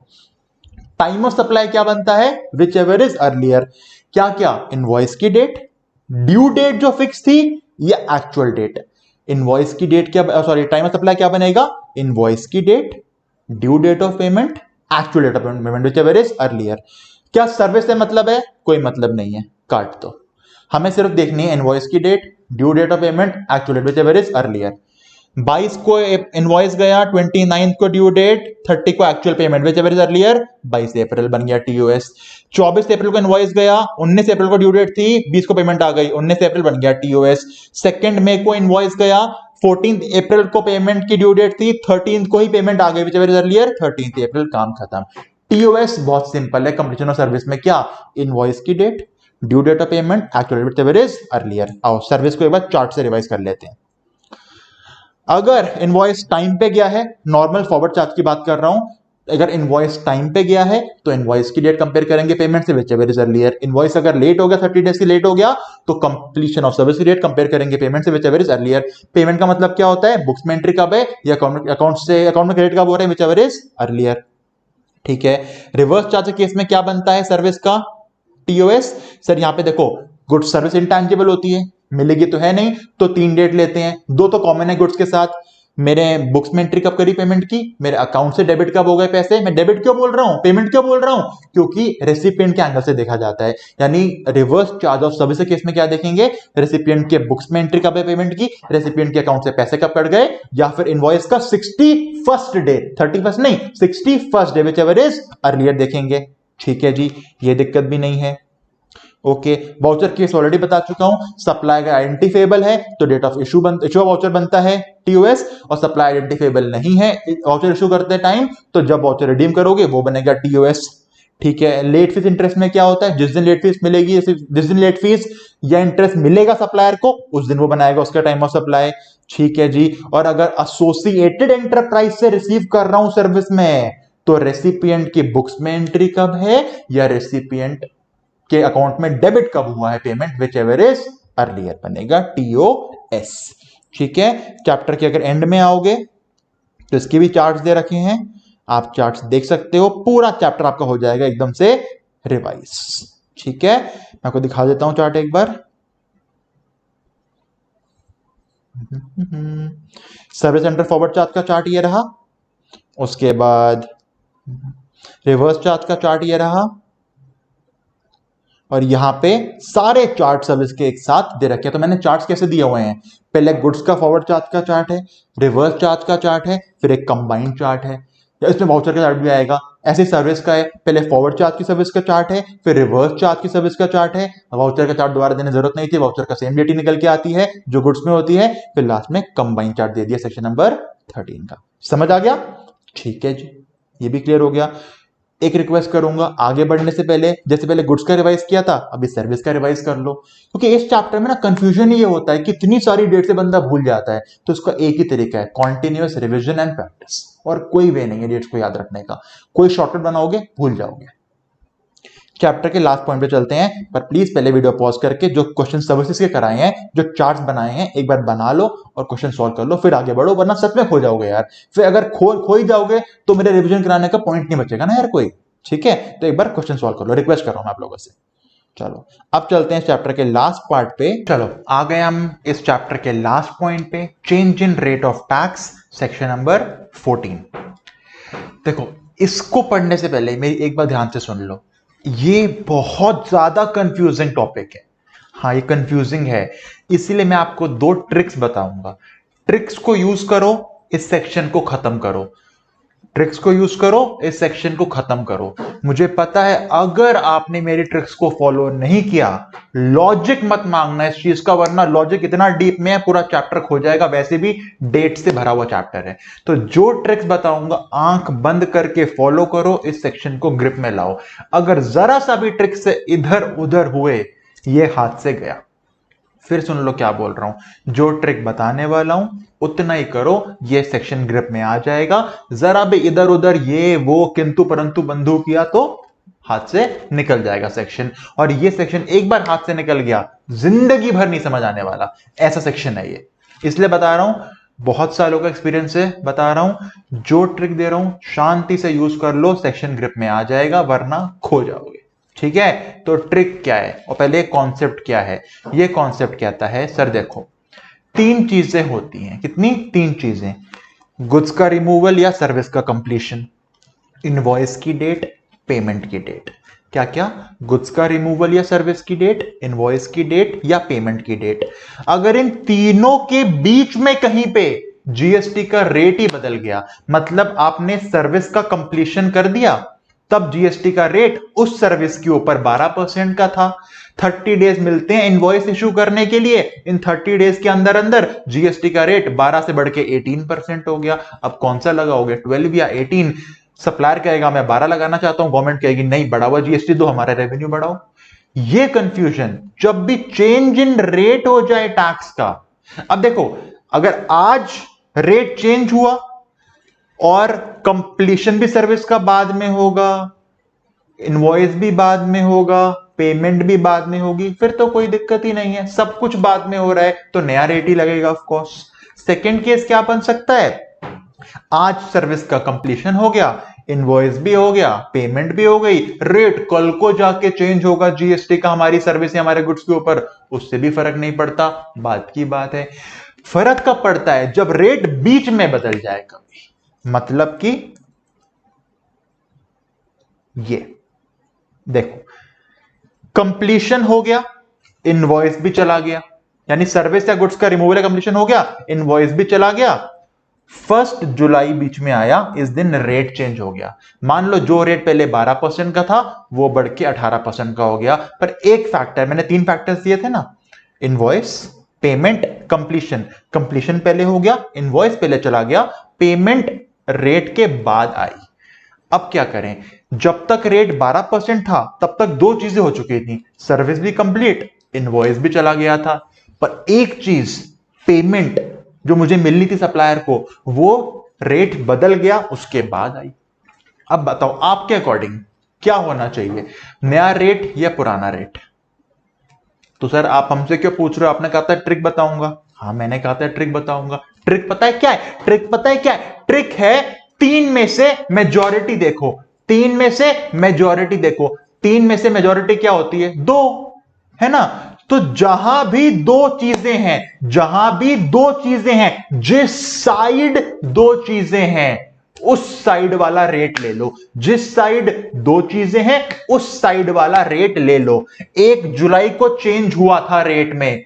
S1: Time of supply क्या बनता है? Whichever is earlier. क्या क्या? Invoice की डेट, ड्यू डेट जो फिक्स थी, या एक्चुअल डेट। इनवॉइस की डेट क्या, सॉरी टाइम ऑफ सप्लाई क्या बनेगा? इनवॉइस की date, due date of payment, actual date of payment, whichever is earlier. क्या सर्विस से मतलब है? कोई मतलब नहीं है, काट दो। हमें सिर्फ देखनी है इनवॉइस की date, due date of payment, actual date, whichever is earlier. 22 को इनवॉइस गया, 29 को ड्यू डेट, 30 को actual payment, whichever is earlier. 22 अप्रैल बन गया टीओएस। 24 अप्रैल को इनवॉइस गया, 19 अप्रैल को ड्यू डेट थी, 20 को पेमेंट आ गई, 19 अप्रैल बन गया टीओएस। 2 मई को इनवॉइस गया, 14 अप्रैल को पेमेंट की ड्यू डेट थी, 13 को ही पेमेंट आ गई, विच एवर इज अर्लियर, 13 अप्रैल, काम खत्म। टीओएस बहुत सिंपल है कंप्लीशन ऑफ सर्विस में। क्या? इनवॉइस की date, due date of payment, actual date, whichever is earlier. आओ सर्विस को एक बार चार्ट से रिवाइज कर लेते हैं। अगर इनवॉइस टाइम पे गया है, नॉर्मल फॉरवर्ड चार्ज की बात कर रहा हूं, अगर इनवॉइस टाइम पे गया है तो इनवॉइस की डेट कंपेयर करेंगे पेमेंट से, whichever is earlier. Invoice अगर लेट हो गया, 30 डेज की लेट हो गया, तो कंप्लीशन ऑफ सर्विस की डेट कंपेयर करेंगे पेमेंट से, whichever is earlier. Payment का मतलब क्या होता है? बुक्स में एंट्री कब है, या अकाउंट में क्रेडिट कब हो रहा है, विच एवर इज अर्लियर। ठीक है। रिवर्स चार्ज के केस में क्या बनता है सर्विस का? टीओएस। सर यहां पे देखो गुड्स सर्विस इंटैंजिबल होती है, मिलेगी तो है नहीं, तो 3 डेट लेते हैं, 2 तो कॉमन है गुड्स के साथ। मेरे बुक्स में एंट्री कब करी पेमेंट की, मेरे अकाउंट से डेबिट कब हो गए पैसे। मैं डेबिट क्यों बोल रहा हूं, पेमेंट क्यों बोल रहा हूं? क्योंकि रेसिपिएंट के एंगल से देखा जाता है। यानी रिवर्स चार्ज ऑफ सर्विस के केस में क्या देखेंगे? रेसिपिएंट के बुक्स में एंट्री कब है पेमेंट की, रेसिपिएंट के अकाउंट से पैसे कब कट गए, या फिर इनवॉइस का 61st डे, 31st नहीं 61st day, which ever is earlier देखेंगे। ठीक है जी, ये दिक्कत भी नहीं है। ओके, वाउचर केस ऑलरेडी बता चुका हूं, सप्लाई का आइडेंटिफेबल है तो date of issue of voucher बनता है TOS, और सप्लाई आइडेंटिफेबल नहीं है वाउचर इशू करते टाइम तो जब वाउचर रिडीम करोगे वो बनेगा TOS। ठीक है, लेट फीस इंटरेस्ट में क्या होता है, जिस दिन लेट फीस मिलेगी, जिस दिन लेट फीस या इंटरेस्ट मिलेगा सप्लायर को उस दिन वो बनाएगा उसका टाइम ऑफ सप्लाई। ठीक है जी, और अगर एसोसिएटेड एंटरप्राइज से रिसीव कर रहा हूं सर्विस में तो रेसिपिएंट की बुक्स में एंट्री कब है या रेसिपिएंट के अकाउंट में डेबिट कब हुआ है payment, whichever is earlier, बनेगा TOS। ठीक है, चैप्टर के अगर एंड में आओगे तो इसके भी चार्ट्स दे रखे हैं, आप चार्ट्स देख सकते हो, पूरा चैप्टर आपका हो जाएगा एकदम से रिवाइज। ठीक है, मैं आपको दिखा देता हूं चार्ट एक बार। सर्विस सेंटर फॉरवर्ड चार्ट का चार्ट ये रहा, उसके बाद रिवर्स चार्ट का चार्ट ये रहा, और यहां पे सारे चार्ट सर्विस के एक साथ दे रखे हैं। तो मैंने चार्ट्स कैसे दिए हुए हैं, पहले गुड्स का फॉरवर्ड चार्ट का चार्ट है, रिवर्स चार्ट का चार्ट है, फिर एक कंबाइंड चार्ट है, इसमें वाउचर का चार्ट भी आएगा। ऐसे सर्विस का है, पहले फॉरवर्ड चार्ज की सर्विस का चार्ट है, फिर रिवर्स चार्ज की सर्विस का चार्ट है। वाउचर का चार्ट दोबारा देने जरूरत नहीं थी, वाउचर का सेम डेट ही निकल के आती है जो गुड्स में होती है। फिर लास्ट में कंबाइन चार्ट दे दिया सेक्शन नंबर 13 का। समझ आ गया? ठीक है जी, ये भी क्लियर हो गया। एक रिक्वेस्ट करूंगा, आगे बढ़ने से पहले जैसे पहले गुड्स का रिवाइज किया था अभी सर्विस का रिवाइज कर लो, क्योंकि इस चैप्टर में ना कंफ्यूजन ये होता है कि इतनी सारी डेट से बंदा भूल जाता है। तो इसका एक ही तरीका है, कॉन्टिन्यूअस रिविजन एंड प्रैक्टिस, और कोई वे नहीं है डेट्स को याद रखने का। कोई शॉर्टकट बनाओगे भूल जाओगे। चैप्टर के लास्ट पॉइंट पे चलते हैं, पर प्लीज पहले वीडियो पॉज करके जो क्वेश्चन सर्विसेज के कराए हैं, जो चार्ट्स बनाए हैं, एक बार बना लो और क्वेश्चन सॉल्व कर लो, फिर आगे बढ़ो, वरना सच में खो जाओगे यार। फिर अगर खो ही जाओगे तो मेरे रिवीजन कराने का पॉइंट नहीं बचेगा ना यार कोई। ठीक है, तो एक बार क्वेश्चन सॉल्व कर लो, रिक्वेस्ट कर रहा हूं मैं आप लोगों से। चलो अब चलते हैं चैप्टर के लास्ट पार्ट पे। चलो आ गए हम इस चैप्टर के लास्ट पॉइंट पे, change in rate of tax, section number 14। देखो, इसको पढ़ने से पहले मेरी एक बार ध्यान से सुन लो, ये बहुत ज्यादा कंफ्यूजिंग टॉपिक है। हाँ, ये कंफ्यूजिंग है, इसीलिए मैं आपको 2 ट्रिक्स बताऊंगा। ट्रिक्स को यूज करो, इस सेक्शन को खत्म करो। ट्रिक्स को यूज करो, इस सेक्शन को खत्म करो। मुझे पता है अगर आपने मेरी ट्रिक्स को फॉलो नहीं किया, लॉजिक मत मांगना इस चीज का, वरना लॉजिक इतना डीप में है पूरा चैप्टर खो जाएगा। वैसे भी डेट से भरा हुआ चैप्टर है। तो जो ट्रिक्स बताऊंगा आंख बंद करके फॉलो करो, इस सेक्शन को ग्रिप में लाओ। अगर जरा सा भी ट्रिक से इधर उधर हुए, ये हाथ से गया। फिर सुन लो क्या बोल रहा हूं, जो ट्रिक बताने वाला हूं उतना ही करो, ये सेक्शन ग्रिप में आ जाएगा। जरा भी इधर उधर ये वो किंतु परंतु बंधु किया तो हाथ से निकल जाएगा सेक्शन। और ये सेक्शन एक बार हाथ से निकल गया, जिंदगी भर नहीं समझ आने वाला, ऐसा सेक्शन है ये। इसलिए बता रहा हूं, बहुत सालों का एक्सपीरियंस से बता रहा हूं, जो ट्रिक दे रहा हूं शांति से यूज कर लो, सेक्शन ग्रिप में आ जाएगा, वरना खो जाओगे। ठीक है, तो ट्रिक क्या है और पहले कॉन्सेप्ट क्या है। ये कॉन्सेप्ट कहता है, सर देखो 3 चीजें होती हैं। कितनी? 3 चीजें। गुड्स का रिमूवल या सर्विस का कंप्लीशन, इनवॉइस की डेट, पेमेंट की डेट। क्या क्या? गुड्स का रिमूवल या सर्विस की डेट, इनवॉइस की डेट या पेमेंट की डेट। अगर इन तीनों के बीच में कहीं पे जीएसटी का रेट ही बदल गया, मतलब आपने सर्विस का कंप्लीशन कर दिया, तब जीएसटी का रेट उस सर्विस के ऊपर 12% का था। 30 डेज मिलते हैं इनवॉइस इशू करने के लिए, इन 30 डेज के अंदर अंदर जीएसटी का रेट 12 से बढ़ के 18% हो गया। अब कौन सा लगाओगे, 12 या 18? सप्लायर कहेगा मैं 12 लगाना चाहता हूं, गवर्नमेंट कहेगी नहीं बढ़ा हुआ जीएसटी दो, हमारा रेवेन्यू बढ़ाओ। ये कंफ्यूजन जब भी चेंज इन रेट हो जाए टैक्स का। अब देखो, अगर आज रेट चेंज हुआ और कंप्लीशन भी सर्विस का बाद में होगा, इनवॉइस भी बाद में होगा, पेमेंट भी बाद में होगी, फिर तो कोई दिक्कत ही नहीं है, सब कुछ बाद में हो रहा है तो नया रेट ही लगेगा ऑफ कोर्स। सेकंड केस क्या बन सकता है, आज सर्विस का कंप्लीशन हो गया, इनवॉइस भी हो गया, पेमेंट भी हो गई, रेट कल को जाके चेंज होगा जीएसटी का हमारी सर्विस या हमारे गुड्स के ऊपर, उससे भी फर्क नहीं पड़ता, बात की बात है। फर्क कब पड़ता है, जब रेट बीच में बदल जाए कभी। मतलब कि ये देखो, कंप्लीशन हो गया, इनवॉइस भी चला गया, यानी सर्विस या गुड्स का रिमूवल या कंप्लीशन हो गया, इनवॉइस भी चला गया, 1 जुलाई बीच में आया, इस दिन रेट चेंज हो गया। मान लो जो रेट पहले 12% का था वो बढ़ के 18% का हो गया। पर एक फैक्टर, मैंने 3 फैक्टर्स दिए थे ना, इनवॉइस, पेमेंट, कंप्लीशन। कंप्लीशन पहले हो गया, इनवॉइस पहले चला गया, पेमेंट रेट के बाद आई। अब क्या करें, जब तक रेट 12% था तब तक दो चीजें हो चुकी थी, सर्विस भी कंप्लीट, इनवॉइस भी चला गया था। पर एक चीज, पेमेंट जो मुझे मिलनी थी सप्लायर को, वो रेट बदल गया, उसके बाद आई। अब बताओ आपके अकॉर्डिंग क्या होना चाहिए, नया रेट या पुराना रेट? तो सर आप हमसे क्यों पूछ रहे हो, आपने कहा था ट्रिक बताऊंगा। हाँ मैंने कहा था ट्रिक बताऊंगा। ट्रिक पता है क्या है? ट्रिक पता है क्या है? ट्रिक है 3 में से मेजॉरिटी देखो। 3 में से मेजॉरिटी देखो। 3 में से मेजॉरिटी क्या होती है? 2, है ना? तो जहां भी दो चीजें हैं, जहां भी दो चीजें हैं, जिस साइड दो चीजें हैं उस साइड वाला रेट ले लो। जिस साइड दो चीजें हैं उस साइड वाला रेट ले लो। 1 जुलाई को चेंज हुआ था रेट में,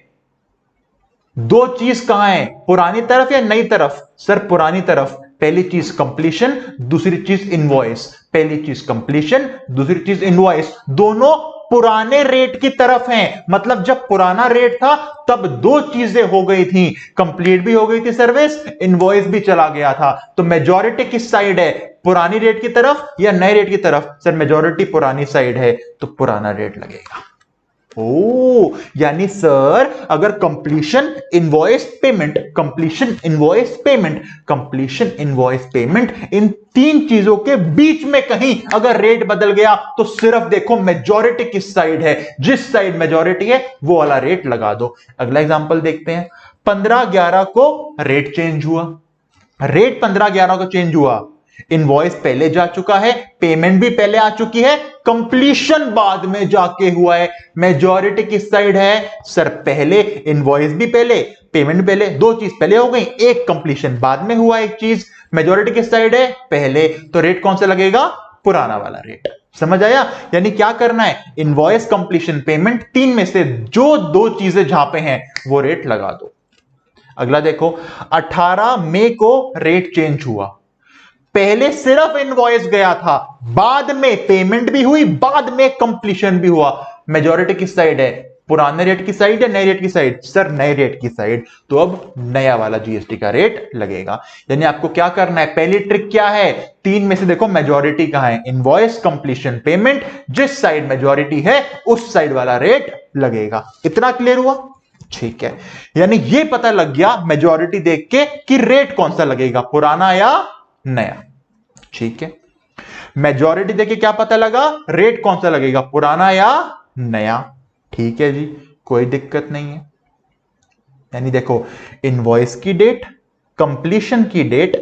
S1: दो चीज कहां है, पुरानी तरफ या नई तरफ? सर पुरानी तरफ। पहली चीज कंप्लीशन, दूसरी चीज इनवॉइस। पहली चीज कंप्लीशन, दूसरी चीज इनवॉइस, दोनों पुराने रेट की तरफ हैं। मतलब जब पुराना रेट था तब दो चीजें हो गई थी, कंप्लीट भी हो गई थी सर्विस, इनवॉइस भी चला गया था। तो मेजॉरिटी किस साइड है, पुरानी रेट की तरफ या नए रेट की तरफ? सर मेजॉरिटी पुरानी साइड है, तो पुराना रेट लगेगा। ओ, यानी सर अगर completion invoice payment, completion invoice payment, completion invoice payment, इन 3 चीजों के बीच में कहीं अगर रेट बदल गया तो सिर्फ देखो मेजॉरिटी किस साइड है, जिस साइड मेजॉरिटी है वो वाला रेट लगा दो। अगला एग्जांपल देखते हैं। 15/11 को रेट चेंज हुआ, रेट 15/11 को चेंज हुआ, इनवॉइस पहले जा चुका है, पेमेंट भी पहले आ चुकी है, कंप्लीशन बाद में जाके हुआ है। मेजॉरिटी किस साइड है? सर पहले, इनवॉइस भी पहले, पेमेंट पहले, दो चीज पहले हो गई, एक कंप्लीशन बाद में हुआ एक चीज। मेजॉरिटी किस साइड है? पहले। तो रेट कौन सा लगेगा? पुराना वाला रेट। समझ आया? यानी क्या करना है, इनवॉइस, कंप्लीशन, पेमेंट, 3 में से जो दो चीजें जहां पे हैं वो रेट लगा दो। अगला देखो, 18 मई को रेट चेंज हुआ, पहले सिर्फ इनवॉइस गया था, बाद में पेमेंट भी हुई, बाद में कंप्लीशन भी हुआ। मेजॉरिटी किस साइड है, पुराने रेट की साइड या नए रेट की साइड? सर नए रेट की साइड। तो अब नया वाला जीएसटी का रेट लगेगा। यानी आपको क्या करना है, पहली ट्रिक क्या है, 3 में से देखो मेजॉरिटी कहां है, इनवॉइस, कंप्लीशन, पेमेंट, जिस साइड मेजॉरिटी है उस साइड वाला रेट लगेगा। इतना क्लियर हुआ? ठीक है, यानी ये पता लग गया मेजॉरिटी देख के कि रेट कौन सा लगेगा, पुराना या नया। ठीक है, मेजॉरिटी देखिए क्या पता लगा, रेट कौन सा लगेगा, पुराना या नया। ठीक है जी, कोई दिक्कत नहीं है। यानी देखो, इनवॉइस की डेट, कंप्लीशन की डेट,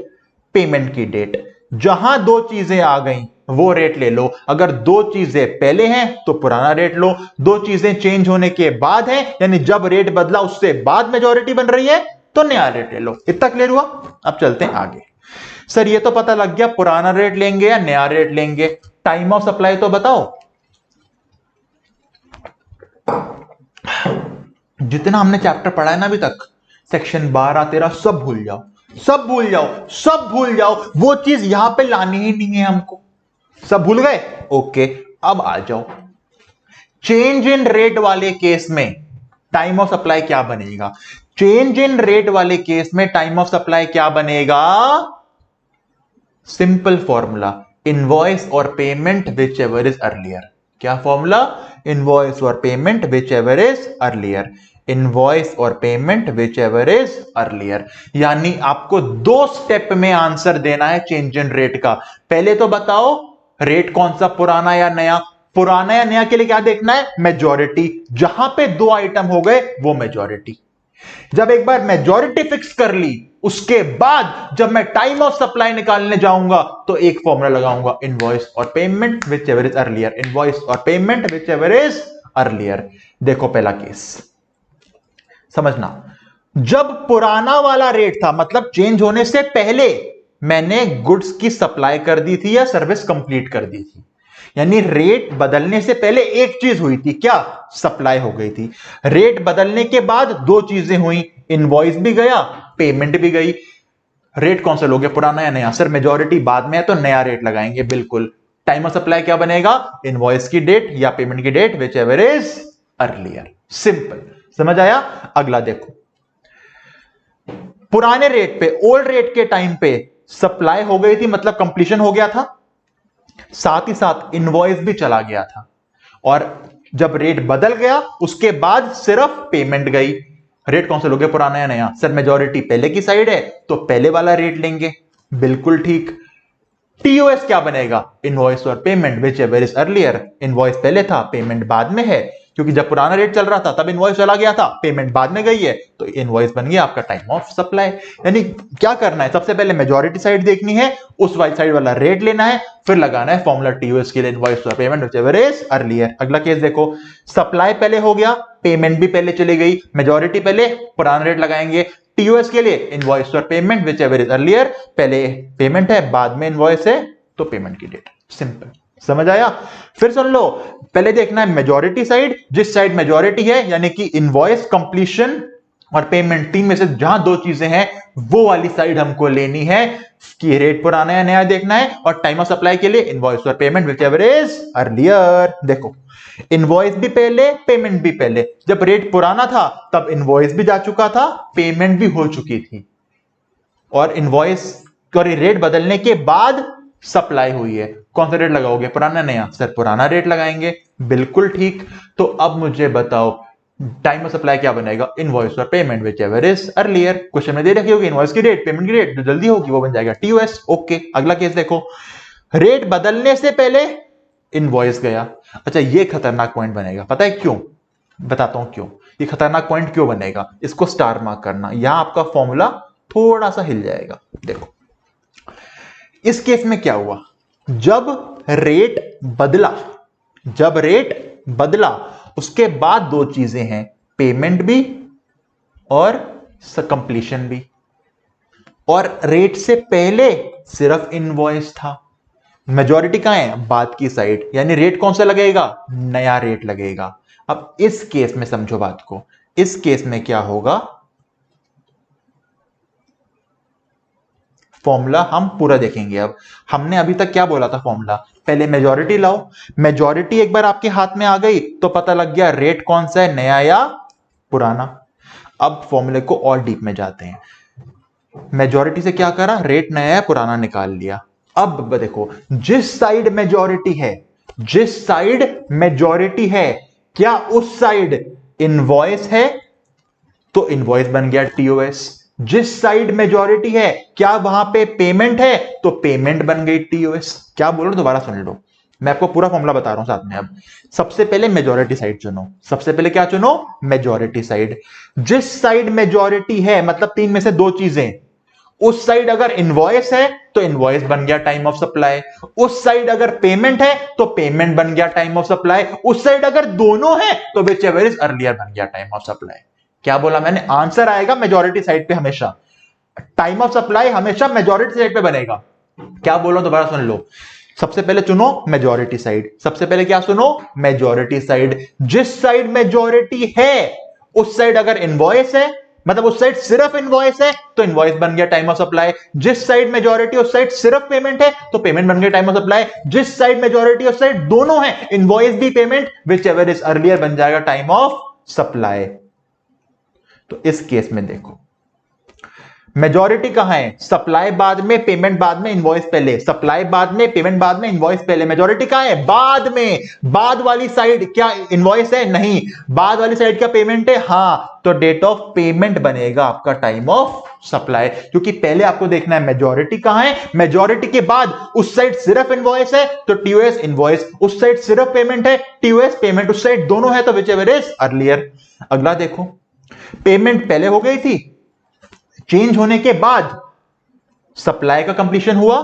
S1: पेमेंट की डेट, जहां दो चीजें आ गई वो रेट ले लो। अगर दो चीजें पहले हैं तो पुराना रेट लो, दो चीजें चेंज होने के बाद है, यानी जब रेट बदला उससे बाद मेजॉरिटी बन रही है, तो नया रेट ले लो। इतना क्लियर हुआ? अब चलते हैं आगे। सर ये तो पता लग गया पुराना रेट लेंगे या नया रेट लेंगे, टाइम ऑफ सप्लाई तो बताओ। जितना हमने चैप्टर पढ़ा है ना अभी तक, सेक्शन 12, 13, सब भूल जाओ, सब भूल जाओ, सब भूल जाओ। वो चीज यहां पे लानी ही नहीं है हमको। सब भूल गए? ओके, अब आ जाओ। चेंज इन रेट वाले केस में टाइम ऑफ सप्लाई क्या बनेगा? चेंज इन रेट वाले केस में टाइम ऑफ सप्लाई क्या बनेगा? सिंपल फॉर्मूला, इनवॉइस और payment whichever is earlier. क्या फॉर्मूला? इनवॉइस और payment whichever is earlier. Invoice और payment whichever is earlier. यानी आपको 2 स्टेप में आंसर देना है चेंज इन रेट का। पहले तो बताओ रेट कौन सा, पुराना या नया? पुराना या नया के लिए क्या देखना है? मेजॉरिटी। जहां पे 2 आइटम हो गए वो मेजॉरिटी। जब एक बार मेजॉरिटी फिक्स कर ली, उसके बाद जब मैं टाइम ऑफ सप्लाई निकालने जाऊंगा तो एक फॉर्मूला लगाऊंगा, इनवॉइस और payment whichever is earlier. Invoice और payment whichever is earlier. देखो पहला केस समझना, जब पुराना वाला रेट था, मतलब चेंज होने से पहले मैंने गुड्स की सप्लाई कर दी थी या सर्विस कंप्लीट कर दी थी, यानी रेट बदलने से पहले एक चीज हुई थी, क्या? सप्लाई हो गई थी। रेट बदलने के बाद 2 चीजें हुई, इनवॉइस भी गया, पेमेंट भी गई। रेट कौन सा लोगे, पुराना या नया? सर मेजॉरिटी बाद में है तो नया रेट लगाएंगे, बिल्कुल। टाइम ऑफ सप्लाई क्या बनेगा, इनवॉइस की डेट या पेमेंट की date, whichever is earlier. Simple, समझ आया? अगला देखो, पुराने रेट पे, ओल्ड रेट के टाइम पे सप्लाई हो गई थी, मतलब कंप्लीशन हो गया था, साथ ही साथ इनवॉइस भी चला गया था, और जब रेट बदल गया उसके बाद सिर्फ पेमेंट गई। रेट कौन सा लोगे, पुराना या नया? सर मेजॉरिटी पहले की साइड है तो पहले वाला रेट लेंगे, बिल्कुल ठीक। टीओएस क्या बनेगा, इनवॉइस और payment, whichever is earlier. Invoice पहले था, पेमेंट बाद में है, क्योंकि जब पुराना रेट चल रहा था तब इनवॉइस चला गया था, पेमेंट बाद में गई है, तो इनवॉइस बन गया आपका टाइम ऑफ सप्लाई। यानी क्या करना है, सबसे पहले मेजॉरिटी साइड देखनी है, उस वाली साइड वाला रेट लेना है, फिर लगाना है फॉर्मूला टीओएस के लिए, इनवॉइस और payment, whichever is earlier. अगला केस देखो, सप्लाई पहले हो गया, पेमेंट भी पहले चली गई, मेजॉरिटी पहले, पुराना रेट लगाएंगे। टीओएस के लिए इनवॉइस और payment, whichever is earlier, पहले पेमेंट है बाद में इनवॉइस है, तो पेमेंट की डेट। सिंपल, समझ आया? फिर सुन लो, पहले देखना है मेजॉरिटी साइड, जिस साइड मेजॉरिटी है यानी कि इनवॉइस, कंप्लीशन और पेमेंट, तीन में से जहां दो चीजें हैं वो वाली साइड हमको लेनी है, कि रेट पुराना या नया देखना है, और टाइम ऑफ सप्लाई के लिए इनवॉइस और payment, whichever is earlier. देखो, इनवॉइस भी पहले, पेमेंट भी पहले। जब रेट पुराना था तब इनवॉइस भी जा चुका था, पेमेंट भी हो चुकी थी, और इनवॉइस और रेट बदलने के बाद सप्लाई हुई है। कौन सा रेट लगाओगे, पुराना नया? सर पुराना रेट लगाएंगे, बिल्कुल ठीक। तो अब मुझे बताओ टाइम ऑफ सप्लाई क्या बनेगा, इनवॉइस और payment, whichever is earlier. Question में दे रखी होगी इनवॉइस की रेट, पेमेंट की रेट, जो जल्दी होगी वो बन जाएगा टीओएस। ओके, अगला केस देखो, रेट बदलने से पहले इनवॉइस गया। अच्छा, ये खतरनाक पॉइंट बनेगा, पता है क्यों? बताता हूं क्यों ये खतरनाक पॉइंट क्यों बनेगा, इसको स्टार मार्क करना, यहां आपका फॉर्मूला थोड़ा सा हिल जाएगा। देखो, इस केस में क्या हुआ, जब रेट बदला, जब रेट बदला उसके बाद दो चीजें हैं, पेमेंट भी और कंप्लीशन भी, और रेट से पहले सिर्फ इनवॉइस था। मेजॉरिटी कहां है, बाद की साइड, यानी रेट कौन सा लगेगा, नया रेट लगेगा। अब इस केस में समझो बात को, इस केस में क्या होगा, फॉर्मूला हम पूरा देखेंगे। अब हमने अभी तक क्या बोला था, फॉर्मूला पहले मेजॉरिटी लाओ, मेजॉरिटी एक बार आपके हाथ में आ गई तो पता लग गया रेट कौन सा है, नया या पुराना। अब फॉर्मूले को और डीप में जाते हैं, मेजॉरिटी से क्या करा, रेट नया या पुराना निकाल लिया। अब देखो, जिस साइड मेजॉरिटी है, जिस साइड मेजॉरिटी है, क्या उस साइड इनवॉइस है, तो इनवॉइस बन गया टीओएस। जिस साइड मेजॉरिटी है, क्या वहां पे पेमेंट है, तो पेमेंट बन गई टीओएस। क्या बोल रहा हूं, दोबारा सुन लो, मैं आपको पूरा फॉर्मूला बता रहा हूं साथ में। अब सबसे पहले मेजॉरिटी साइड चुनो, सबसे पहले क्या चुनो, मेजॉरिटी साइड। जिस साइड मेजॉरिटी है, मतलब तीन में से दो चीजें, उस साइड अगर इनवॉइस है तो इनवॉइस बन गया टाइम ऑफ सप्लाई, उस साइड अगर पेमेंट है तो पेमेंट बन गया टाइम ऑफ सप्लाई, उस साइड अगर दोनों है तो विच एवर इज अर्लियर बन गया टाइम ऑफ सप्लाई। क्या बोला मैंने, आंसर आएगा मेजॉरिटी साइड पे हमेशा, टाइम ऑफ सप्लाई हमेशा मेजॉरिटी साइड पे बनेगा। क्या बोल रहा हूं, दोबारा सुन लो, सबसे पहले चुनो मेजॉरिटी साइड, सबसे पहले क्या सुनो, मेजॉरिटी साइड। जिस साइड मेजॉरिटी है उस साइड अगर इनवॉइस है, मतलब उस साइड सिर्फ इनवॉइस है, तो इनवॉइस बन गया टाइम ऑफ सप्लाई। जिस साइड मेजॉरिटी उस साइड सिर्फ पेमेंट है, तो पेमेंट बन गया टाइम ऑफ सप्लाई। जिस साइड मेजॉरिटी उस साइड दोनों है, इनवॉइस भी payment, whichever is earlier बन जाएगा टाइम ऑफ सप्लाई। तो इस केस में देखो, मेजॉरिटी कहां है, सप्लाई बाद में, पेमेंट बाद में, इनवॉइस पहले, सप्लाई बाद में, पेमेंट बाद में, इनवॉइस पहले। मेजॉरिटी कहां है, बाद में। बाद वाली साइड क्या इनवॉइस है, नहीं। बाद वाली साइड क्या पेमेंट है, हां, तो डेट ऑफ पेमेंट बनेगा आपका टाइम ऑफ सप्लाई, क्योंकि पहले आपको देखना है मेजॉरिटी कहां है, मेजॉरिटी के बाद उस साइड सिर्फ इनवॉइस है तो टीओएस इनवॉइस, उस साइड सिर्फ पेमेंट है, टीओएस पेमेंट, उस साइड दोनों है तो विच एवर इज अर्लियर। अगला देखो, पेमेंट पहले हो गई थी, चेंज होने के बाद सप्लाई का कंप्लीशन हुआ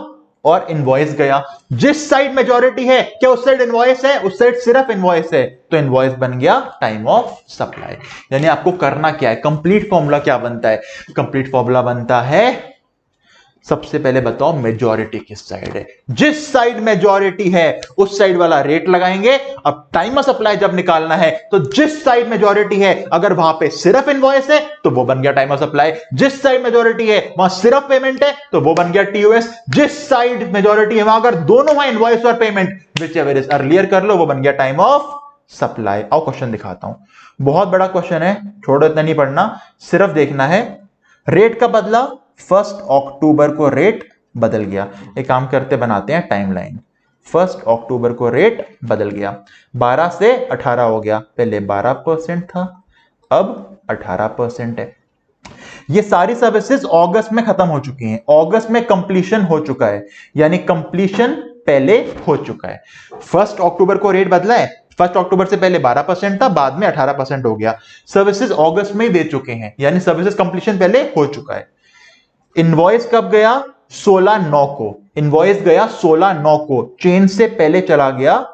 S1: और इनवॉइस गया। जिस साइड मेजॉरिटी है, क्या उस साइड इनवॉइस है, उस साइड सिर्फ इनवॉइस है, तो इनवॉइस बन गया टाइम ऑफ सप्लाई। यानी आपको करना क्या है, कंप्लीट फॉर्मूला क्या बनता है, कंप्लीट फॉर्मूला बनता है सबसे पहले बताओ मेजॉरिटी किस साइड है। जिस साइड मेजॉरिटी है उस साइड वाला रेट लगाएंगे। अब टाइम ऑफ सप्लाई जब निकालना है तो जिस साइड मेजॉरिटी है अगर वहां पे सिर्फ इनवॉइस है तो वो बन गया टाइम ऑफ सप्लाई। जिस साइड मेजॉरिटी है वहां सिर्फ पेमेंट है तो वो बन गया टीओएस। जिस साइड मेजॉरिटी है वहां अगर दोनों है इनवॉइस और payment whichever is earlier कर लो वो बन गया टाइम ऑफ सप्लाई। आओ क्वेश्चन दिखाता हूं, बहुत बड़ा क्वेश्चन है, छोड़ो इतना नहीं पढ़ना, सिर्फ देखना है। रेट का बदला 1 अक्टूबर को रेट बदल गया। एक काम करते बनाते हैं टाइमलाइन। 1 अक्टूबर को रेट बदल गया, 12 से 18 हो गया। पहले 12% था, अब 18% है। ये सारी सर्विसेज अगस्त में खत्म हो चुकी हैं, अगस्त में कंप्लीशन हो चुका है, यानी कंप्लीशन पहले हो चुका है। 1 अक्टूबर को रेट बदला है, 1 अक्टूबर से पहले 12% था, बाद में 18% हो गया। सर्विसेज अगस्त में ही दे चुके हैं, यानी सर्विसेज कंप्लीशन पहले हो चुका है। इनवॉइस कब गया? 16/9 को। इनवॉइस गया 16/9 को, चेंज से पहले चला गया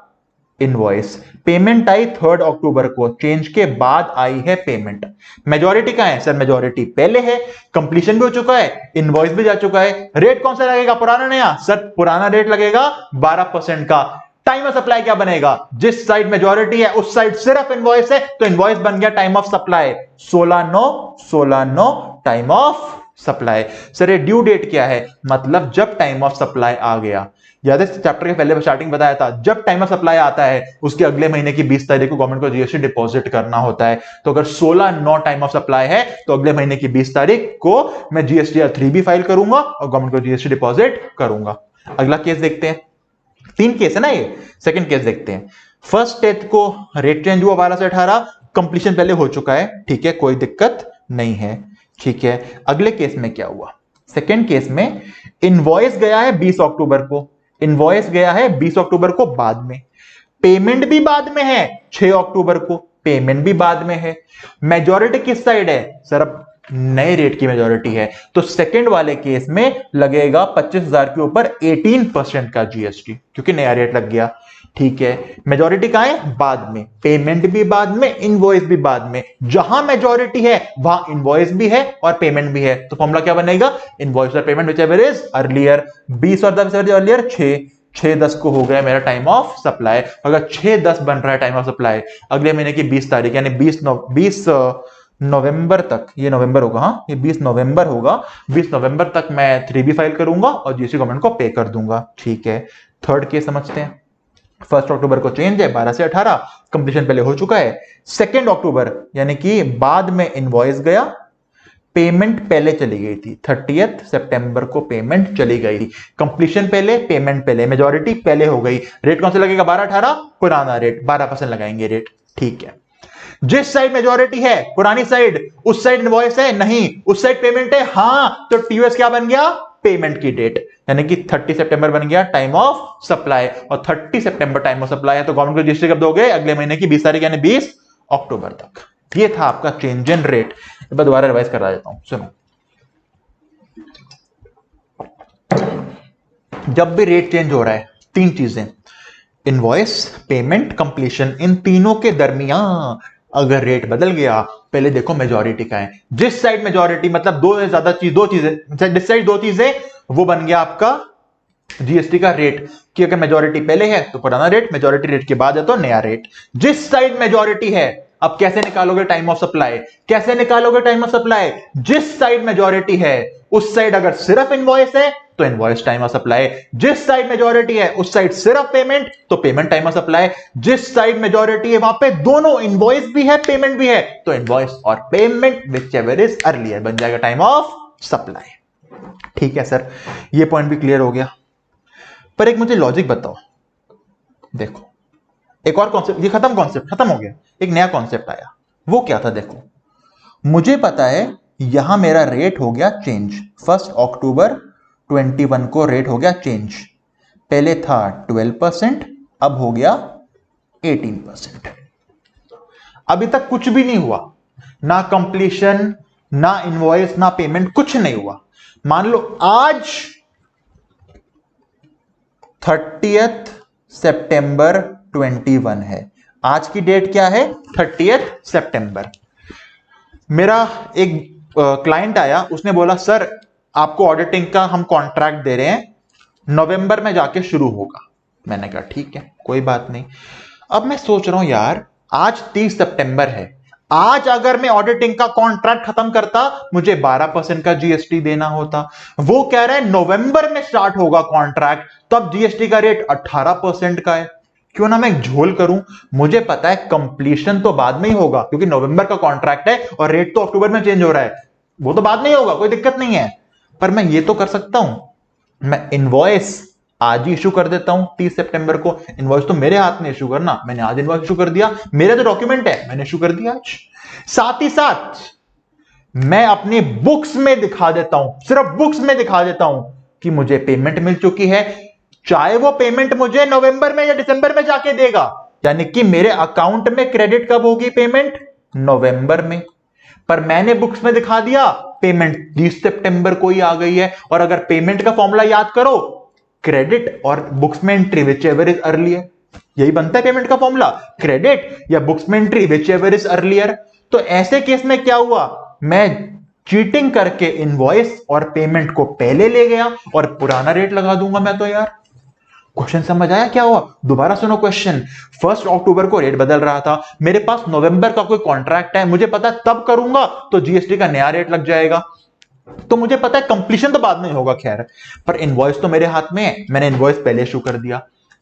S1: इनवॉइस। पेमेंट आई 3 अक्टूबर को, चेंज के बाद आई है पेमेंट। मेजॉरिटी कहां है सर? मेजॉरिटी पहले है, कंप्लीशन भी हो चुका है, इनवॉइस भी जा चुका है। रेट कौन सा लगेगा, पुराना नया? सर पुराना रेट लगेगा 12% का। टाइम ऑफ सप्लाई क्या बनेगा? जिस साइड मेजॉरिटी है उस साइड सिर्फ इनवॉइस है तो इनवॉइस बन गया time of supply. 16/9 time of supply. Sir ये ड्यू डेट क्या है? मतलब जब टाइम ऑफ सप्लाई आ गया। याद है चैप्टर के पहले स्टार्टिंग बताया था, जब टाइम ऑफ सप्लाई आता है उसके अगले महीने की 20 तारीख को गवर्नमेंट को जीएसटी डिपॉजिट करना होता है। तो अगर 16/9 टाइम ऑफ सप्लाई है तो अगले महीने की 20 तारीख को मैं जीएसटीआर 3 भी फाइल करूंगा और गवर्नमेंट को जीएसटी डिपॉजिट करूंगा। अगला केस देखते हैं, 3 केस है ना ये। सेकंड केस देखते हैं। फर्स्ट डेट को रेट चेंज हुआ 12 से 18, कंप्लीशन पहले हो चुका है, ठीक है, कोई दिक्कत नहीं है, ठीक है। अगले केस में क्या हुआ? सेकंड केस में इनवॉइस गया है 20 अक्टूबर को, इनवॉइस गया है 20 अक्टूबर को बाद में, पेमेंट भी बाद में है 6 अक्टूबर को, पेमेंट भी बाद में है। मेजॉरिटी किस साइड है सर? अब नए रेट की मेजॉरिटी है तो सेकंड वाले केस में लगेगा 25,000 के ऊपर 18% का जीएसटी, क्योंकि नया रेट लग गया, ठीक है। मेजॉरिटी कहां है? बाद में, पेमेंट भी बाद में, इनवॉइस भी बाद में। जहां मेजॉरिटी है वहां इनवॉइस भी है और पेमेंट भी है, तो फॉर्मूला क्या बनेगा? इनवॉइस और payment whichever is earlier. 20 और 10 अर्लियर 6-10 को हो गया मेरा टाइम ऑफ सप्लाई। अगर 6-10 बन रहा है टाइम ऑफ सप्लाई अगले महीने की 20 तारीख यानी 20 नवंबर तक, ये नवंबर होगा, हाँ ये 20 नवंबर होगा, 20 नवंबर तक मैं 3B फाइल करूंगा और जीएसटी गवर्नमेंट को पे कर दूंगा, ठीक है। थर्ड केस समझते हैं। 1 अक्टूबर को चेंज है 12 से 18, कंप्लीशन पहले हो चुका है। 2 अक्टूबर यानी कि बाद में इनवॉइस गया, पेमेंट पहले चली गई थी, 30 सितंबर को पेमेंट चली गई थी। कंप्लीशन पहले, पेमेंट पहले, मेजॉरिटी पहले हो गई। रेट कौन सा लगेगा? 12-18, पुराना रेट 12% लगाएंगे रेट, ठीक है। जिस साइड मेजॉरिटी है पुरानी साइड, उस साइड इनवॉइस है नहीं, उस साइड पेमेंट है हां, तो टीओएस क्या बन गया? पेमेंट की डेट, यानी कि 30 सितंबर बन गया टाइम ऑफ सप्लाई। और 30 सितंबर टाइम ऑफ सप्लाई है तो गवर्नमेंट को रजिस्टर कब दोगे? अगले महीने की 20 तारीख यानी 20 अक्टूबर तक। ये था आपका चेंज इन रेट। मैं दोबारा रिवाइज करा देता हूं, सुनो। जब भी रेट चेंज हो रहा है 3 चीजें, इनवॉइस, पेमेंट, कंप्लीशन, इन तीनों के दरमियान अगर रेट बदल गया, पहले देखो मेजॉरिटी का है। जिस साइड मेजॉरिटी मतलब दो चीजें, जिस साइड 2 चीजें, वो बन गया आपका जीएसटी का रेट, कि अगर मेजॉरिटी पहले है तो पुराना रेट, मेजॉरिटी रेट के बाद है तो नया रेट। जिस साइड मेजॉरिटी है, अब कैसे निकालोगे टाइम ऑफ सप्लाई? कैसे निकालोगे टाइम ऑफ सप्लाई? जिस साइड मेजॉरिटी है उस साइड अगर सिर्फ इनवॉइस है तो इनवॉइस टाइम ऑफ सप्लाई। जिस साइड मेजॉरिटी है उस साइड सिर्फ पेमेंट तो पेमेंट टाइम ऑफ सप्लाई। जिस साइड मेजॉरिटी है वहां पे दोनों इनवॉइस भी है, पेमेंट भी है, तो इनवॉइस और payment whichever is earlier बन जाएगा टाइम ऑफ सप्लाई, ठीक है सर। ये पॉइंट भी क्लियर हो गया। पर एक मुझे लॉजिक बताओ, देखो एक और कॉन्सेप्ट, ये कॉन्सेप्ट खत्म हो गया, एक नया कॉन्सेप्ट आया। वो क्या था? देखो मुझे पता है यहां मेरा रेट हो गया चेंज, 1 अक्टूबर 21 को रेट हो गया चेंज। पहले था 12%, अब हो गया 18%। अभी तक कुछ भी नहीं हुआ, ना कंप्लीशन, ना इनवॉइस, ना पेमेंट, कुछ नहीं हुआ। मान लो आज 30 सितंबर 21 है, आज की डेट क्या है? 30 सितंबर। मेरा एक क्लाइंट आया, उसने बोला सर आपको ऑडिटिंग का हम कॉन्ट्रैक्ट दे रहे हैं, नवंबर में जाके शुरू होगा। मैंने कहा ठीक है, कोई बात नहीं। अब मैं सोच रहा हूं यार, आज 30 सितंबर है, आज अगर मैं ऑडिटिंग का कॉन्ट्रैक्ट खत्म करता, मुझे 12% का जीएसटी देना होता। वो कह रहा है नवंबर में स्टार्ट होगा कॉन्ट्रैक्ट, तब जीएसटी का रेट 18% का है। क्यों ना मैं झोल करूं, मुझे पता है कंप्लीशन तो बाद में ही होगा, क्योंकि नवंबर का कॉन्ट्रैक्ट है और रेट तो अक्टूबर में चेंज हो रहा है, वो तो बाद में ही होगा, कोई दिक्कत नहीं है। पर मैं ये तो कर सकता हूं, मैं इनवॉइस आज ही इशू कर देता हूं 30 सितंबर को। इनवॉइस तो मेरे हाथ में इशू करना, मैंने आज इनवॉइस इशू कर दिया, मेरा जो डॉक्यूमेंट है मैंने इशू कर दिया आज। साथ ही साथ मैं अपनी बुक्स में दिखा देता हूं, सिर्फ बुक्स में दिखा देता हूं कि मुझे पेमेंट मिल चुकी है, चाहे वो पेमेंट मुझे नवंबर में या दिसंबर में जाके देगा। यानी कि मेरे अकाउंट में क्रेडिट कब होगी पेमेंट? नवंबर में। पर मैंने बुक्स में दिखा दिया पेमेंट 30 सितंबर को ही आ गई है। और अगर पेमेंट का फॉर्मूला याद करो, क्रेडिट और बुक्स में entry whichever is earlier, यही बनता है पेमेंट का फॉर्मूला, क्रेडिट या बुक्स में entry whichever is earlier. तो ऐसे केस में क्या हुआ, मैं चीटिंग करके इनवॉइस और पेमेंट को पहले ले गया और पुराना रेट लगा दूंगा मैं तो यार। क्वेश्चन समझ आया क्या हुआ? दोबारा सुनो क्वेश्चन। 1 अक्टूबर को रेट बदल रहा था, मेरे पास नवंबर का कोई कॉन्ट्रैक्ट है, मुझे पता है तब करूंगा तो जीएसटी का नया रेट लग जाएगा, तो मुझे पता है कंप्लीशन तो बाद में होगा खैर, पर इनवॉइस तो मेरे हाथ में है, मैंने इनवॉइस पहले इशू कर दिया।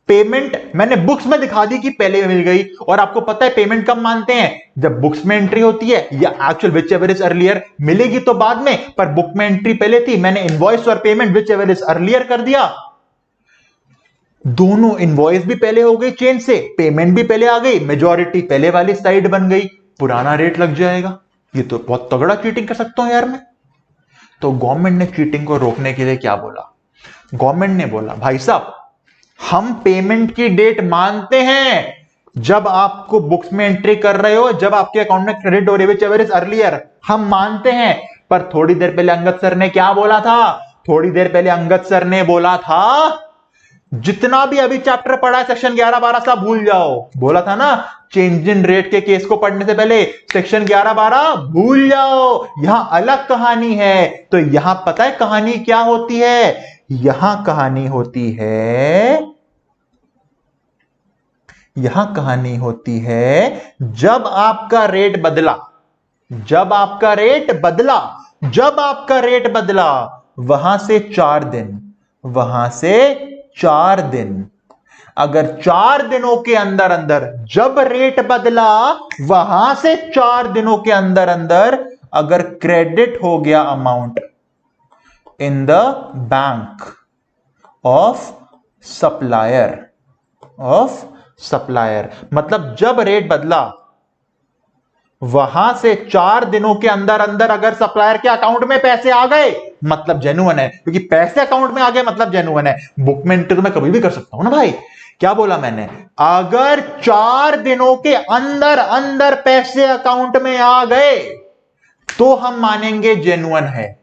S1: पेमेंट मैंने बुक्स में दिखा दी कि पहले मिल गई, और आपको पता है पेमेंट कब मानते हैं? जब बुक्स में एंट्री होती है या actual which ever is earlier, मिलेगी तो बाद में, पर बुक में एंट्री पहले थी, मैंने इनवॉइस और payment whichever is earlier कर दिया। दोनों इनवॉइस भी पहले हो गई चेंज से, पेमेंट भी पहले आ गई, मेजॉरिटी पहले वाली साइड बन गई, पुराना रेट लग जाएगा। ये तो बहुत तगड़ा चीटिंग कर सकता हूं यार मैं। तो गवर्नमेंट ने चीटिंग को रोकने के लिए क्या बोला? गवर्नमेंट ने बोला भाई साहब, हम पेमेंट की डेट मानते हैं जब आपको बुक्स में एंट्री कर रहे हो, जब आपके अकाउंट में क्रेडिट हो रही है अर्लियर, हम मानते हैं। पर थोड़ी देर पहले अंगद सर ने क्या बोला था? थोड़ी देर पहले अंगद सर ने बोला था जितना भी अभी चैप्टर पढ़ा है सेक्शन 11-12 सब भूल जाओ। बोला था ना, चेंज इन रेट के केस को पढ़ने से पहले सेक्शन 11-12 भूल जाओ, यहां अलग कहानी है। तो यहां पता है कहानी क्या होती है? यहां कहानी होती है, यहां कहानी होती है जब आपका रेट बदला, जब आपका रेट बदला, जब आपका रेट बदला, वहां से 4 दिन, वहां से 4 दिन, अगर 4 दिनों के अंदर अंदर जब रेट बदला, वहां से 4 दिनों के अंदर अंदर अगर क्रेडिट हो गया amount in the bank of supplier, of supplier, मतलब जब रेट बदला वहां से 4 दिनों के अंदर अंदर अगर सप्लायर के अकाउंट में पैसे आ गए, मतलब जेन्युइन है, क्योंकि पैसे अकाउंट में आ गए मतलब जेन्युइन है। बुक में एंट्री तो मैं कभी भी कर सकता हूं ना भाई। क्या बोला मैंने? अगर 4 दिनों के अंदर अंदर पैसे अकाउंट में आ गए तो हम मानेंगे जेन्युइन है।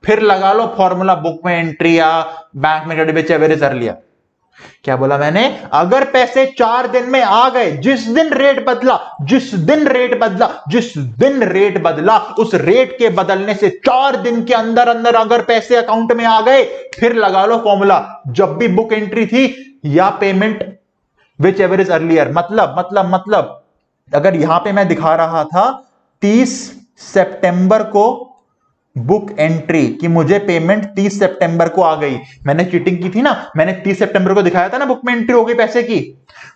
S1: फिर लगा लो फॉर्मूला, बुक में एंट्री या बैंक में क्रेडिट विचएवर इज अर्लियर। क्या बोला मैंने? अगर पैसे 4 दिन में आ गए, जिस दिन रेट बदला, जिस दिन रेट बदला, जिस दिन रेट बदला, उस रेट के बदलने से 4 दिन के अंदर अंदर अगर पैसे अकाउंट में आ गए, फिर लगा लो फॉर्मूला, जब भी बुक एंट्री थी या payment whichever is earlier. मतलब अगर यहां पे मैं दिखा रहा था 30 सितंबर को बुक एंट्री कि मुझे पेमेंट 30 सितंबर को आ गई, मैंने चीटिंग की थी ना, मैंने 30 सितंबर को दिखाया था ना बुक में एंट्री हो गई पैसे की।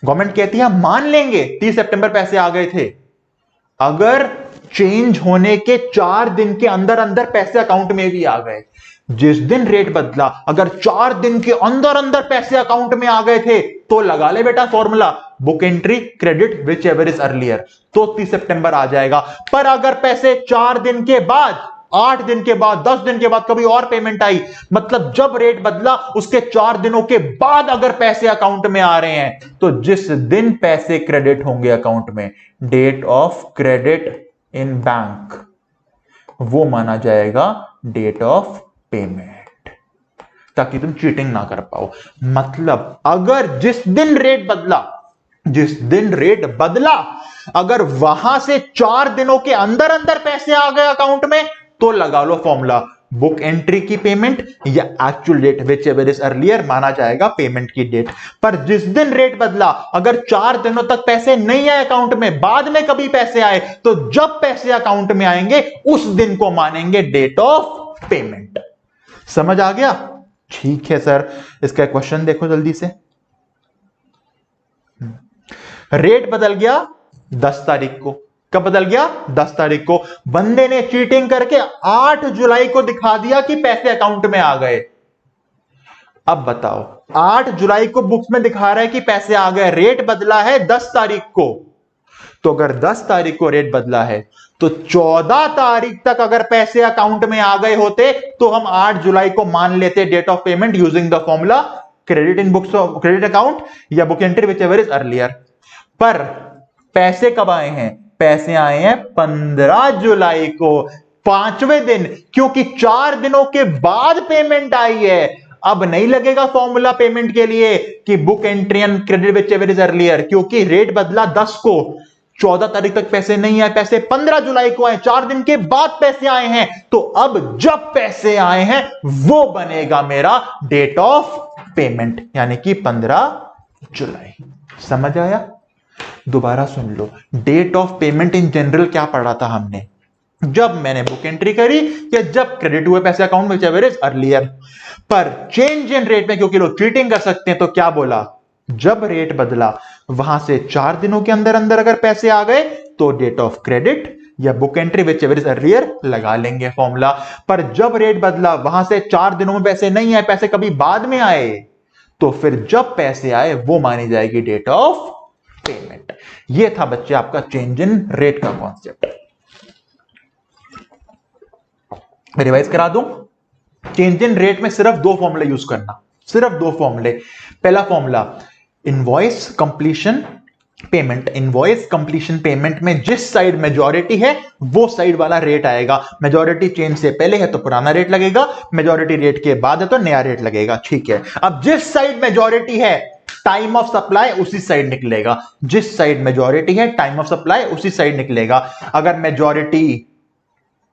S1: गवर्नमेंट कहती है मान लेंगे 30 सितंबर पैसे आ गए थे, अगर चेंज होने के 4 दिन के अंदर अंदर पैसे अकाउंट में भी आ गए, जिस दिन रेट बदला अगर 4 दिन के अंदर अंदर पैसे अकाउंट में आ गए थे, तो लगा ले बेटा formula, book entry credit which ever is earlier, तो 30 सितंबर आ जाएगा। पर अगर पैसे 4 दिन के बाद, 8 दिन के बाद, 10 दिन के बाद कभी और पेमेंट आई, मतलब जब रेट बदला उसके 4 दिनों के बाद अगर पैसे अकाउंट में आ रहे हैं, तो जिस दिन पैसे क्रेडिट होंगे अकाउंट में, date of credit in bank, वो माना जाएगा डेट ऑफ पेमेंट, ताकि तुम चीटिंग ना कर पाओ। मतलब अगर जिस दिन रेट बदला, जिस दिन रेट बदला, अगर वहां से 4 दिनों के अंदर अंदर पैसे आ गए अकाउंट में, तो लगा लो फॉर्मूला, बुक एंट्री की पेमेंट या actual date, whichever is earlier माना जाएगा पेमेंट की डेट। पर जिस दिन रेट बदला, अगर 4 दिनों तक पैसे नहीं आए अकाउंट में, बाद में कभी पैसे आए, तो जब पैसे अकाउंट में आएंगे उस दिन को मानेंगे डेट ऑफ पेमेंट। समझ आ गया? ठीक है सर, इसका क्वेश्चन देखो जल्दी से। रेट बदल गया 10 तारीख को। कब बदल गया? 10 तारीख को। बंदे ने चीटिंग करके 8 जुलाई को दिखा दिया कि पैसे अकाउंट में आ गए। अब बताओ, 8 जुलाई को बुक्स में दिखा रहा है कि पैसे आ गए, रेट बदला है 10 तारीख को। तो अगर 10 तारीख को रेट बदला है तो 14 तारीख तक अगर पैसे अकाउंट में आ गए होते तो हम 8 जुलाई को मान लेते date of payment using the formula credit in books of credit account या book entry whichever is earlier. पर पैसे कब आए हैं? पैसे आए हैं 15 जुलाई को, 5वें दिन, क्योंकि 4 दिनों के बाद पेमेंट आई है। अब नहीं लगेगा फॉर्मूला पेमेंट के लिए कि book entry and credit which ever is earlier, क्योंकि रेट बदला 10 को, 14 तारीख तक पैसे नहीं आए, पैसे 15 जुलाई को आए, 4 दिन के बाद पैसे आए हैं। तो अब जब पैसे आए हैं वो बनेगा मेरा डेट ऑफ पेमेंट, यानी कि 15 जुलाई। समझ आया? दोबारा सुन लो, date of payment in general क्या पढ़ा था हमने? जब मैंने बुक एंट्री करी या जब क्रेडिट हुए पैसे अकाउंट में, एवर इज अर्लियर। पर चेंज इन रेट में क्योंकि लोग चीटिंग कर सकते हैं, तो क्या बोला? जब रेट बदला वहां से 4 दिनों के अंदर अंदर अगर पैसे आ गए तो डेट ऑफ क्रेडिट या book entry whichever is earlier लगा लेंगे फॉर्मूला। पर जब रेट बदला वहां से 4 दिनों में पैसे नहीं आए, पैसे कभी बाद में आए, तो फिर जब पैसे आए वो मानी जाएगी डेट ऑफ पेमेंट। ये था बच्चे आपका चेंज इन रेट का कॉन्सेप्ट। रिवाइज करा दूं, चेंज इन रेट में सिर्फ 2 फॉर्मूले यूज करना, सिर्फ 2 फॉर्मूले। पहला formula invoice completion payment. Invoice completion payment में जिस साइड मेजॉरिटी है वो साइड वाला रेट आएगा। मेजॉरिटी चेंज से पहले है तो पुराना रेट लगेगा, मेजॉरिटी रेट के बाद है तो नया रेट लगेगा। ठीक है, अब जिस साइड मेजॉरिटी है टाइम ऑफ सप्लाई उसी साइड निकलेगा। जिस साइड मेजॉरिटी है टाइम ऑफ सप्लाई उसी साइड निकलेगा। अगर मेजॉरिटी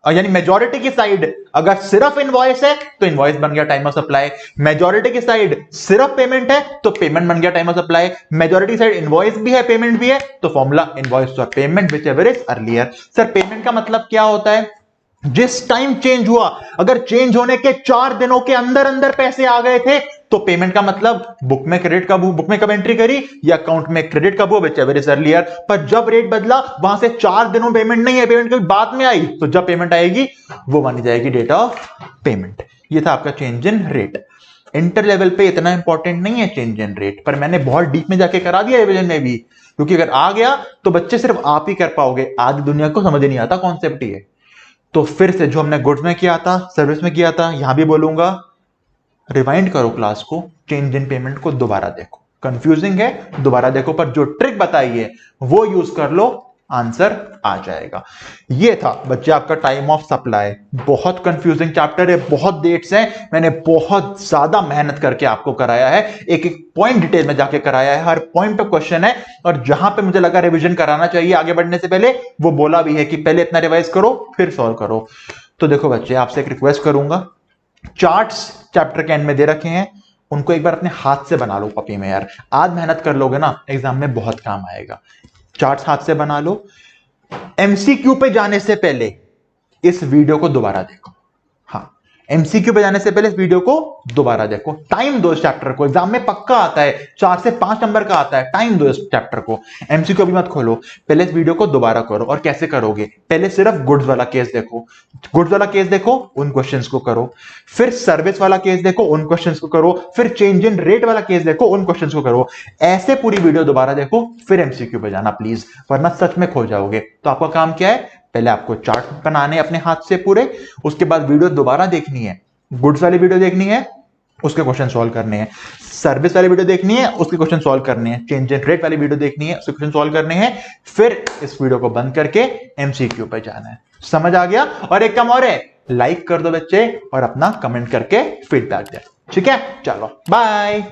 S1: यानी मेजॉरिटी की साइड अगर सिर्फ इनवॉइस है तो इनवॉइस बन गया टाइम ऑफ सप्लाई। मेजॉरिटी की साइड सिर्फ पेमेंट है तो पेमेंट बन गया time of supply. Majority side invoice भी है पेमेंट भी है तो फॉर्मूला इनवॉइस और payment whichever is earlier. Sir payment का मतलब क्या होता है? जिस टाइम चेंज हुआ, अगर चेंज होने के 4 दिनों के अंदर अंदर पैसे आ गए थे तो पेमेंट का मतलब बुक में क्रेडिट कब, बुक में कब एंट्री करी या अकाउंट में क्रेडिट कब हुआ, विच एवर इज अर्लियर। पर जब रेट बदला वहां से 4 दिनों पेमेंट नहीं है, पेमेंट कभी बाद में आई, तो जब पेमेंट आएगी वो मानी जाएगी डेट ऑफ पेमेंट। ये था आपका change in rate. Inter level पे इतना इंपॉर्टेंट नहीं है चेंज इन रेट, पर मैंने बहुत डीप में जाके करा दिया रिवीजन में भी, क्योंकि अगर आ गया तो बच्चे सिर्फ आप ही कर पाओगे, आधी दुनिया को समझ नहीं आता कॉन्सेप्ट ही है। तो फिर से जो हमने गुड्स में किया था, सर्विस में किया था, यहां भी बोलूंगा, रिवाइंड करो क्लास को, चेंज इन पेमेंट को दोबारा देखो, कंफ्यूजिंग है दोबारा देखो, पर जो ट्रिक बताई है वो यूज कर लो, आंसर आ जाएगा। ये था बच्चे आपका टाइम ऑफ सप्लाई। बहुत कंफ्यूजिंग चैप्टर है, बहुत डेट्स हैं, मैंने बहुत ज्यादा मेहनत करके आपको कराया है, एक एक पॉइंट डिटेल में जाके कराया है, हर पॉइंट पे क्वेश्चन है। और जहां पे मुझे लगा रिवीजन कराना चाहिए आगे बढ़ने से पहले, वो बोला भी है कि पहले इतना रिवाइज करो फिर सॉल्व करो। तो देखो बच्चे, आपसे एक रिक्वेस्ट करूंगा, चार्ट्स चैप्टर के एंड में दे रखे हैं, उनको एक बार अपने हाथ से बना लो कॉपी में यार। आज मेहनत कर लोगे ना, एग्जाम में बहुत काम आएगा। चार्ट्स हाथ से बना लो। एमसीक्यू पे जाने से पहले इस वीडियो को दोबारा देखो। हाँ, एमसीक्यू पे जाने से पहले इस वीडियो को दोबारा देखो। टाइम दो इस चैप्टर को, एग्जाम में पक्का आता है, 4 से 5 नंबर का आता है। टाइम दो इस चैप्टर को, एमसीक्यू अभी मत खोलो, पहले इस वीडियो को दोबारा करो। और कैसे करोगे? पहले सिर्फ गुड्स वाला केस देखो, गुड्स वाला केस देखो, उन क्वेश्चंस को करो। फिर सर्विस वाला केस देखो, उन क्वेश्चंस को करो। फिर चेंज इन रेट वाला केस देखो, उन क्वेश्चंस को करो। ऐसे पूरी वीडियो दोबारा देखो, फिर एमसीक्यू पे जाना प्लीज, वरना सच में खो जाओगे। तो आपका काम क्या है? पहले आपको चार्ट बनाने अपने हाथ से पूरे, उसके बाद वीडियो दोबारा देखनी है, गुड्स वाली वीडियो देखनी है, उसके क्वेश्चन सॉल्व करने हैं। सर्विस वाली वीडियो देखनी है, उसके क्वेश्चन सॉल्व करने हैं। चेंज इन रेट वाली वीडियो देखनी है, उसके क्वेश्चन सॉल्व करने हैं। फिर इस वीडियो को बंद करके एमसीक्यू पे जाना है। समझ आ गया? और एक काम और है, लाइक कर दो बच्चे और अपना कमेंट करके फीडबैक दे। ठीक है, चलो बाय।